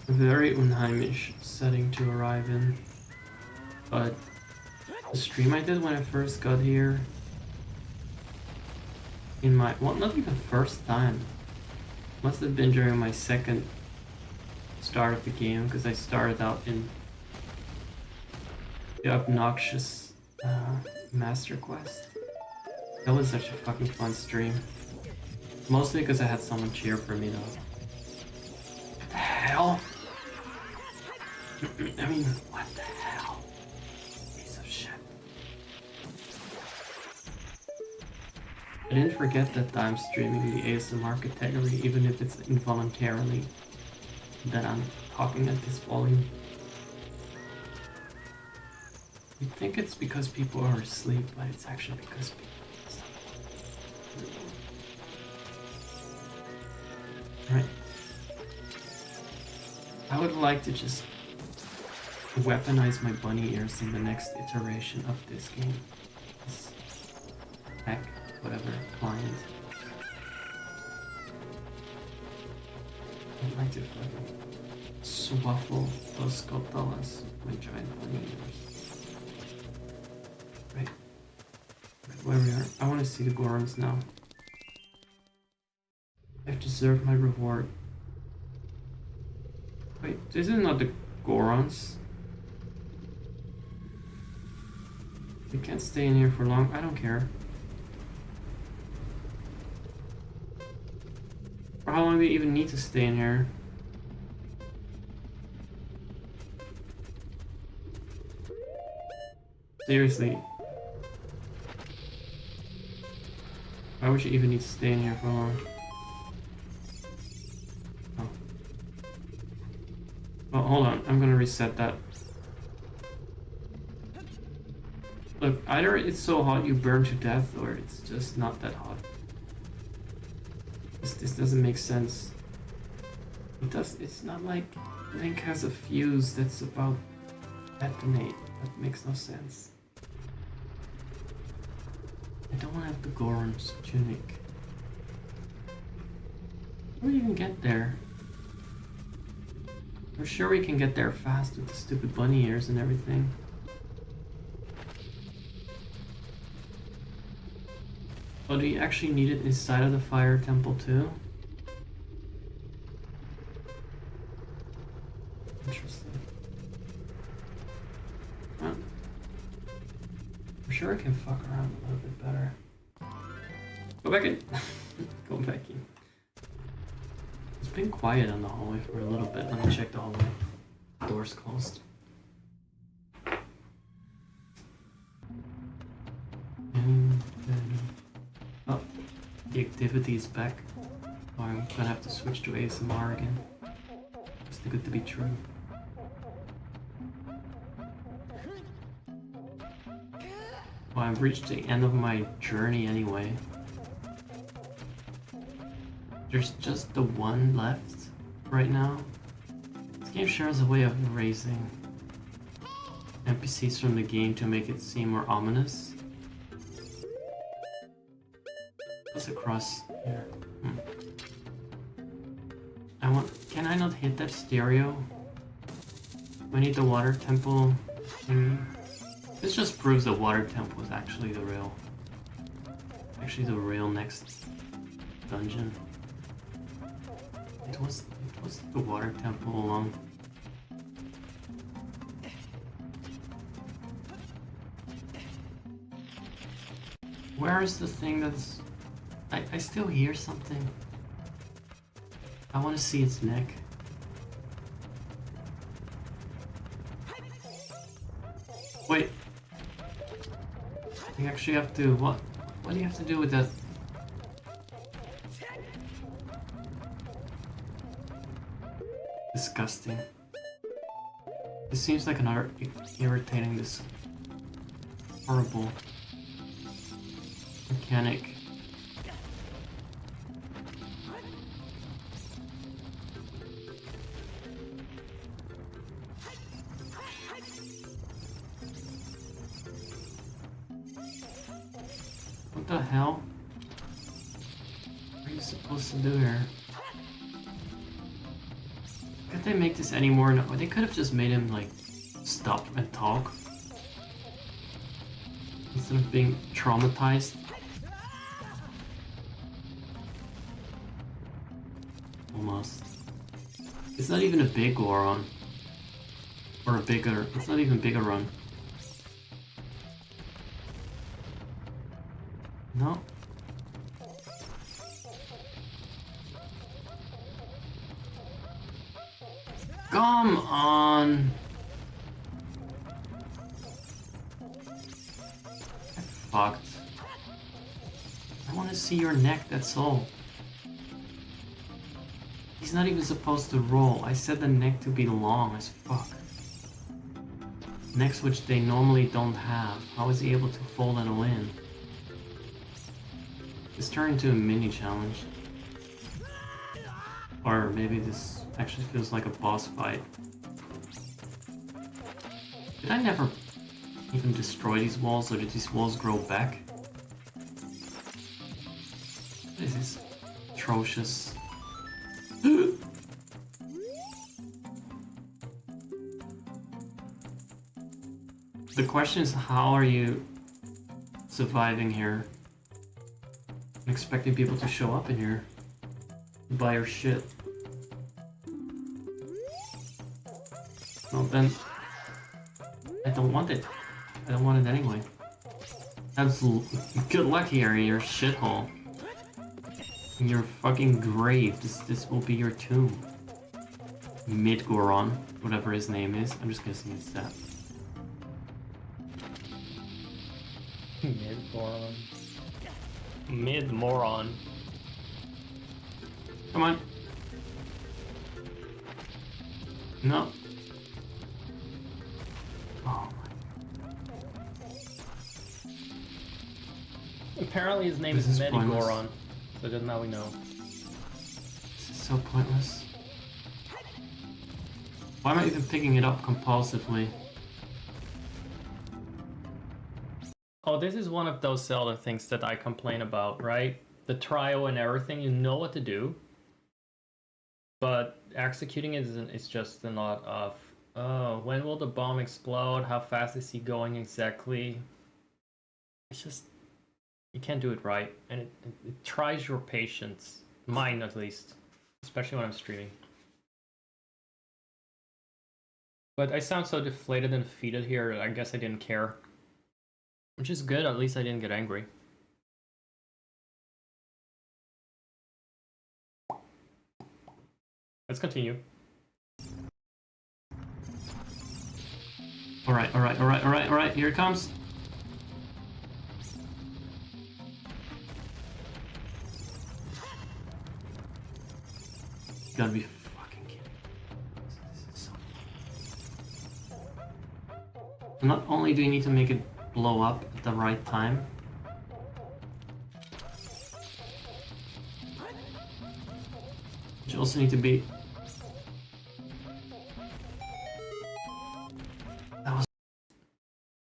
A very Unheimish setting to arrive in, but the stream I did when I first got here, in my, well, not even first time, must have been during my second start of the game, because I started out in the obnoxious Master Quest. That was such a fucking fun stream. Mostly because I had someone cheer for me though. What the hell? I mean, what the hell? Piece of shit. I didn't forget that I'm streaming the ASMR category, even if it's involuntarily that I'm talking at this volume. You'd think it's because people are asleep, but it's actually because people are asleep. Right. I would like to just weaponize my bunny ears in the next iteration of this game. This heck, whatever, client. I'd like to fucking swaffle those sculptalas with my giant bunny ears. Right. Where we are. I want to see the Gorons now. I've deserved my reward. Wait, this is not the Gorons. We can't stay in here for long. I don't care. For how long do we even need to stay in here? Seriously. Why would you even need to stay in here for long? Oh. Oh, hold on. I'm gonna reset that. Look, either it's so hot you burn to death, or it's just not that hot. This doesn't make sense. It's not like Link has a fuse that's about to detonate. That makes no sense. I don't want to have the Goron's tunic. How do we even get there? I'm sure we can get there fast with the stupid bunny ears and everything. Oh, do you actually need it inside of the fire temple too? Interesting. Well, I'm sure I can fuck around a little bit better. Go back in. Go back in. It's been quiet on the hallway for a little bit. Let me check the hallway. Door's closed. Oh, the activity is back. Oh, I'm gonna have to switch to ASMR again. It's too good to be true. Well, I've reached the end of my journey anyway. There's just the one left right now. This game shares a way of erasing NPCs from the game to make it seem more ominous. What's across here? Can I not hit that stereo? Do I need the water temple thingy? This just proves the water temp was actually the real next dungeon. It was the water temple all along. Where is the thing that's... I still hear something. I want to see its neck. Wait. You actually have to... What do you have to do with that? Disgusting. This seems like another irritating, this horrible mechanic. What the hell? What are you supposed to do here? Could they make this any more? No, they could have just made him like stop and talk instead of being traumatized. Almost. It's not even a big Goron. Or a bigger. It's not even bigger run. No. Come on. I fucked. I want to see your neck, that's all. He's not even supposed to roll. I set the neck to be long as fuck. Necks which they normally don't have. How is he able to fold it all in? This turned into a mini challenge. Or maybe this actually feels like a boss fight. Did I never even destroy these walls, or did these walls grow back? This is atrocious. The question is, how are you surviving here? I'm expecting people to show up in here and buy your shit. Well then, I don't want it. I don't want it anyway. Good luck here in your shithole. In your fucking grave. This will be your tomb. Mid-Goron, whatever his name is. I'm just guessing it's that. Mid-Goron. Mid-moron. Come on. No. Oh my. Apparently his name This is is pointless. Medi-Goron. So just now we know. This is so pointless. Why am I even picking it up compulsively? Oh, this is one of those Zelda things that I complain about, right? The trio and everything, you know what to do. But executing it is just a lot of, oh, when will the bomb explode? How fast is he going exactly? It's just, you can't do it right. And it tries your patience. Mine, at least. Especially when I'm streaming. But I sound so deflated and defeated here, I guess I didn't care. Which is good, at least I didn't get angry. Let's continue. Alright, here it comes. You gotta be fucking kidding. This is so... Not only do you need to make it blow up at the right time, but you also need to be...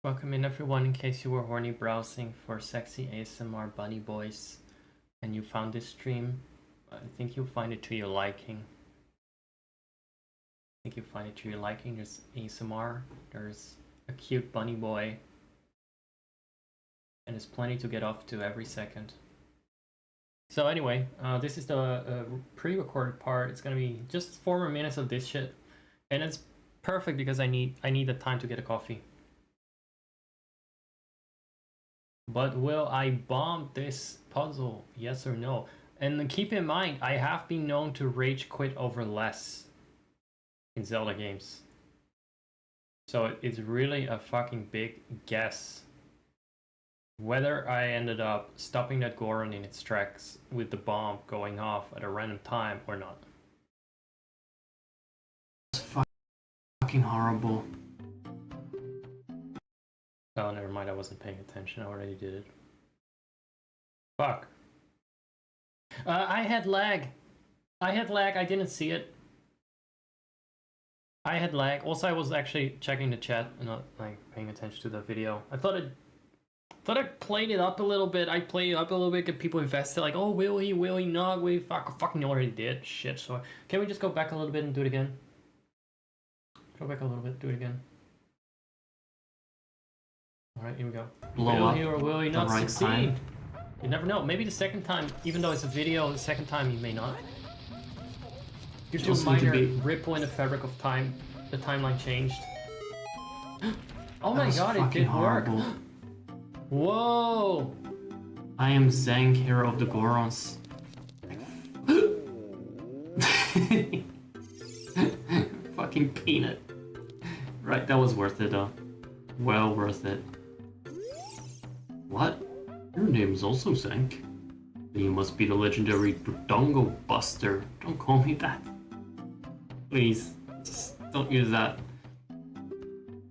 Welcome in everyone, in case you were horny browsing for sexy ASMR bunny boys and you found this stream. I think you'll find it to your liking. There's ASMR, there's a cute bunny boy, and there's plenty to get off to every second. So anyway, this is the pre-recorded part. It's gonna be just 4 more minutes of this shit, and it's perfect because I need the time to get a coffee. But will I bomb this puzzle? Yes or no? And then keep in mind, I have been known to rage quit over less in Zelda games. So it's really a fucking big guess whether I ended up stopping that Goron in its tracks with the bomb going off at a random time or not. It's fucking horrible. Oh, never mind, I wasn't paying attention. I already did it. Fuck. I had lag. I didn't see it. I had lag. Also, I was actually checking the chat and not like paying attention to the video. I thought I played it up a little bit. I played it up a little bit, get people invested. Like, oh, will he not? We fucking already did. Shit. So can we just go back a little bit and do it again? Go back a little bit. Do it again. All right, here we go. Will he or will he not succeed? Time. You never know. Maybe the second time, even though it's a video, the second time he may not. Due to a minor ripple in the fabric of time, the timeline changed. Oh my god, it did work! Whoa! I am Zank, hero of the Gorons. Fucking peanut. Right, that was worth it though. Well worth it. What? Your name is also Zank. Then you must be the legendary Dodongo Buster. Don't call me that. Please, just don't use that.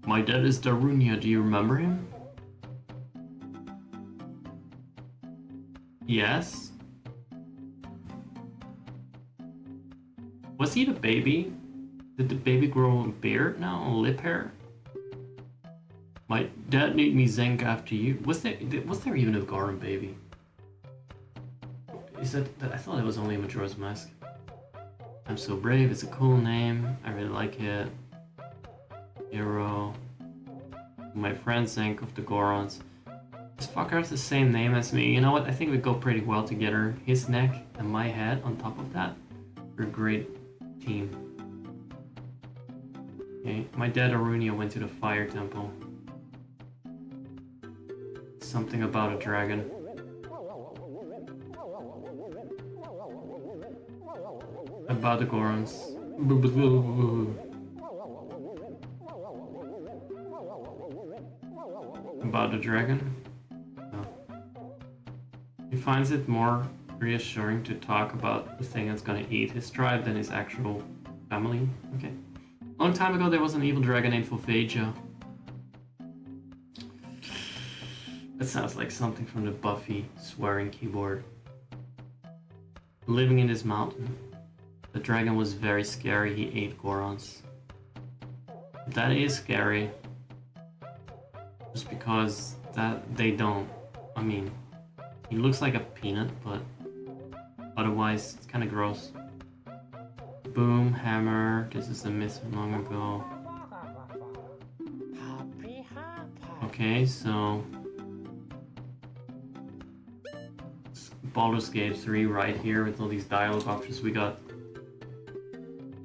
My dad is Darunia, do you remember him? Yes? Was he the baby? Did the baby grow a beard now, lip hair? My dad named me Zank after you. Was there even a Goron baby? Is that I thought it was only a Majora's Mask. I'm so brave, it's a cool name. I really like it. Hero. My friend Zank of the Gorons. This fucker has the same name as me. You know what? I think we go pretty well together. His neck and my head on top of that. We're a great team. Okay, my dad Arunia went to the fire temple. Something about a dragon. About the Gorons. About the dragon? No. He finds it more reassuring to talk about the thing that's gonna eat his tribe than his actual family. Okay. Long time ago there was an evil dragon named Fulveja. That sounds like something from the Buffy swearing keyboard. Living in this mountain. The dragon was very scary, he ate Gorons. That is scary. Just because they don't. I mean, he looks like a peanut, but otherwise it's kinda gross. Boom, hammer, this is a miss from long ago. Okay, so Baldur's Gate 3 right here with all these dialogue options we got.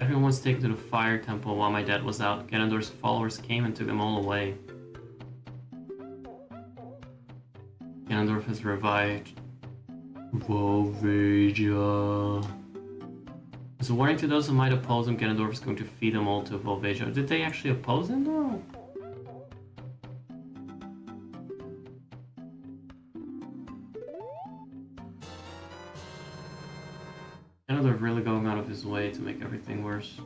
Everyone was taken to the fire temple while my dad was out. Ganondorf's followers came and took them all away. Ganondorf has revived. Volvagia. As a warning to those who might oppose him, Ganondorf is going to feed them all to Volvagia. Did they actually oppose him though? Ganondorf really going out of his way to make everything worse.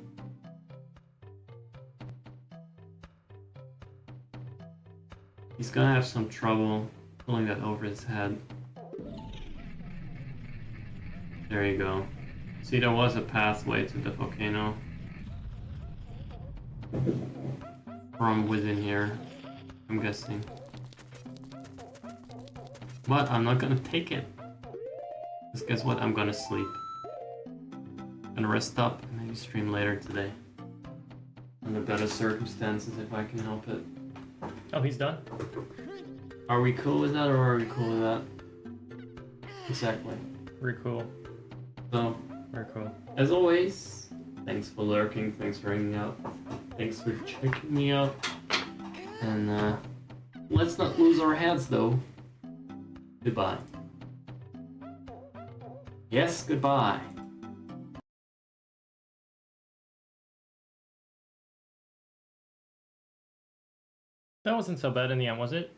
He's gonna have some trouble pulling that over his head. There you go. See, there was a pathway to the volcano. From within here, I'm guessing. But I'm not gonna take it. Because guess what? I'm gonna sleep. Gonna rest up and maybe stream later today. Under better circumstances if I can help it. Oh, he's done? Are we cool with that or are we cool with that? Exactly. Very cool. So, Very cool. as always, thanks for lurking, thanks for hanging out, thanks for checking me out. And let's not lose our heads though. Goodbye. Yes, goodbye. That wasn't so bad in the end, was it?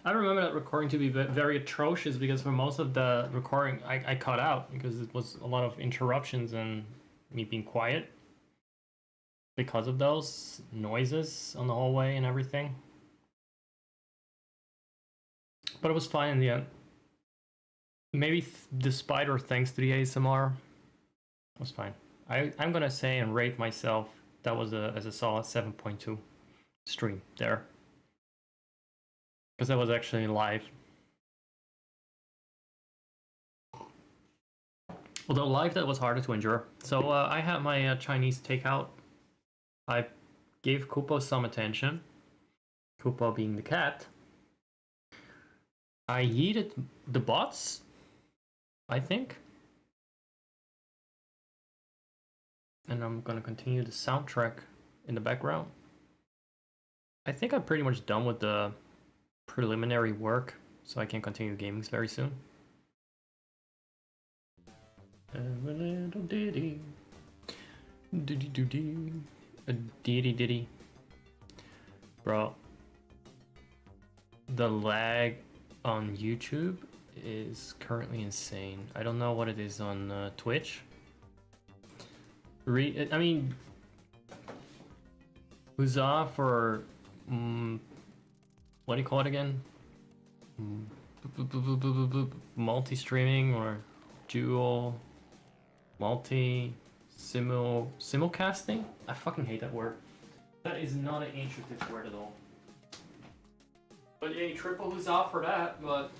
I remember that recording to be very atrocious because for most of the recording I cut out because it was a lot of interruptions and me being quiet because of those noises on the hallway and everything. But it was fine in the end. Maybe despite or thanks to the ASMR, it was fine. I'm gonna say and rate myself that was as a solid 7.2 stream there. Because that was actually live. Although live that was harder to endure. So I had my Chinese takeout. I gave Kupo some attention. Kupo being the cat. I yeeted the bots, I think. And I'm gonna continue the soundtrack in the background. I think I'm pretty much done with the preliminary work, so I can continue gaming very soon. And a little ditty. Ditty doo. A ditty. Bro. The lag on YouTube is currently insane. I don't know what it is on Twitch. I mean, huzzah for what do you call it again? Multi-streaming or dual, simulcasting? I fucking hate that word. That is not an intricate word at all. But yeah, triple huzzah for that, but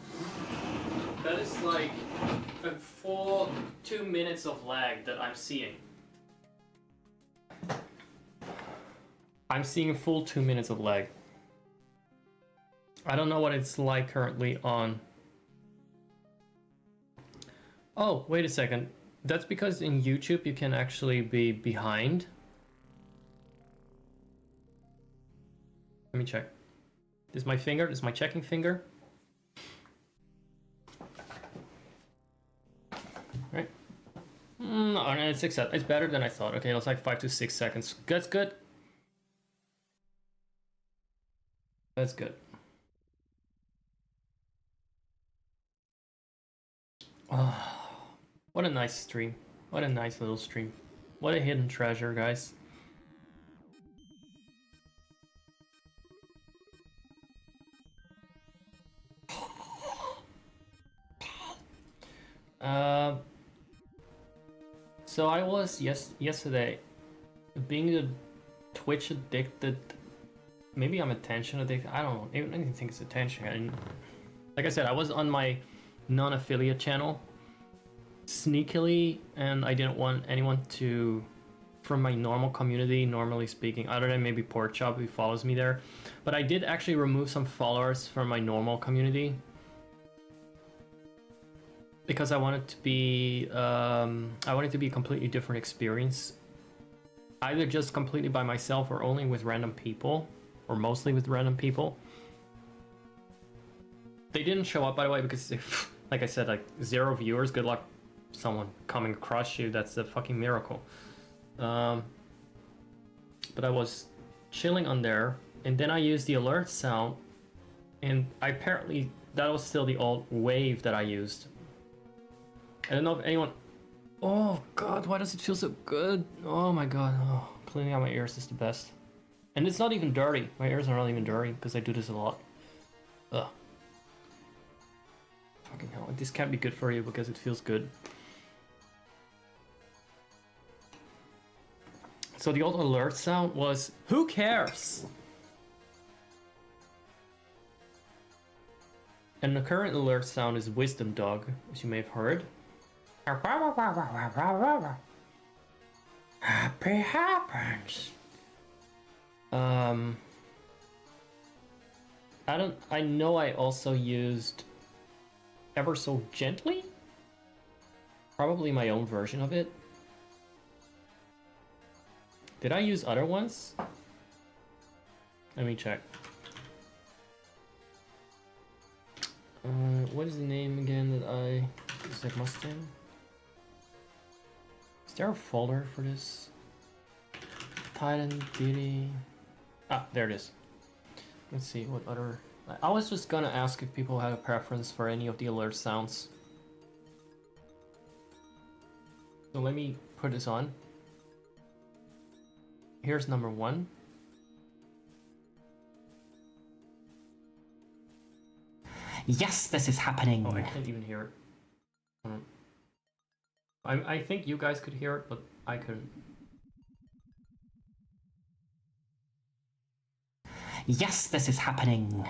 that is like a full 2 minutes of lag that I'm seeing. I'm seeing a full 2 minutes of lag. I don't know what it's like currently on. Oh, wait a second. That's because in YouTube you can actually be behind. Let me check. This is my finger. This is my checking finger. Right. No, it's better than I thought. Okay, it's like 5 to 6 seconds. That's good. That's good. Oh, what a nice stream. What a nice little stream. What a hidden treasure, guys. So I was yesterday being the Twitch addicted. Maybe I'm attention addicted. I don't know. I don't even think it's attention. And like I said, I was on my non-affiliate channel sneakily, and I didn't want anyone to, from my normal community, normally speaking, other than maybe Porkchop who follows me there. But I did actually remove some followers from my normal community because I wanted to be a completely different experience, either just completely by myself or only with random people, or mostly with random people. They didn't show up, by the way, because if, like I said, like 0 viewers. Good luck someone coming across you. That's a fucking miracle. But I was chilling on there, and then I used the alert sound, and apparently that was still the old wave that I used. I don't know if anyone... Oh god, why does it feel so good? Oh my god, cleaning out my ears is the best. And it's not even dirty. My ears are not even dirty because I do this a lot. Ugh. Fucking hell, this can't be good for you because it feels good. So the old alert sound was, who cares? And the current alert sound is Wisdom Dog, as you may have heard. Happy happens. I know I also used Ever So Gently? Probably my own version of it. Did I use other ones? Let me check. What is the name again that I... Is it Mustang? Is there a folder for this? Titan, Beauty... Ah, there it is. Let's see, what other... I was just gonna ask if people had a preference for any of the alert sounds. So let me put this on. Here's number 1. Yes, this is happening. Oh, I can't even hear it. I think you guys could hear it, but I couldn't. Yes, this is happening.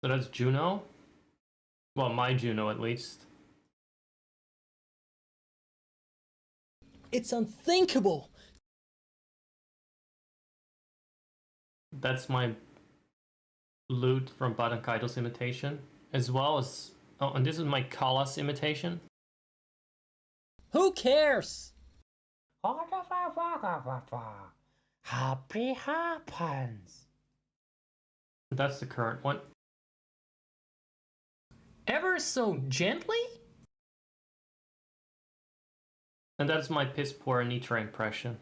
So that's Juno. Well, my Juno at least. It's unthinkable. That's my lute from Baten Kaito's imitation, as well as... Oh, and this is my Kalas imitation. Who cares? Happy happens. That's the current one. Ever so gently? And that's my piss poor Nitra impression.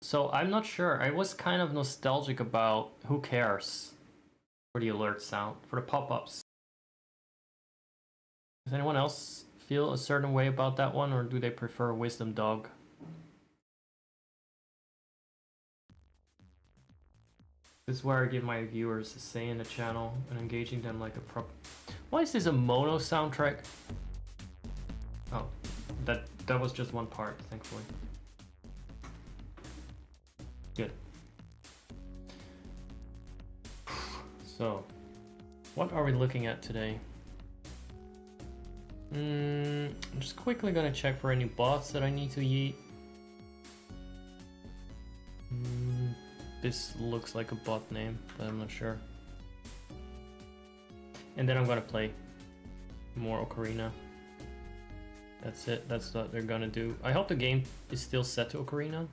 So I'm not sure. I was kind of nostalgic about Who Cares for the alert sound, for the pop-ups. Does anyone else feel a certain way about that one, or do they prefer Wisdom Dog? This is where I give my viewers a say in the channel and engaging them like a prop. Why is this a mono soundtrack? Oh, that was just one part, thankfully. Good. So, what are we looking at today? I'm just quickly gonna check for any bots that I need to yeet. This looks like a bot name, but I'm not sure. And then I'm gonna play more Ocarina. That's it, that's what they're gonna do. I hope the game is still set to Ocarina.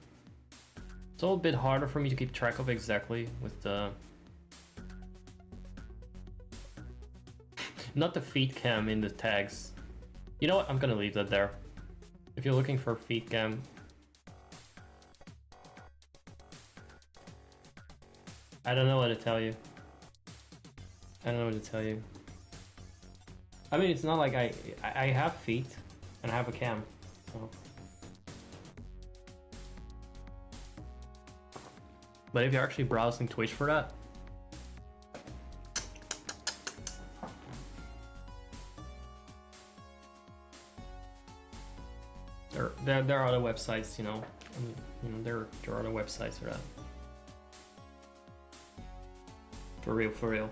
It's all a bit harder for me to keep track of exactly with the... Not the feed cam in the tags. You know what, I'm gonna leave that there. If you're looking for feed cam... I don't know what to tell you. I don't know what to tell you. I mean, it's not like I have feet and I have a cam. So. But if you're actually browsing Twitch for that, there are other websites, you know. I mean, you know, there are other websites for that. For real, for real.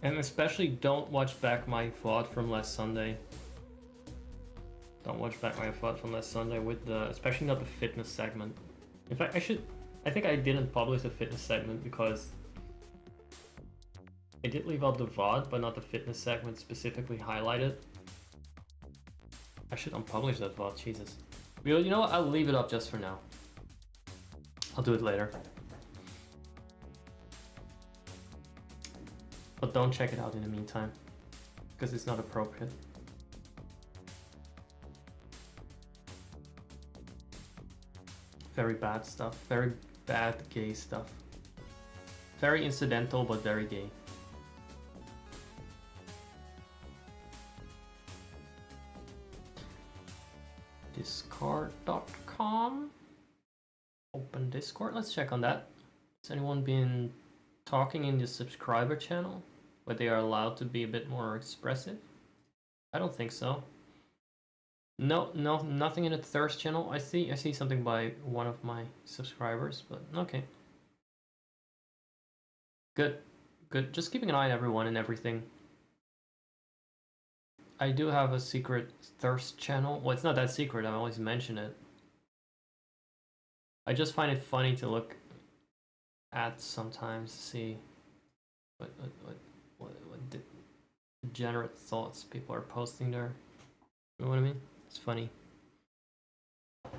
And especially don't watch back my VOD from last Sunday. Don't watch back my VOD from last Sunday with the, especially not the fitness segment. In fact, I think I didn't publish the fitness segment because I did leave out the VOD, but not the fitness segment specifically highlighted. I should unpublish that VOD, Jesus. You know what, I'll leave it up just for now. I'll do it later. But don't check it out in the meantime, because it's not appropriate. Very bad stuff, very bad gay stuff. Very incidental, but very gay. Discord.com. Open Discord, let's check on that. Has anyone been talking in the subscriber channel where they are allowed to be a bit more expressive? I don't think so. No, nothing in the thirst channel. I see something by one of my subscribers, but okay. Good. Just keeping an eye on everyone and everything. I do have a secret thirst channel. Well, it's not that secret. I always mention it. I just find it funny to look at sometimes to see what degenerate thoughts people are posting there. You know what I mean? It's funny.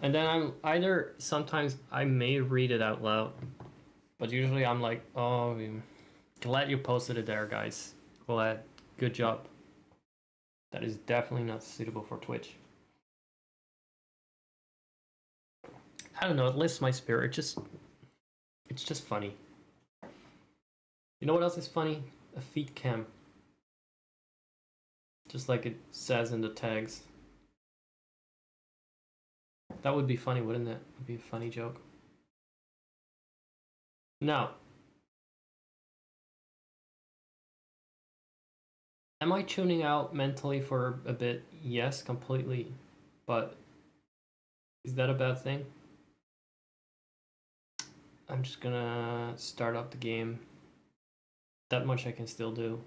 And then I'm either sometimes I may read it out loud, but usually I'm like, oh, glad you posted it there, guys. Glad, good job. That is definitely not suitable for Twitch. I don't know, it lifts my spirit. It's just funny. You know what else is funny? A feet cam. Just like it says in the tags. That would be funny, wouldn't it? It would be a funny joke. Now, am I tuning out mentally for a bit? Yes, completely. But is that a bad thing? I'm just gonna start up the game. That much I can still do.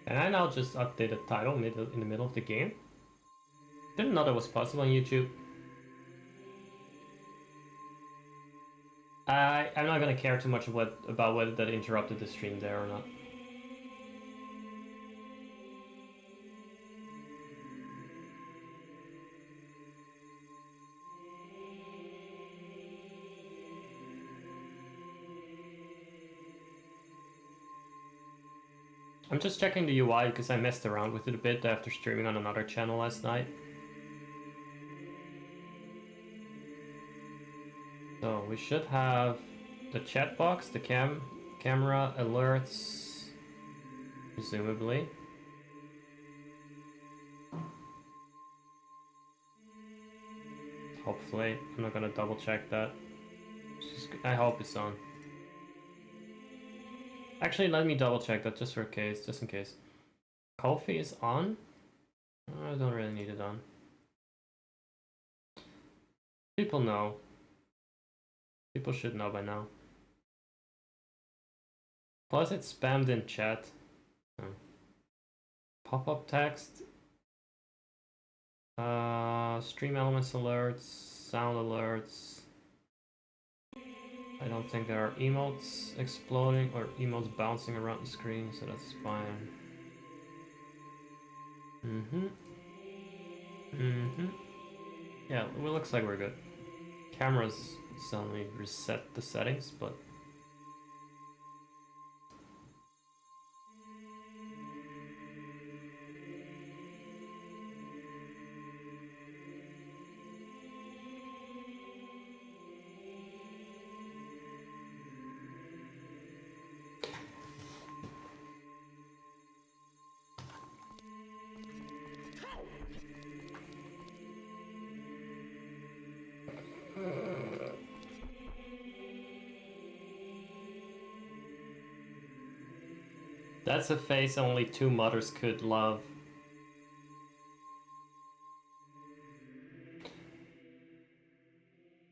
And I now just update the title in the middle of the game. Didn't know that was possible on YouTube. I'm not gonna care too much about whether that interrupted the stream there or not. I'm just checking the UI because I messed around with it a bit after streaming on another channel last night. So we should have the chat box, the camera, alerts, presumably. Hopefully, I'm not gonna double check that. I hope it's on. Actually, let me double check that just in case. Coffee is on? I don't really need it on. People know. People should know by now. Plus it's spammed in chat. Oh. Pop-up text. Stream elements alerts, sound alerts. I don't think there are emotes exploding or emotes bouncing around the screen, so that's fine. Yeah, it looks like we're good. Cameras suddenly reset the settings, but that's a face only two mothers could love.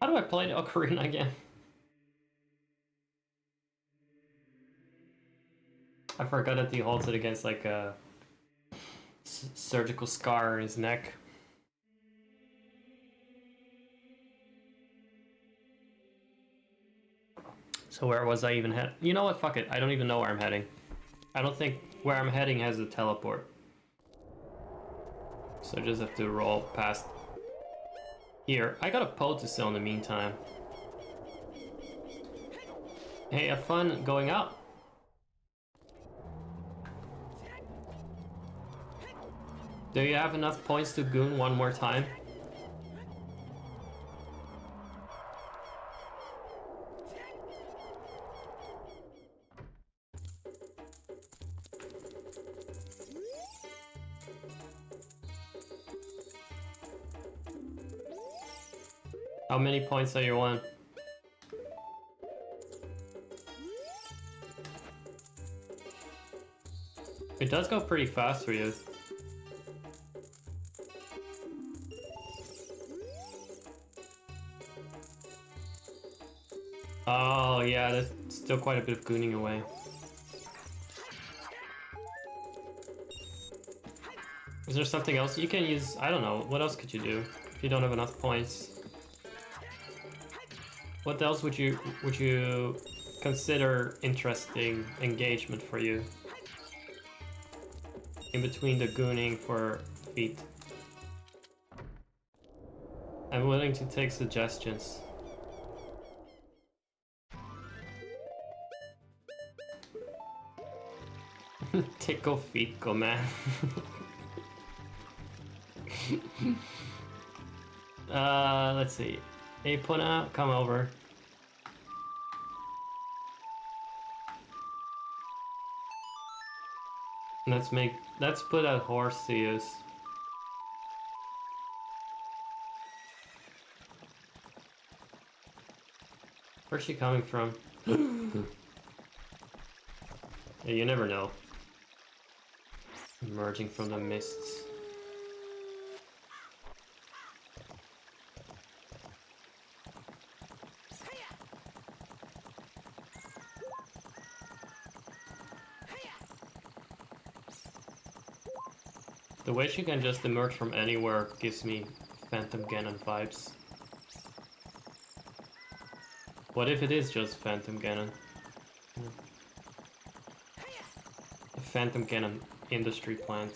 How do I play the Ocarina again? I forgot that he holds it against like a surgical scar in his neck. So where was I even head? You know what? Fuck it. I don't even know where I'm heading. I don't think where I'm heading has a teleport. So I just have to roll past here. I got a poultice in the meantime. Hey, have fun going out. Do you have enough points to goon one more time? How many points are you on? It does go pretty fast for you. Oh yeah, there's still quite a bit of gooning away. Is there something else you can use? I don't know. What else could you do if you don't have enough points? What else would you consider interesting engagement for you? In between the gooning for feet. I'm willing to take suggestions. Tickle feet, go man. Let's see. Hey, Puna, come over. Let's put a horse to use. Where's she coming from? Yeah, you never know. Emerging from the mists. The way she can just emerge from anywhere gives me Phantom Ganon vibes. What if it is just Phantom Ganon? A Phantom Ganon industry plant.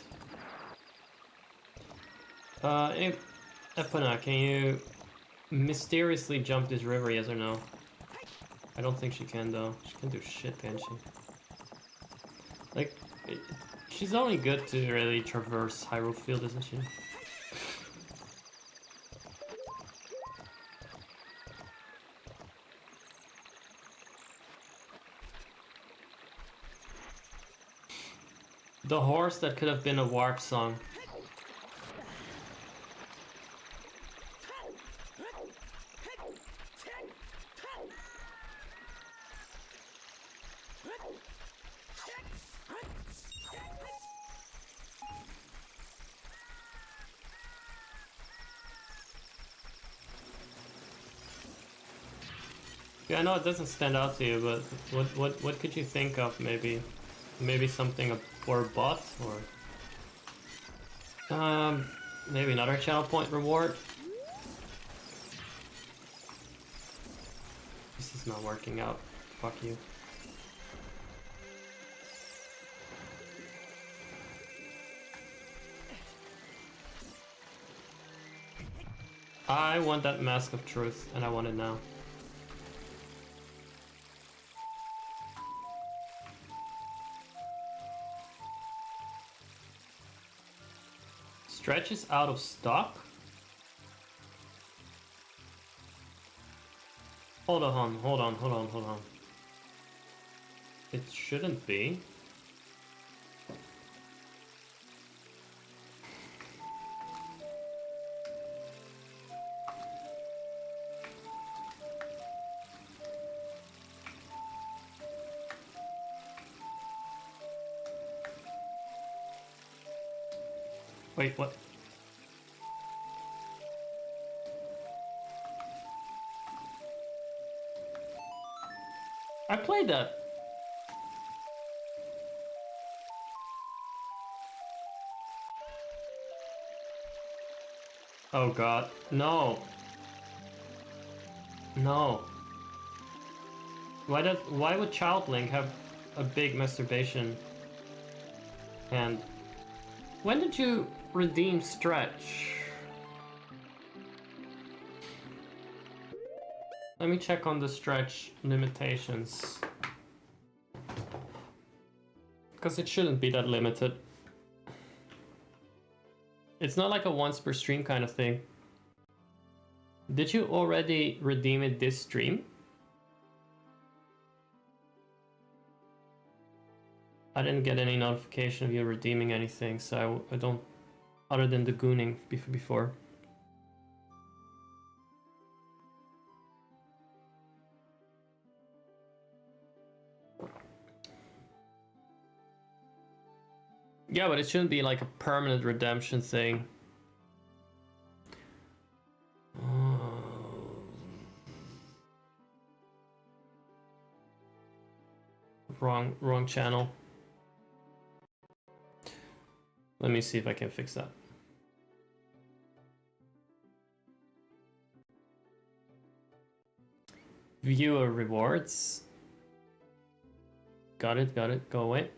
Epona, can you mysteriously jump this river, yes or no? I don't think she can though. She can do shit, can she? Like, she's only good to really traverse Hyrule Field, isn't she? The horse that could have been a warp song. Yeah, I know it doesn't stand out to you, but what could you think of? Maybe something for a bot, or maybe another channel point reward. This is not working out. Fuck you. I want that Mask of Truth, and I want it now. Stretch is out of stock? Hold on. It shouldn't be. Wait, what? I played that. Oh god, no. No. Why would Child Link have a big masturbation hand? When did you redeem Stretch? Let me check on the Stretch limitations. Because it shouldn't be that limited. It's not like a once per stream kind of thing. Did you already redeem it this stream? I didn't get any notification of you redeeming anything, so I don't, other than the gooning before. Yeah, but it shouldn't be like a permanent redemption thing. Wrong channel. Let me see if I can fix that. Viewer rewards. Got it, go away.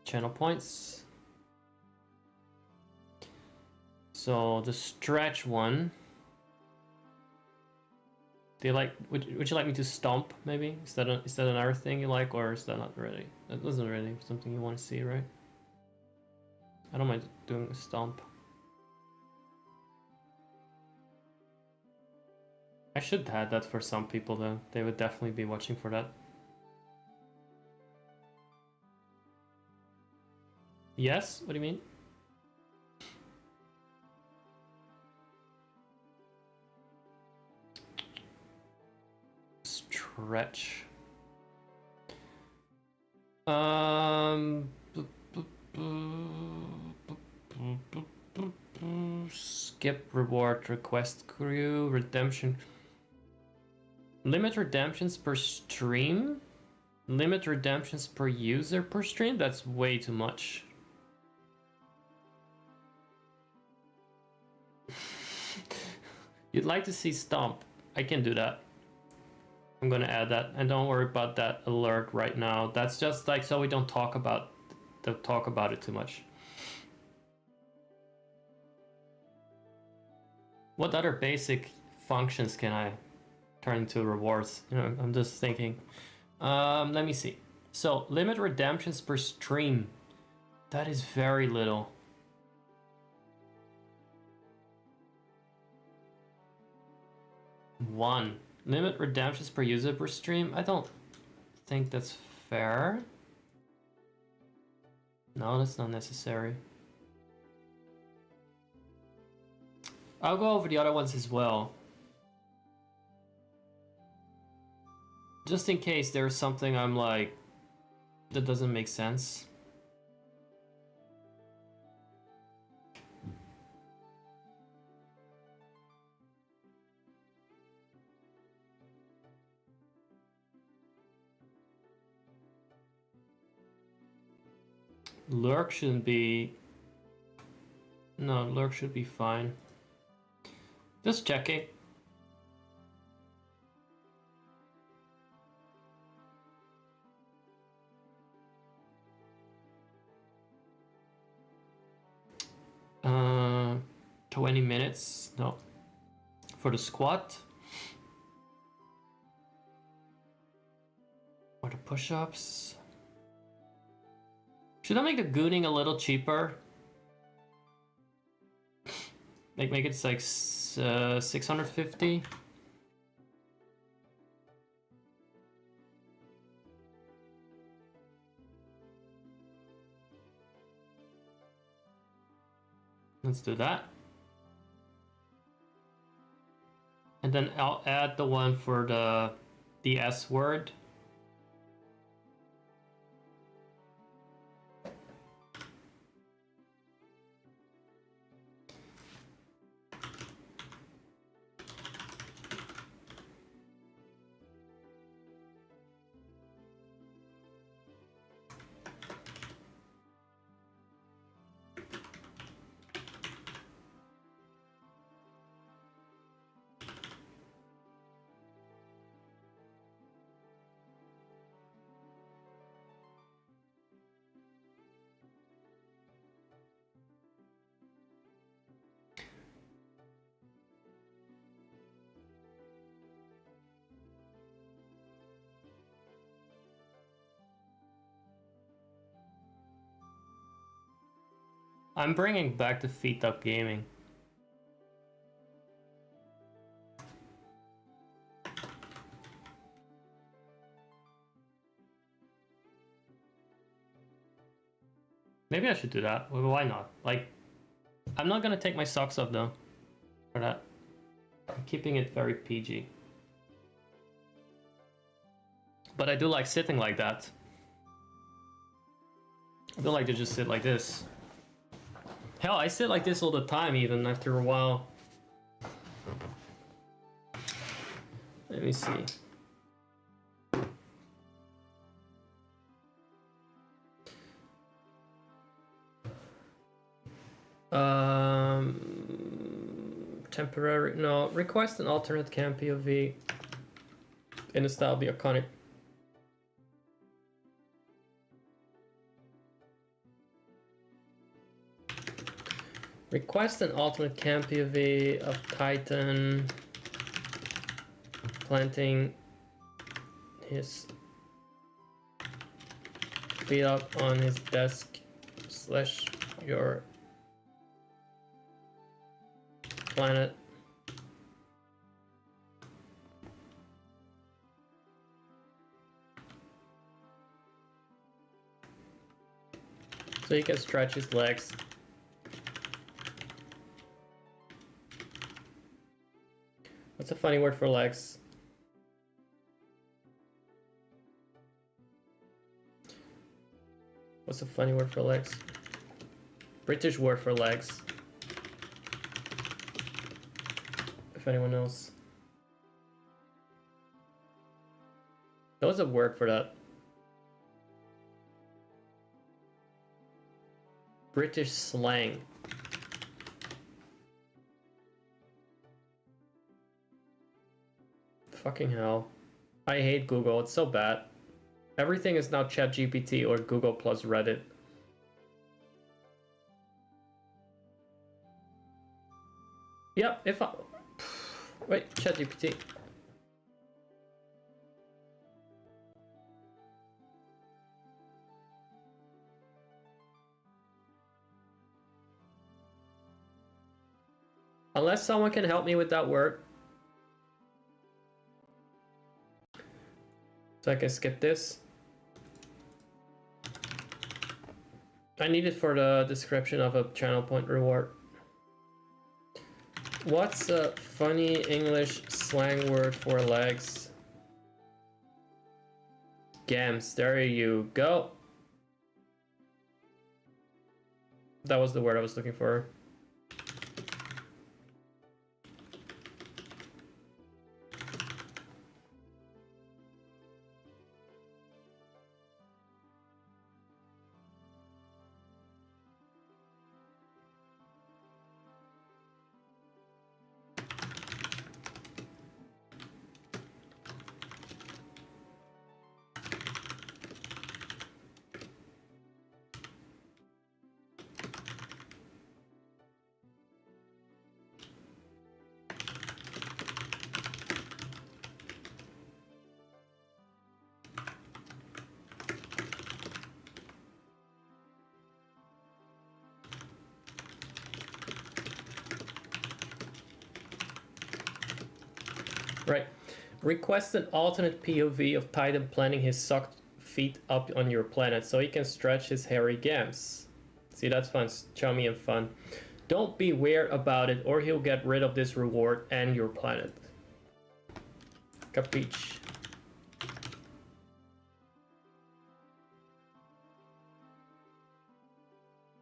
Channel points. So the Stretch one. Do you like? Would you like me to stomp? Maybe is that another thing you like, or is that not really? That wasn't really something you want to see, right? I don't mind doing a stomp. I should add that for some people though. They would definitely be watching for that. Yes? What do you mean? Stretch. Skip reward request crew redemption. Limit redemptions per stream? Limit redemptions per user per stream? That's way too much. You'd like to see Stomp? I can do that. I'm gonna add that, and don't worry about that alert right now. That's just like so we don't talk about it too much. What other basic functions can I turn into rewards? You know, I'm just thinking. Let me see. So limit redemptions per stream. That is very little. One. Limit redemptions per user per stream. I don't think that's fair. No, that's not necessary. I'll go over the other ones as well. Just in case there's something I'm like, that doesn't make sense. Lurk shouldn't be... No, Lurk should be fine. Just checking. Uh, 20 minutes, no. For the squat. Or the push-ups. Should I make the gooning a little cheaper? Like make it like 650? Let's do that. And then I'll add the one for the S word. I'm bringing back the feet up gaming. Maybe I should do that. Well, why not? Like, I'm not gonna take my socks off though. For that. I'm keeping it very PG. But I do like sitting like that. I don't like to just sit like this. Hell, I sit like this all the time even after a while. Let me see. Temporary, no, request an alternate cam POV in the style of the iconic. Request an alternate cam POV of Titan planting his feet up on his desk / your planet. So he can stretch his legs. What's a funny word for legs? What's a funny word for legs? British word for legs. If anyone knows. There was a word for that. British slang. Fucking hell. I hate Google, it's so bad. Everything is now ChatGPT or Google plus Reddit. Yep, if I... Wait, ChatGPT. Unless someone can help me with that word. So I can skip this. I need it for the description of a channel point reward. What's a funny English slang word for legs? Gams, there you go. That was the word I was looking for. Request an alternate POV of Titan planting his socked feet up on your planet so he can stretch his hairy gams. See, that's fun, chummy and fun. Don't be weird about it or he'll get rid of this reward and your planet. Capiche.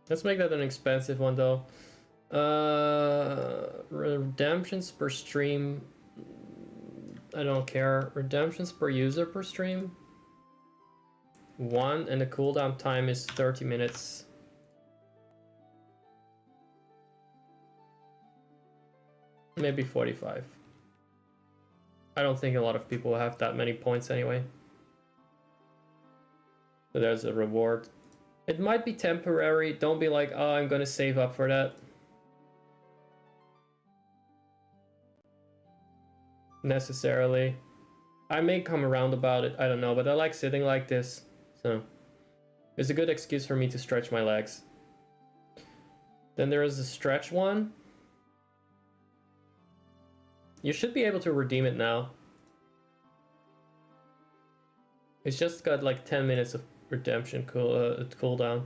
Let's make that an expensive one though. Redemptions per stream. I don't care. Redemptions per user per stream. 1 and the cooldown time is 30 minutes. Maybe 45. I don't think a lot of people have that many points anyway. So there's a reward. It might be temporary. Don't be like, oh, I'm gonna save up for that. Necessarily. I may come around about it, I don't know, but I like sitting like this. So it's a good excuse for me to stretch my legs. Then there is a stretch one. You should be able to redeem it now. It's just got like 10 minutes of redemption cooldown.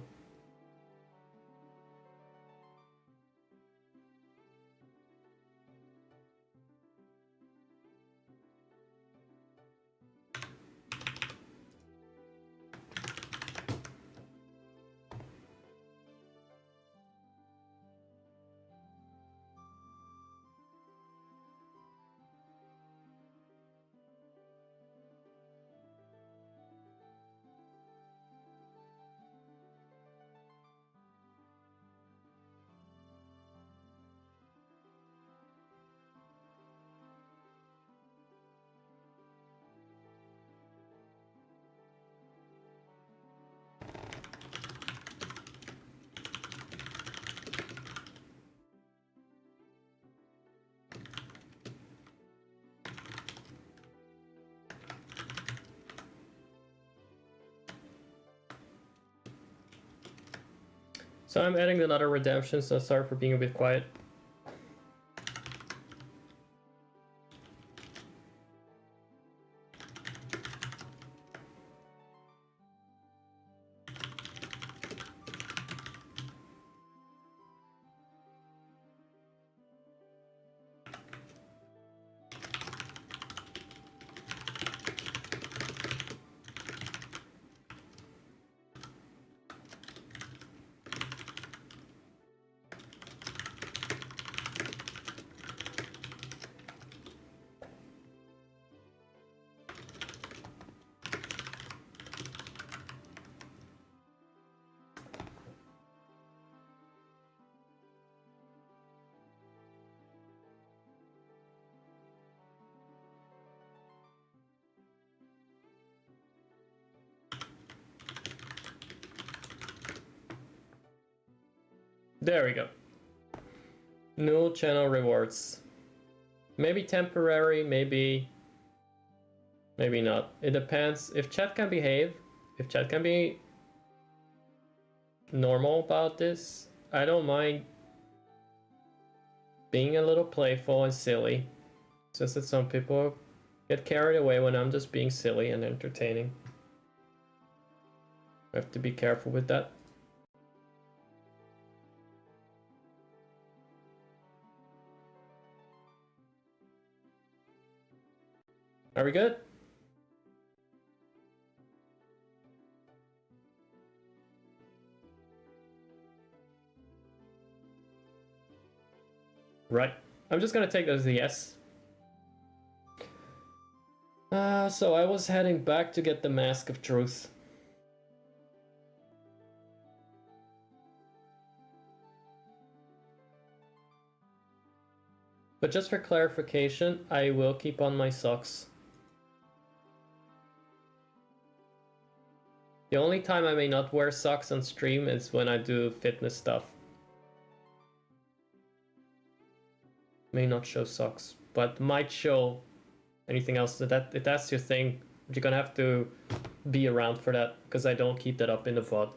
So I'm adding another redemption, so sorry for being a bit quiet. There we go. New channel rewards. Maybe temporary, maybe not. It depends. If chat can behave, if chat can be normal about this, I don't mind being a little playful and silly. It's just that some people get carried away when I'm just being silly and entertaining. I have to be careful with that. Are we good? Right. I'm just gonna take that as a yes. So I was heading back to get the Mask of Truth. But just for clarification, I will keep on my socks. The only time I may not wear socks on stream is when I do fitness stuff. May not show socks, but might show anything else. If that's your thing, you're gonna have to be around for that, because I don't keep that up in the VOD.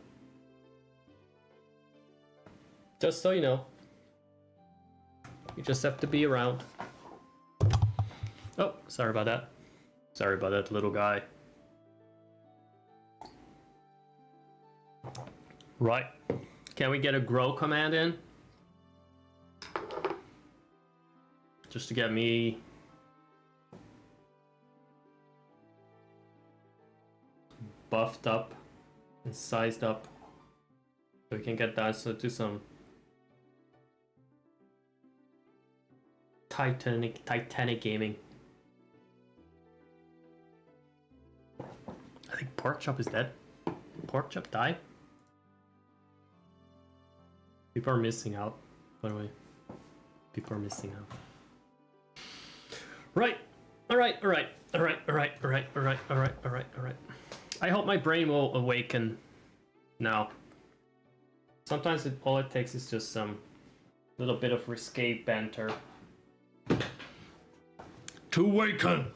Just so you know. You just have to be around. Oh, sorry about that. Sorry about that little guy. Right. Can we get a grow command in? Just to get me buffed up and sized up. So we can get down to some Titanic gaming. I think Pork Chop is dead. Pork Chop died? People are missing out, by the way. People are missing out. Right. Alright. I hope my brain will awaken now. Sometimes all it takes is just some little bit of risque banter. To awaken.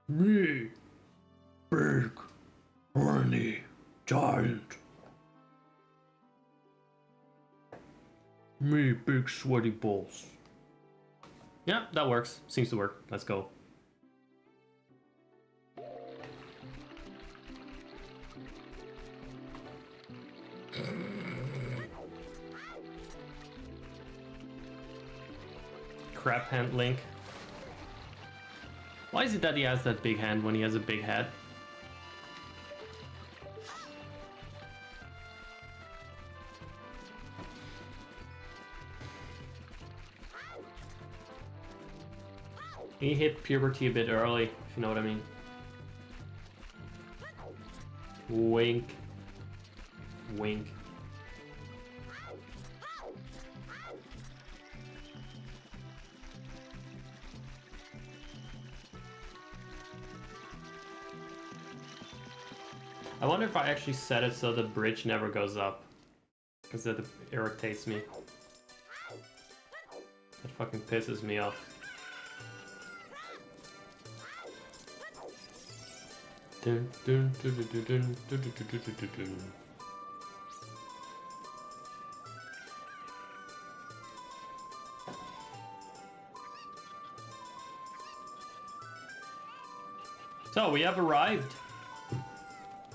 Me, big, horny giant. Me, big sweaty balls. Yeah, that works. Seems to work. Let's go. Crap hand Link. Why is it that he has that big hand when he has a big head? He hit puberty a bit early, if you know what I mean. Wink. Wink. I wonder if I actually set it so the bridge never goes up. Because that irritates me. That fucking pisses me off. Dun, dun, dun, dun, dun, dun, dun, dun, dun, dun, dun. So we have arrived.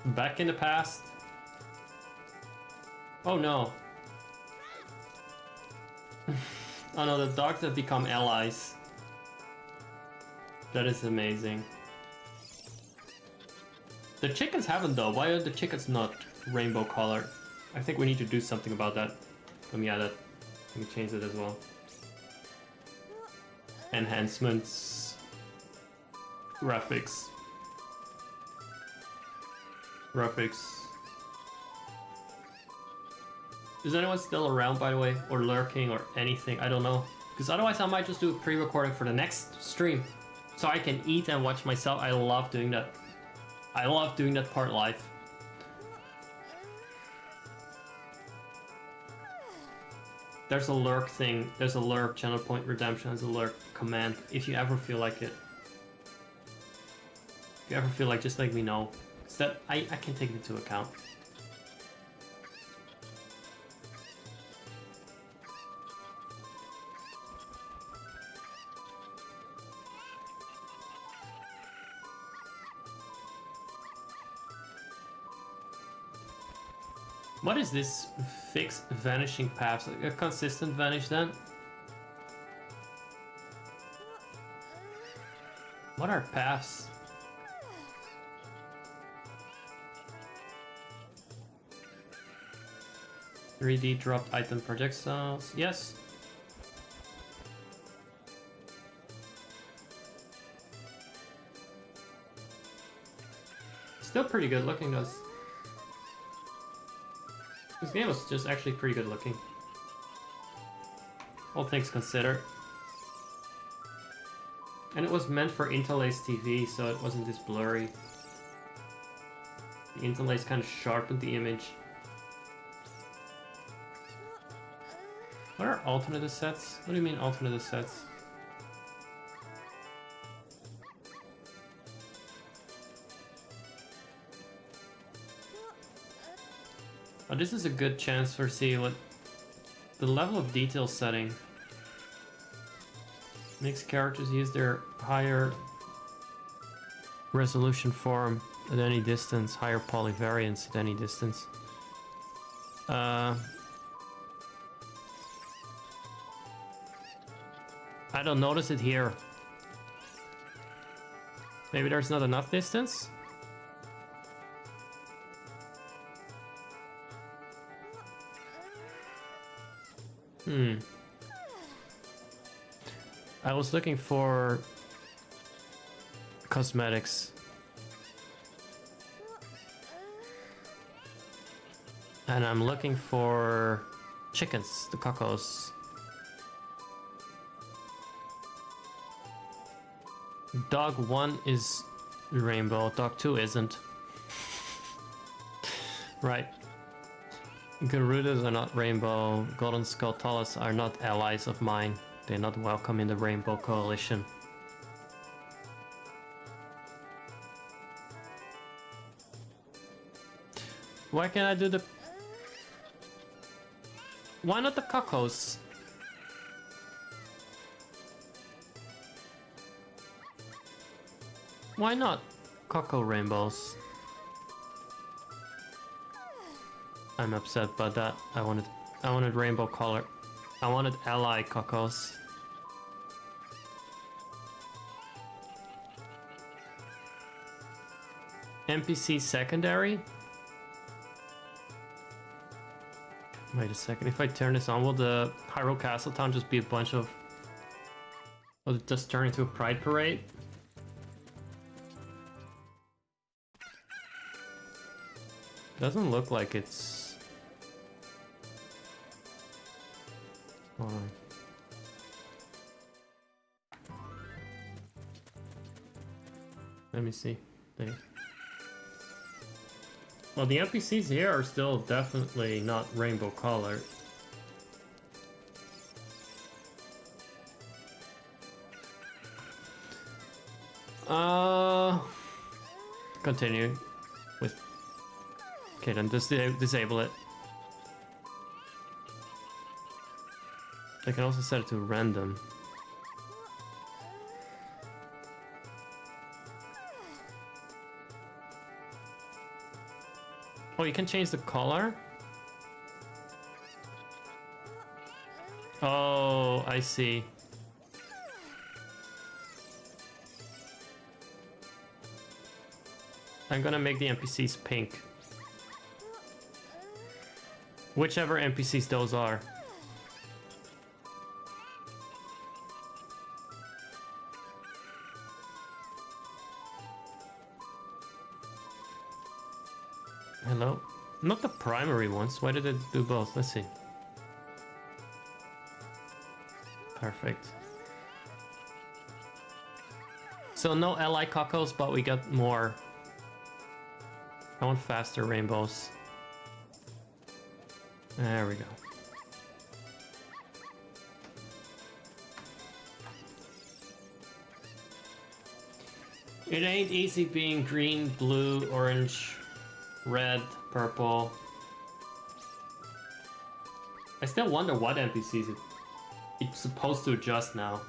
Back in the past. Oh no. Oh no, the dogs have become allies. That is amazing. The chickens haven't though. Why are the chickens not rainbow colored? I think we need to do something about that. Let me add it. Let me change it as well. Enhancements. Graphics. Graphics. Is anyone still around, by the way? Or lurking or anything? I don't know. Because otherwise I might just do a pre-recording for the next stream. So I can eat and watch myself. I love doing that. I love doing that part live. There's a lurk thing. There's a lurk channel point redemption. There's a lurk command. If you ever feel like it. If you ever feel like, just let me know. That I can take it into account. What is this fixed vanishing paths? Like a consistent vanish then? What are paths? 3D dropped item projectiles. Yes. Still pretty good looking, though. This game was just actually pretty good looking. All things considered. And it was meant for interlace TV, so it wasn't this blurry. The interlace kind of sharpened the image. What are alternative sets? What do you mean alternative sets? Oh, this is a good chance for see what the level of detail setting. Mixed characters use their higher resolution form at any distance, higher polyvariance at any distance. I don't notice it here. Maybe there's not enough distance? I was looking for cosmetics. And I'm looking for chickens, the cocos. Dog 1 is rainbow, dog 2 isn't. Right. Garudas are not rainbow, Golden Skulltulas are not allies of mine. They're not welcome in the Rainbow Coalition. Why can't I do the... Why not the cocos? Why not coco rainbows? I'm upset about that. I wanted rainbow color. I wanted ally cocos. NPC secondary? Wait a second, if I turn this on, will the Hyrule Castle Town just be a bunch of... Will it just turn into a pride parade? Doesn't look like it's... Hold on. Let me see. There. Well, the NPCs here are still definitely not rainbow colored. Continue with... Okay, then disable it. I can also set it to random. Oh, you can change the color? Oh, I see. I'm gonna make the NPCs pink. Whichever NPCs those are. Hello? Not the primary ones. Why did it do both? Let's see. Perfect. So no ally cocos, but we got more. I want faster rainbows. There we go. It ain't easy being green, blue, orange, red, purple. I still wonder what NPCs it's supposed to adjust now.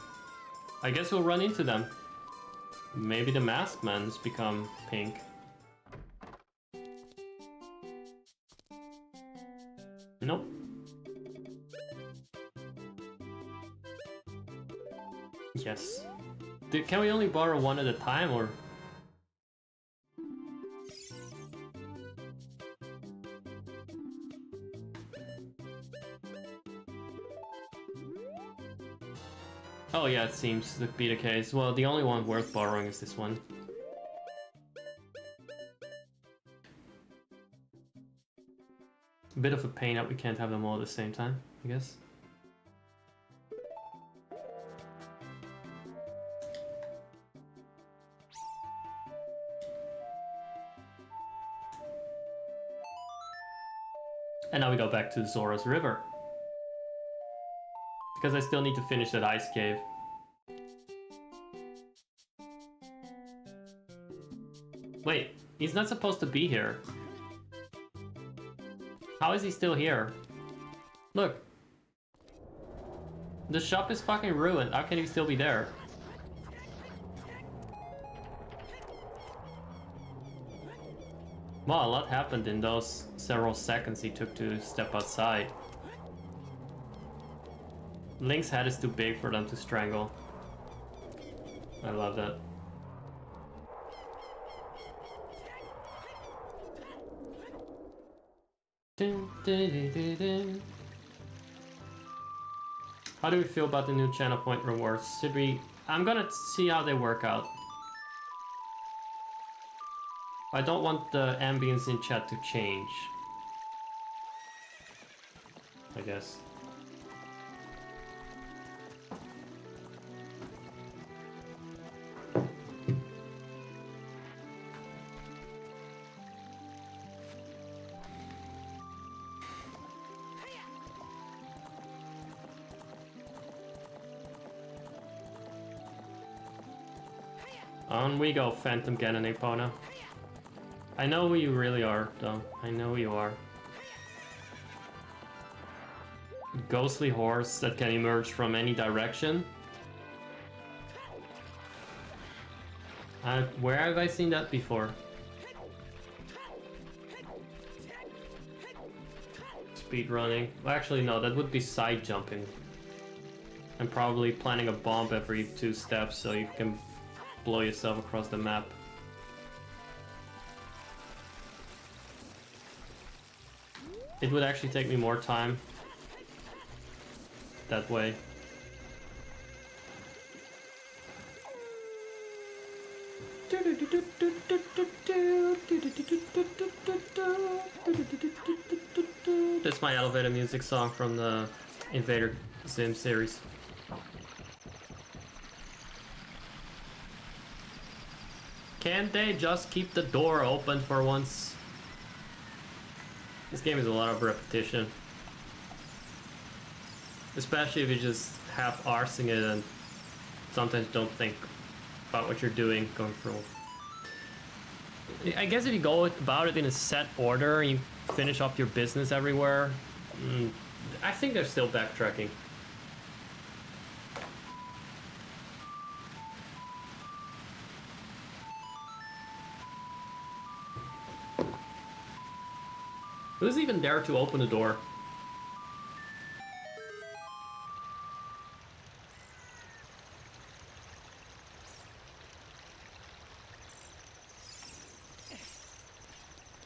I guess we'll run into them. Maybe the masked men's become pink. Nope. Yes. Can we only borrow one at a time, or...? Oh yeah, it seems to be the case. Well, the only one worth borrowing is this one. A bit of a pain that we can't have them all at the same time, I guess. And now we go back to Zora's River. Because I still need to finish that ice cave. Wait, he's not supposed to be here. How is he still here? Look. The shop is fucking ruined. How can he still be there? Well, a lot happened in those several seconds he took to step outside. Link's head is too big for them to strangle. I love that. Dun, dun, dun, dun, dun. How do we feel about the new channel point rewards? Should we... I'm gonna see how they work out. I don't want the ambience in chat to change. I guess. On we go, Phantom Ganon Epona. I know who you really are, though. I know who you are. Ghostly horse that can emerge from any direction. Where have I seen that before? Speed running. Well, actually, no, that would be side jumping. I'm probably planting a bomb every 2 steps so you can blow yourself across the map. It would actually take me more time that way. That's my elevator music song from the Invader Zim series. Can't they just keep the door open for once? This game is a lot of repetition. Especially if you just half-arsing it and sometimes don't think about what you're doing going through. I guess if you go about it in a set order and you finish up your business everywhere, I think there's still backtracking. Who's even there to open the door?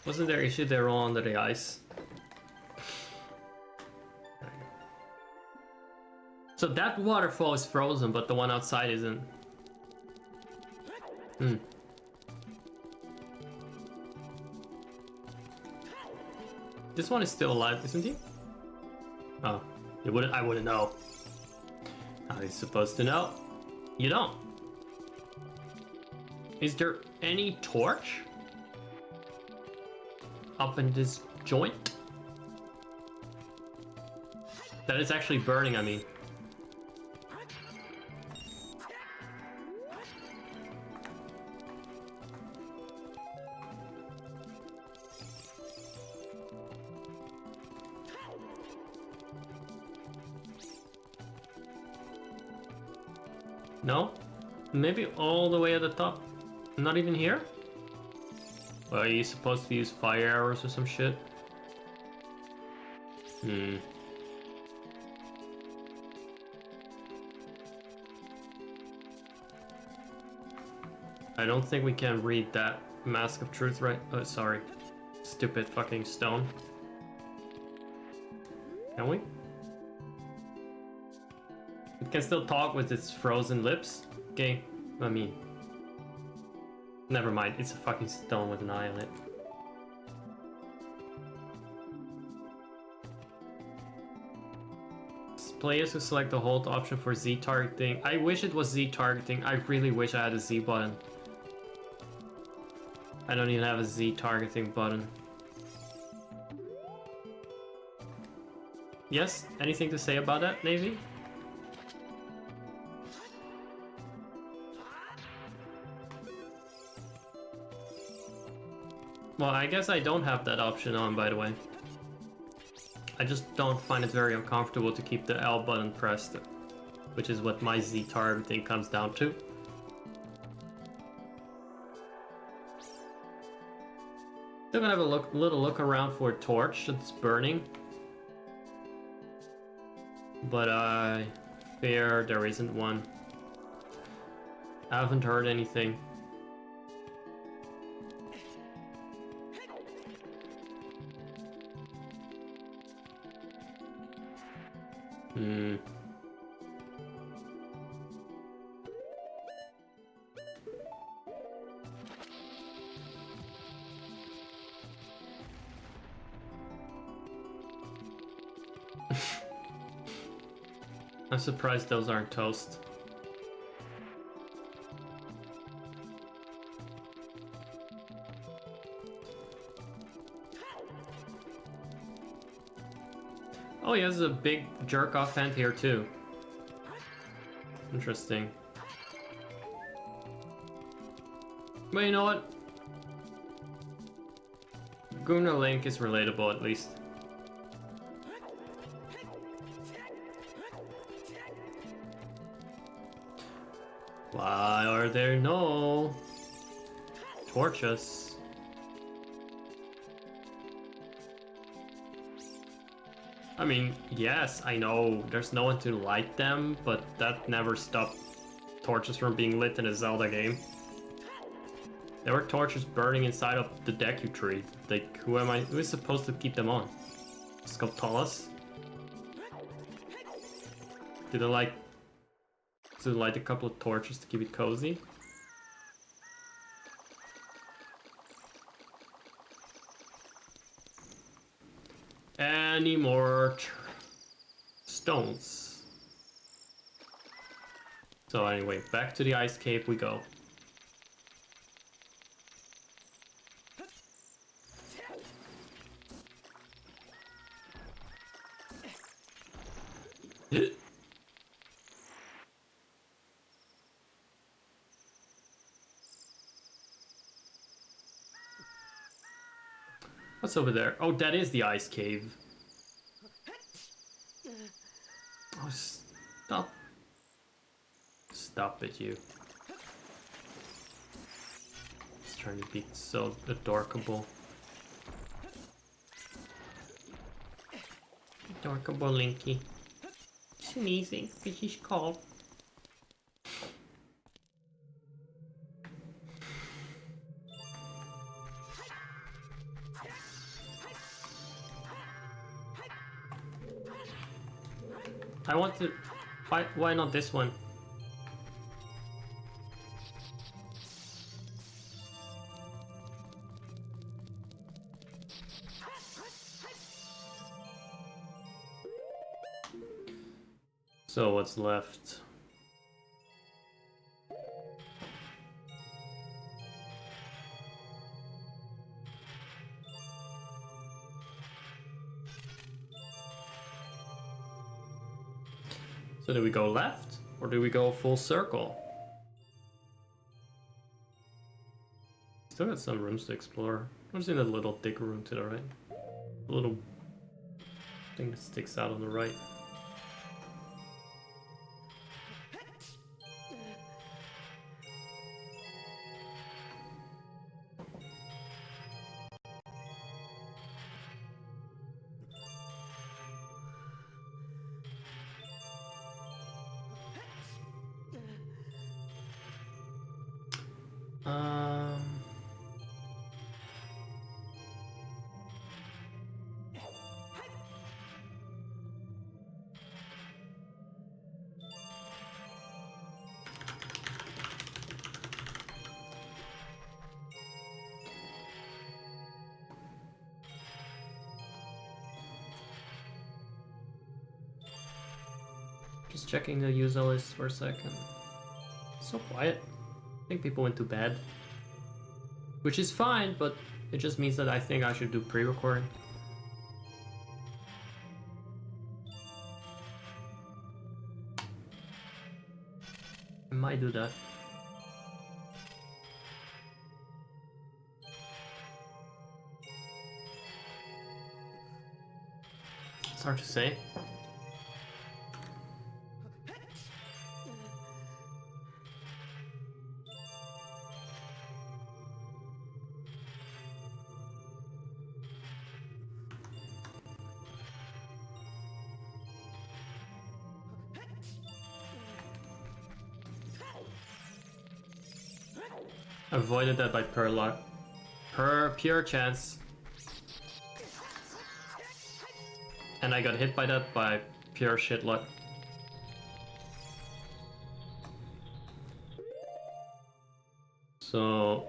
Wasn't there issue they were all under the ice? So that waterfall is frozen, but the one outside isn't. This one is still alive, isn't he? Oh, I wouldn't know. How are you supposed to know? You don't. Is there any torch up in this joint? That is actually burning, I mean. No? Maybe all the way at the top? Not even here? Well, are you supposed to use fire arrows or some shit? I don't think we can read that Mask of Truth, right? Oh, sorry. Stupid fucking stone. Can we? It can still talk with its frozen lips? Okay, I mean... Never mind, it's a fucking stone with an eye on it. Players who select the hold option for Z targeting. I wish it was Z targeting. I really wish I had a Z button. I don't even have a Z targeting button. Yes? Anything to say about that, Navy? Well, I guess I don't have that option on, by the way. I just don't find it very uncomfortable to keep the L button pressed which is what my Z-tar everything comes down to. Still gonna have a little look around for a torch that's burning. But I fear there isn't one. I haven't heard anything. I'm surprised those aren't toast. Oh, he has a big jerk-off hand here too. Interesting. But you know what? Guna Link is relatable at least. Why are there no torches? I mean, yes, I know there's no one to light them, but that never stopped torches from being lit in a Zelda game. There were torches burning inside of the Deku Tree. Like, who is supposed to keep them on? Sculptalis? Did I like to light a couple of torches to keep it cozy? Any more stones? So anyway, back to the ice cave we go. What's over there? Oh, that is the ice cave. Oh, stop. Stop it, you. It's trying to be so adorkable. Adorkable Linky. Sneezing because he's cold. I want to... Why not this one? So what's left? So do we go left, or do we go full circle? Still got some rooms to explore. What's in that little dig room to the right? A little thing that sticks out on the right. Just checking the user list for a second. So quiet. I think people went to bed. Which is fine, but it just means that I think I should do pre-recording. I might do that. It's hard to say. Avoided that by pure luck. Pure chance. And I got hit by that by pure shit luck. So...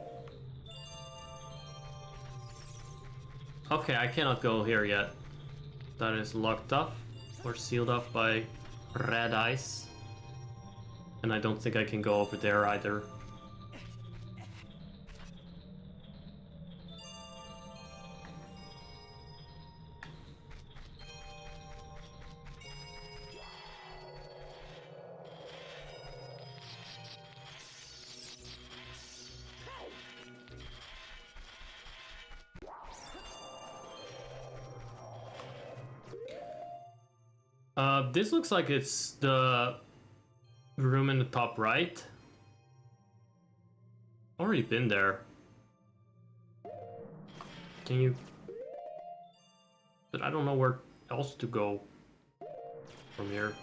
Okay, I cannot go here yet. That is locked off or sealed off by red ice. And I don't think I can go over there either. This looks like it's the room in the top right. Already been there. Can you... But I don't know where else to go from here.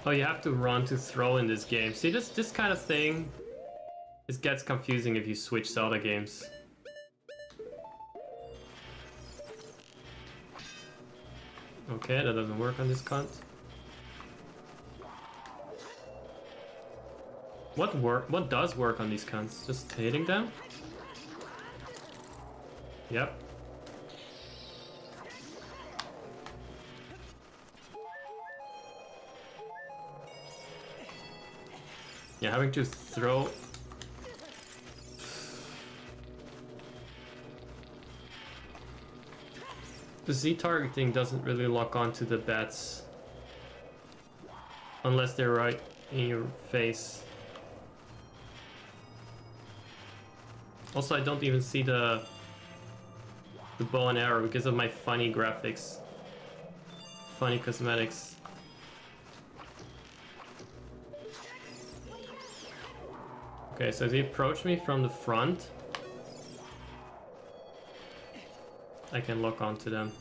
Oh, you have to run to throw in this game. See, this kind of thing, it gets confusing if you switch Zelda games. Okay, that doesn't work on this cunt. What does work on these cunts? Just hitting them? Yep. Yeah, having to throw... The Z targeting doesn't really lock onto the bats. Unless they're right in your face. Also, I don't even see the bow and arrow because of my funny graphics. Funny cosmetics. Okay, so they approach me from the front. I can lock onto them.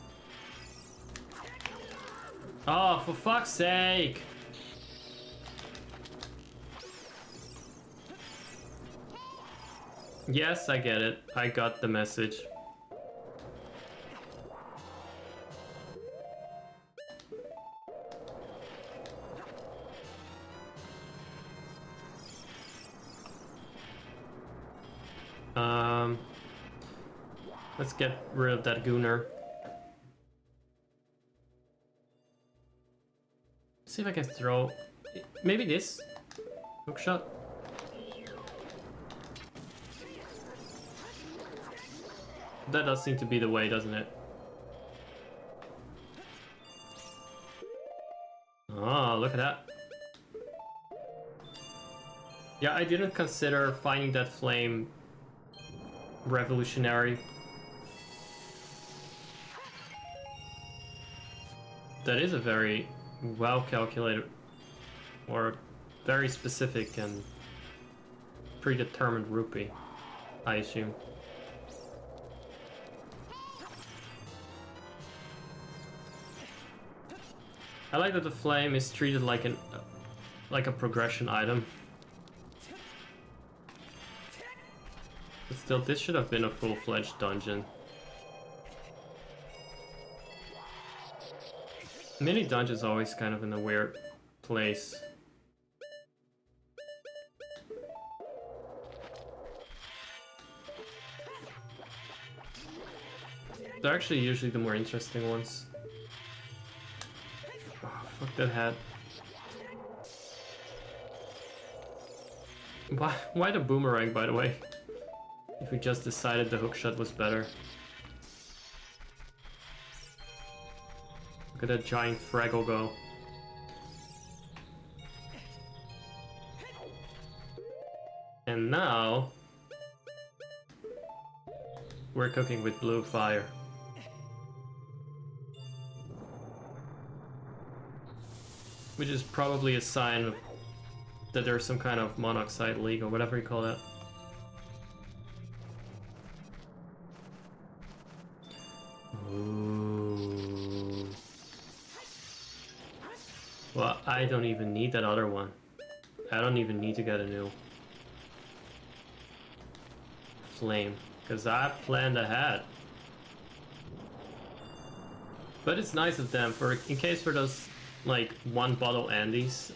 Oh, for fuck's sake! Yes, I get it. I got the message. Let's get rid of that gooner. See if I can throw... Maybe this? Hook shot? That does seem to be the way, doesn't it? Oh, look at that. Yeah, I didn't consider finding that flame revolutionary. That is a very well calculated or very specific and predetermined rupee, I assume. I like that the flame is treated like a progression item. But still, this should have been a full-fledged dungeon. Mini dungeons always kind of in a weird place. They're actually usually the more interesting ones. Oh, fuck that hat. Why the boomerang, by the way? If we just decided the hookshot was better. Look at that giant Fraggle go. And now we're cooking with blue fire. Which is probably a sign of that there's some kind of monoxide leak or whatever you call that. Ooh. Well, I don't even need that other one. I don't even need to get a new flame, because I planned ahead. But it's nice of them, for in case for those like one bottle Andes,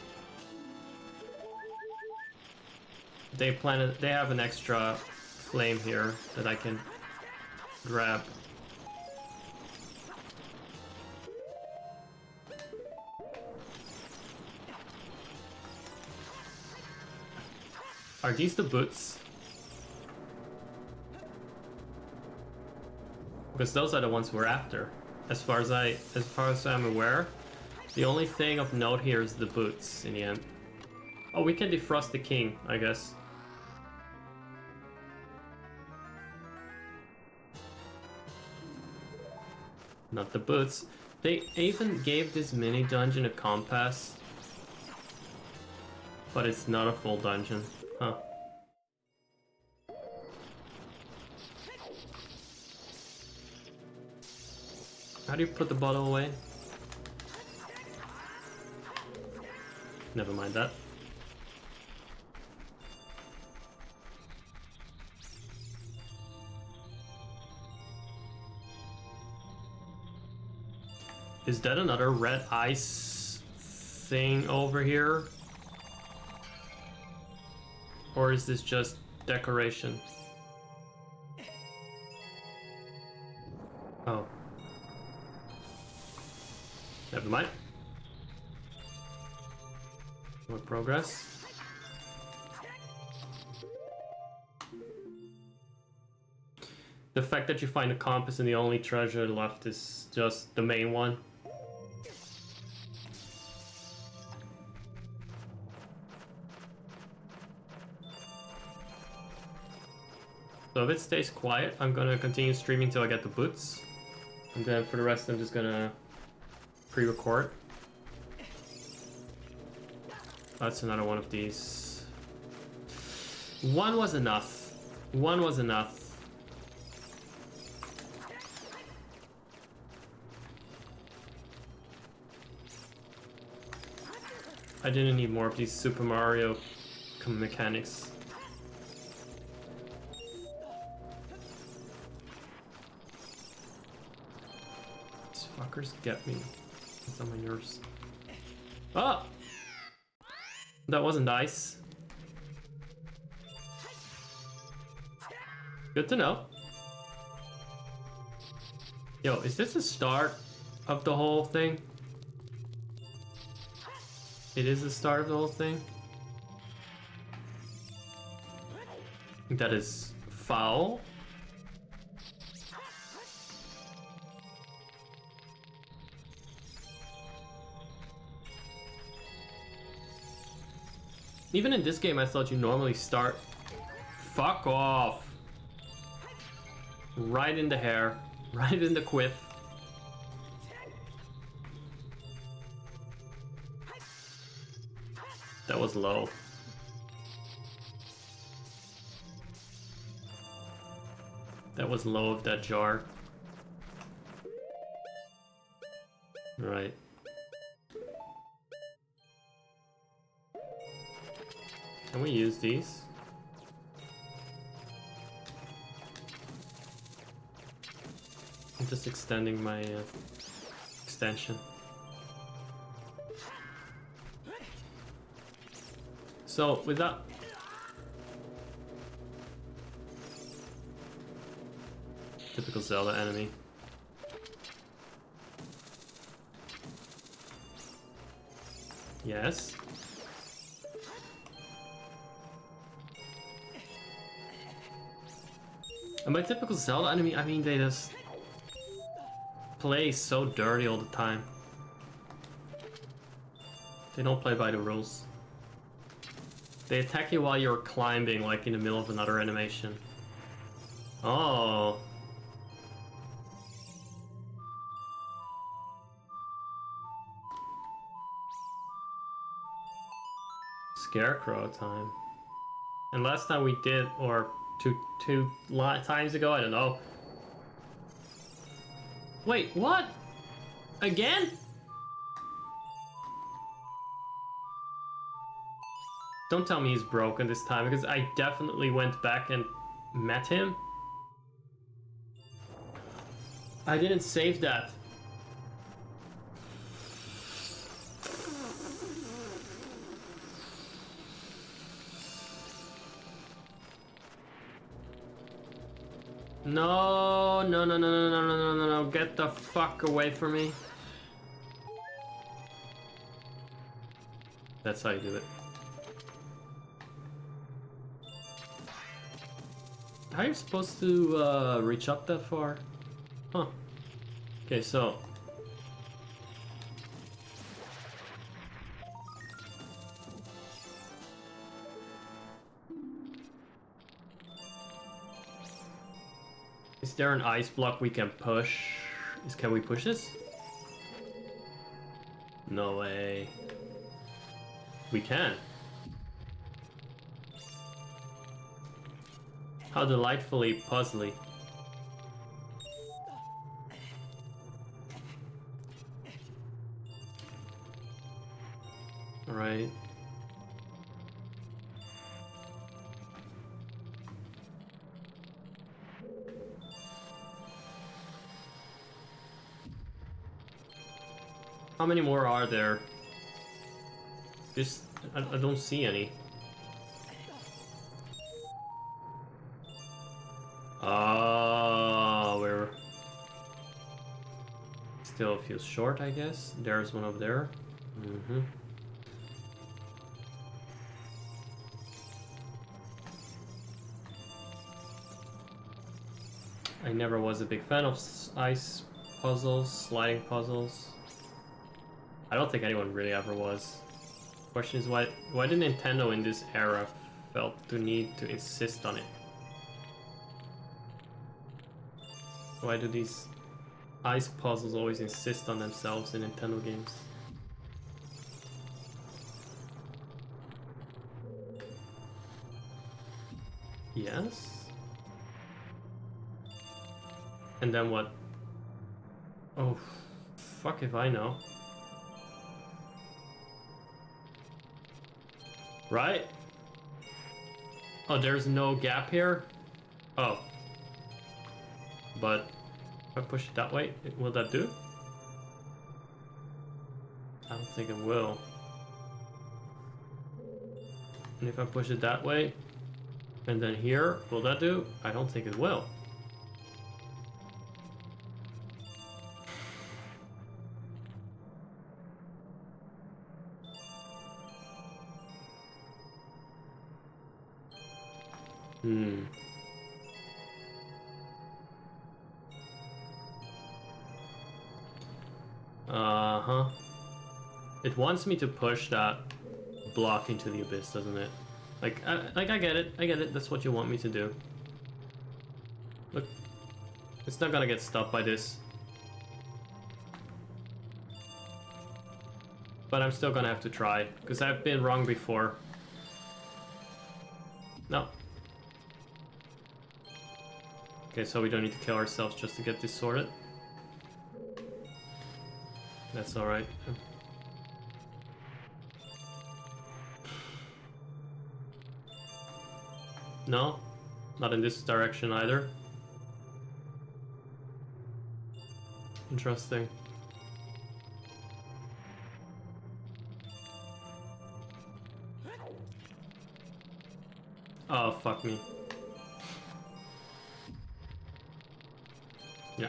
they have an extra flame here that I can grab. Are these the boots? Because those are the ones we're after. As far as I'm aware, the only thing of note here is the boots in the end. Oh, we can defrost the king, I guess. Not the boots. They even gave this mini dungeon a compass, but it's not a full dungeon. Huh. How do you put the bottle away? Never mind that. Is that another red ice thing over here? Or is this just decoration? Oh. Never mind. More progress. The fact that you find a compass and the only treasure left is just the main one. So if it stays quiet, I'm gonna continue streaming till I get the boots. And then for the rest, I'm just gonna pre-record. That's another one of these. One was enough. One was enough. I didn't need more of these Super Mario mechanics. These fuckers get me. It's on my nerves. Ah! That wasn't nice. Good to know. Yo, is this the start of the whole thing? It is the start of the whole thing? That is foul. Even in this game, I thought you normally start... Fuck off! Right in the hair. Right in the quiff. That was low. That was low of that jar. Right. Can we use these? I'm just extending my extension. So with that, typical Zelda enemy. Yes. And by typical Zelda enemy, I mean they just play so dirty all the time. They don't play by the rules. They attack you while you're climbing, like in the middle of another animation. Oh. Scarecrow time. And last time we did, or two times ago, I don't know. Wait, what? Again? Don't tell me he's broken this time, because I definitely went back and met him. I didn't save that. No, no, no, no, no, no, no, no, no, no, get the fuck away from me. That's how you do it. How are you supposed to reach up that far? Huh. Okay, so... Is there an ice block we can push? Can we push this? No way. We can. How delightfully puzzly. Alright. How many more are there? I don't see any. Oh, we're still feels short, I guess. There's one over there. Mm-hmm. I never was a big fan of ice puzzles, sliding puzzles. I don't think anyone really ever was. Question is why did Nintendo in this era felt the need to insist on it? Why do these ice puzzles always insist on themselves in Nintendo games? Yes? And then what? Oh, fuck if I know. Right? Oh, there's no gap here? Oh. But if I push it that way, will that do? I don't think it will. And if I push it that way, and then here, will that do? I don't think it will. Uh-huh. It wants me to push that block into the abyss, doesn't it? Like I get it, that's what you want me to do. Look, it's not gonna get stopped by this. But I'm still gonna have to try, because I've been wrong before. No. Okay, so we don't need to kill ourselves just to get this sorted. That's alright. No? Not in this direction either. Interesting. Oh, fuck me. Yeah.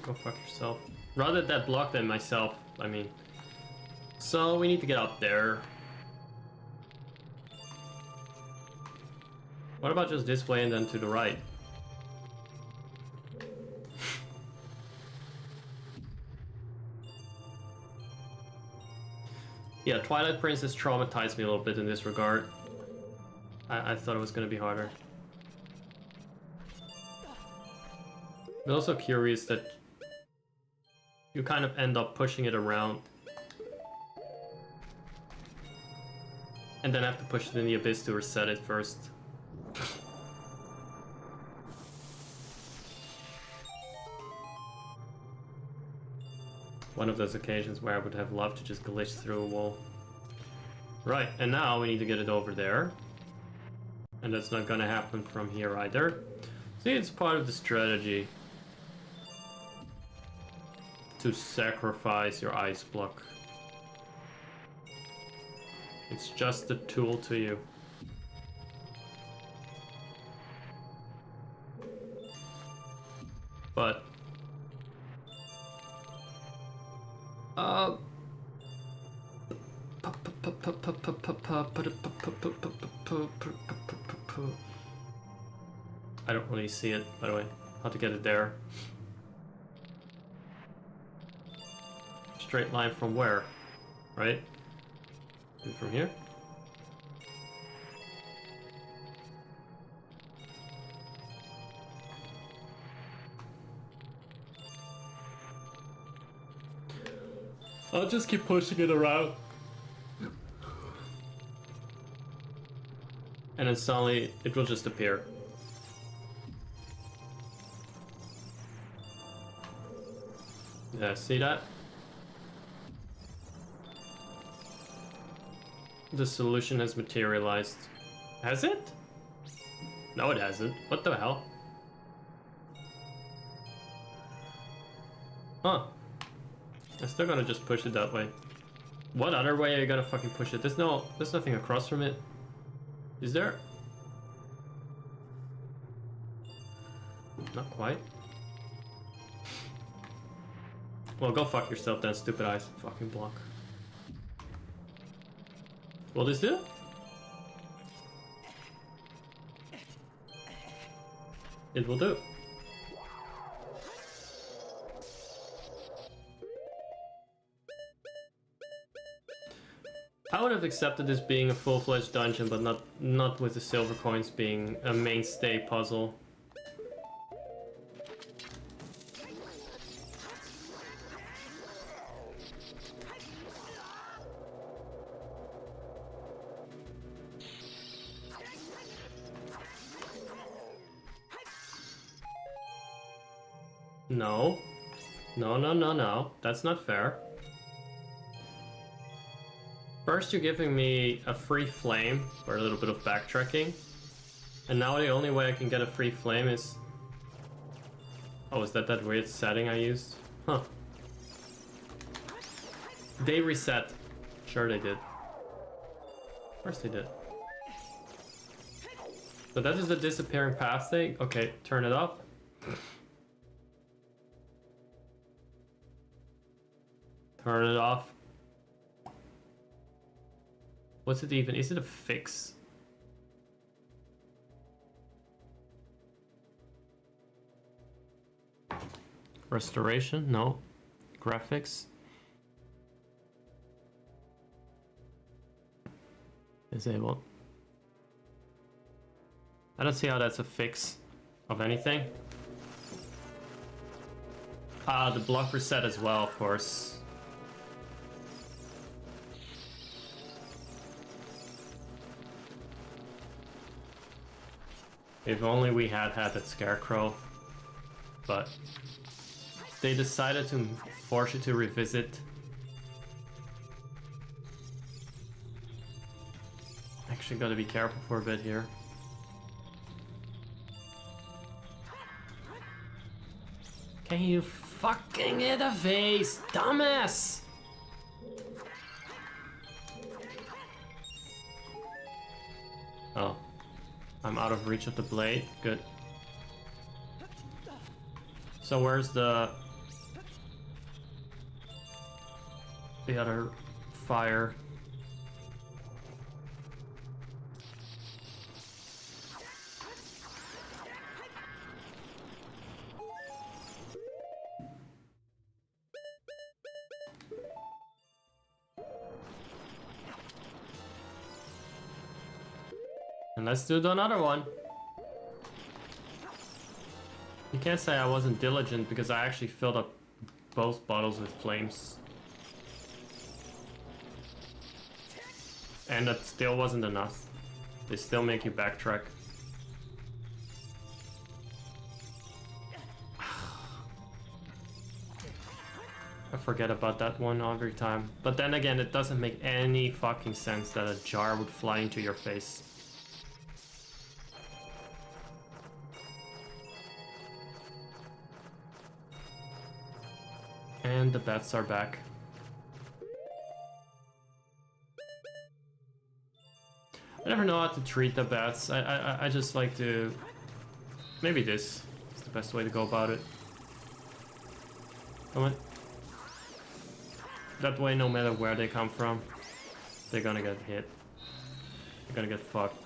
Go fuck yourself. Rather that block than myself, I mean. So, we need to get up there. What about just this way and then to the right? Yeah, Twilight Princess traumatized me a little bit in this regard. I thought it was gonna be harder. I'm also curious that you kind of end up pushing it around and then have to push it in the abyss to reset it first. One of those occasions where I would have loved to just glitch through a wall. Right, and now we need to get it over there. And that's not gonna happen from here either. See, it's part of the strategy to sacrifice your ice block. It's just a tool to you. But I don't really see it, by the way. How to get it there. Straight line from where? Right? From here? I'll just keep pushing it around. And then suddenly it will just appear. Yeah, see that? The solution has materialized. Has it? No, it hasn't. What the hell? Huh. I'm still gonna just push it that way. What other way are you gonna fucking push it? There's nothing across from it. Is there? Not quite. Well, go fuck yourself then, stupid ice fucking block. Will this do? It will do. I would have accepted this being a full-fledged dungeon, but not with the silver coins being a mainstay puzzle. No. No, no, no, no. That's not fair. First you're giving me a free flame for a little bit of backtracking. And now the only way I can get a free flame is... Oh, is that weird setting I used? Huh. They reset. Sure they did. Of course they did. So that is the disappearing path thing. Okay, turn it off. Turn it off. What's it even? Is it a fix? Restoration? No. Graphics? Disabled. I don't see how that's a fix of anything. Ah, the block reset as well, of course. If only we had that scarecrow, but they decided to force you to revisit. Actually gotta be careful for a bit here. Can you fucking hit a face, dumbass? Oh. I'm out of reach of the blade. Good. So where's the other fire? And let's do another one. You can't say I wasn't diligent because I actually filled up both bottles with flames. And that still wasn't enough. They still make you backtrack. I forget about that one every time. But then again, it doesn't make any fucking sense that a jar would fly into your face. And the bats are back. I never know how to treat the bats. I just like to... Maybe this is the best way to go about it. Come on. That way, no matter where they come from, they're gonna get hit. They're gonna get fucked.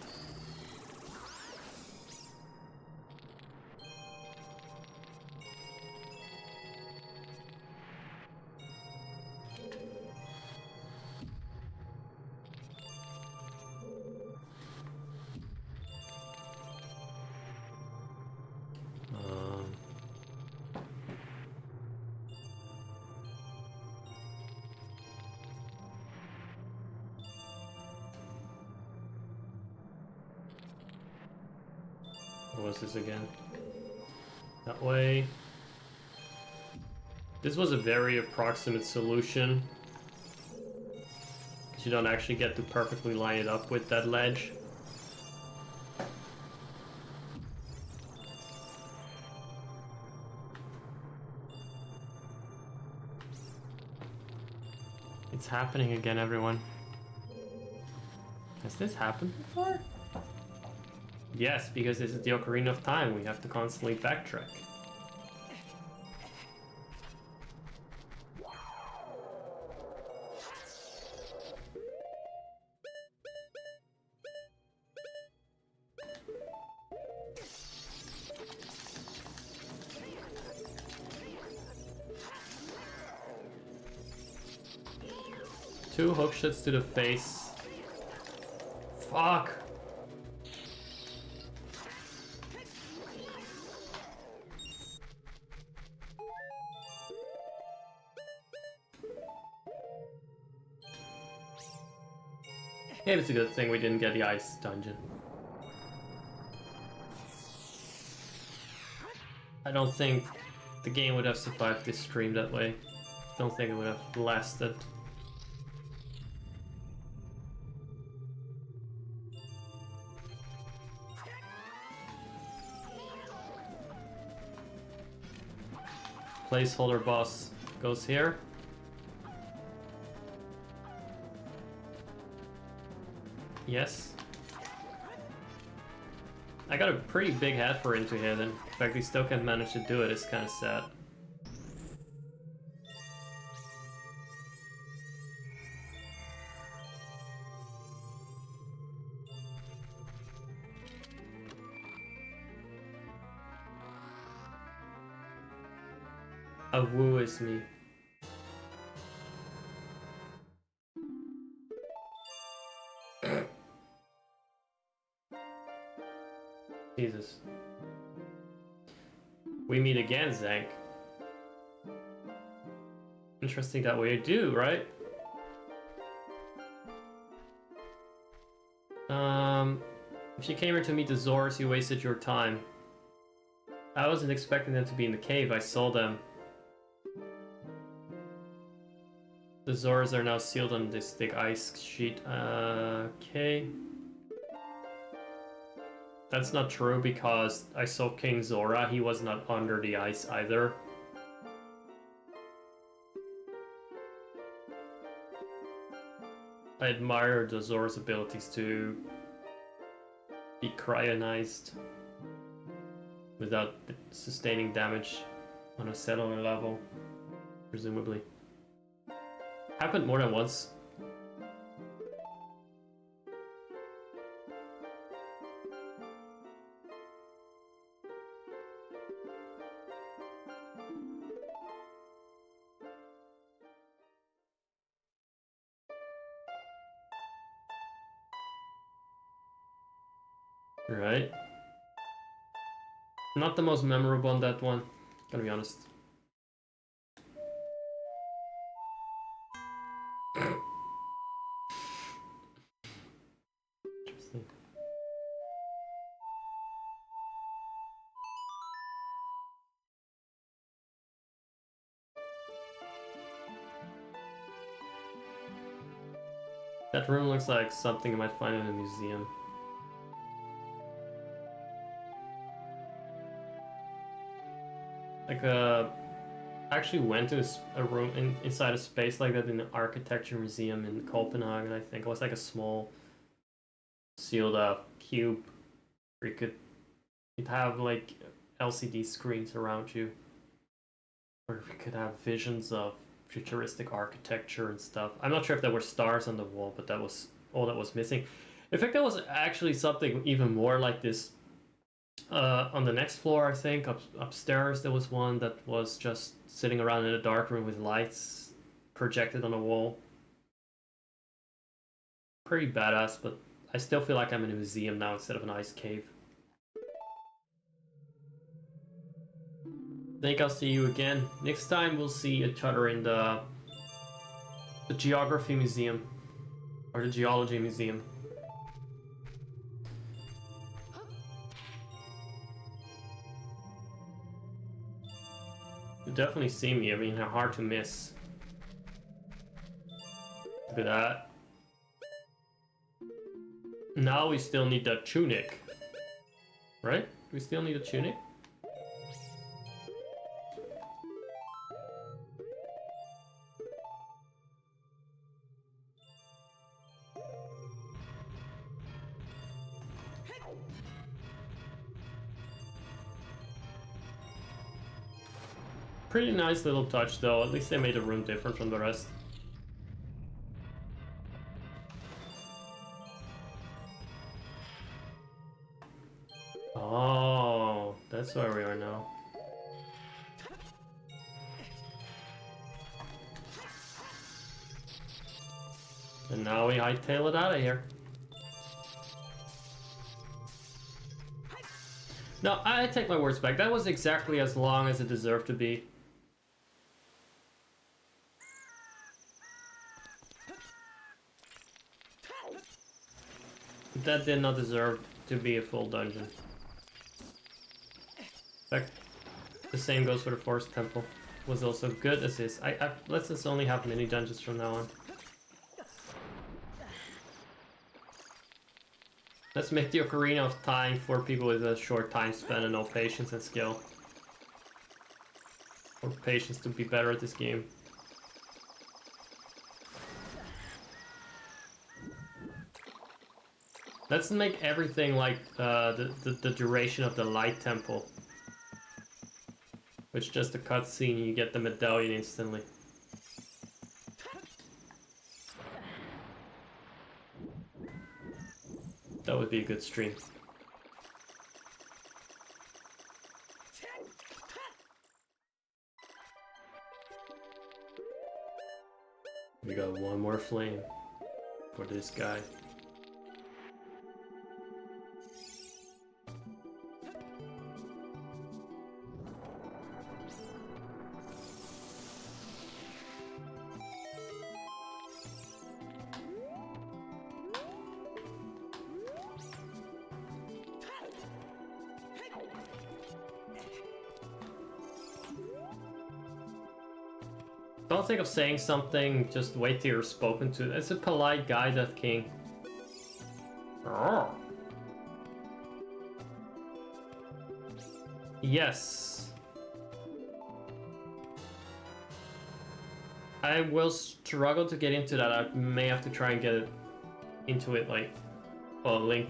What was this again? That way. This was a very approximate solution. Because you don't actually get to perfectly line it up with that ledge. It's happening again, everyone. Has this happened before? Yes, because this is the Ocarina of Time. We have to constantly backtrack. Two hook shots to the face. Fuck! Maybe it's a good thing we didn't get the ice dungeon. I don't think the game would have survived this stream that way. Don't think it would have lasted. Placeholder boss goes here. Yes. I got a pretty big head for into here then. In fact, he still can't manage to do it. It's kind of sad. A woo is me. Jesus. We meet again, Zank. Interesting that we do, right? If you came here to meet the Zors, you wasted your time. I wasn't expecting them to be in the cave. I saw them. The Zors are now sealed on this thick ice sheet. Okay. That's not true because I saw King Zora. He was not under the ice either. I admire the Zora's abilities to be cryogenized without sustaining damage on a cellular level, presumably. Happened more than once. Right. Not the most memorable on that one, gonna be honest. Interesting. That room looks like something you might find in a museum. Like I actually went to a room inside a space like that in an architecture museum in Copenhagen, I think. It was like a small sealed up cube where you'd have like LCD screens around you. Where we could have visions of futuristic architecture and stuff. I'm not sure if there were stars on the wall, but that was all that was missing. In fact, there was actually something even more like this on the next floor, I think. Upstairs, there was one that was just sitting around in a dark room with lights projected on a wall. Pretty badass, but I still feel like I'm in a museum now instead of an ice cave. I think I'll see you again. Next time we'll see each other in the Geography Museum. Or the Geology Museum. You definitely see me, I mean, they're hard to miss. Look at that. Now we still need that tunic. Right? Do we still need a tunic? Pretty nice little touch though, at least they made the room different from the rest. Oh, that's where we are now. And now we hightail it out of here. No, I take my words back. That was exactly as long as it deserved to be. That did not deserve to be a full dungeon. In fact, the same goes for the Forest Temple. Was also good as is. Let's just only have mini dungeons from now on. Let's make the Ocarina of Time for people with a short time span and no patience and skill. Or patience to be better at this game. Let's make everything like the duration of the Light Temple. Which just a cutscene, you get the medallion instantly. That would be a good stream. We got one more flame for this guy. Don't think of saying something, just wait till you're spoken to. It's a polite guy, that king. Oh. Yes. I will struggle to get into that. I may have to try and get into it, like, well, Link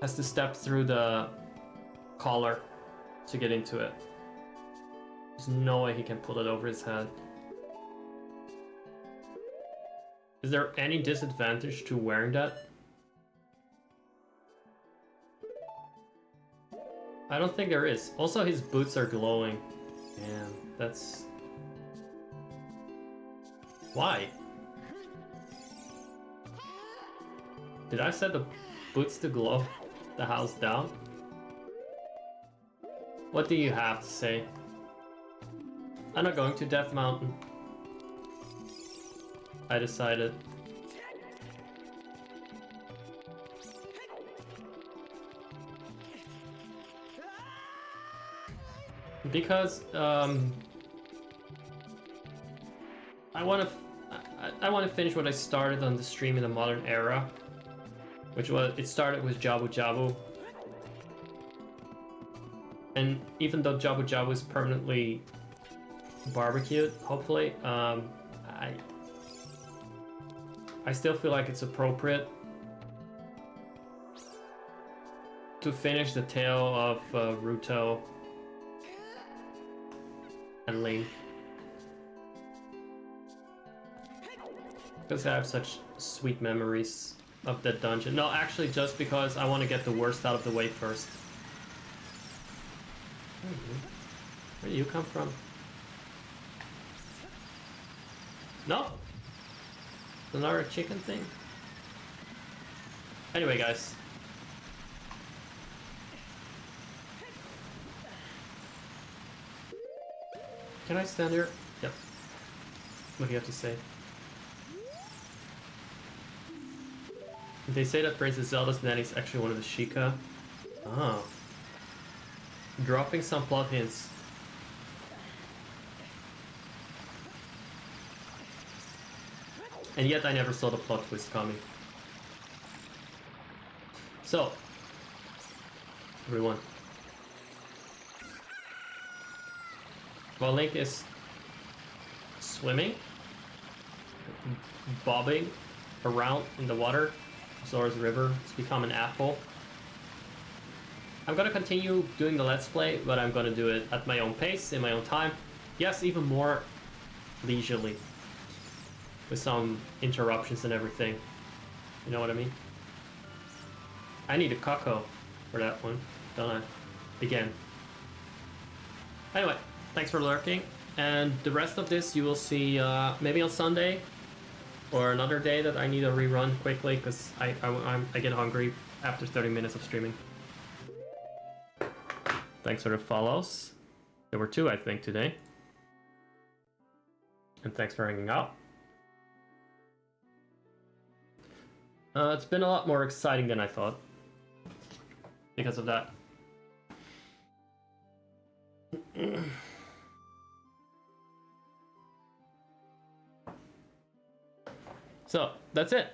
has to step through the collar to get into it. There's no way he can pull it over his head. Is there any disadvantage to wearing that? I don't think there is. Also, his boots are glowing. Man, that's... Why? Did I set the Boots to glow the house down. What do you have to say? I'm not going to Death Mountain. I decided. Because I want to finish what I started on the stream in the modern era, which was it started with Jabu Jabu, and even though Jabu Jabu is permanently barbecued, hopefully, I still feel like it's appropriate to finish the tale of Ruto and Link. Because I have such sweet memories of that dungeon. No, actually just because I want to get the worst out of the way first. Where do you come from? No? Another chicken thing? Anyway, guys. Can I stand here? Yep. What do you have to say? They say that Princess Zelda's nanny is actually one of the Sheikah. Oh. Dropping some plot hints. And yet I never saw the plot twist coming. So, everyone. While Link is swimming, bobbing around in the water, Zora's River, it's become an apple. I'm gonna continue doing the Let's Play, but I'm gonna do it at my own pace, in my own time. Yes, even more leisurely. With some interruptions and everything. You know what I mean? I need a cuckoo for that one, don't I? Again. Anyway, thanks for lurking. And the rest of this you will see maybe on Sunday. Or another day that I need to rerun quickly because I get hungry after 30 minutes of streaming. Thanks for the follows. There were 2, I think, today. And thanks for hanging out. It's been a lot more exciting than I thought. Because of that. So, that's it.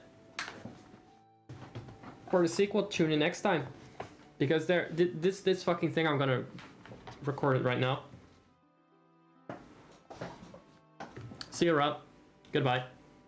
For the sequel, tune in next time. Because this fucking thing, I'm gonna record it right now. See you, Rob. Goodbye.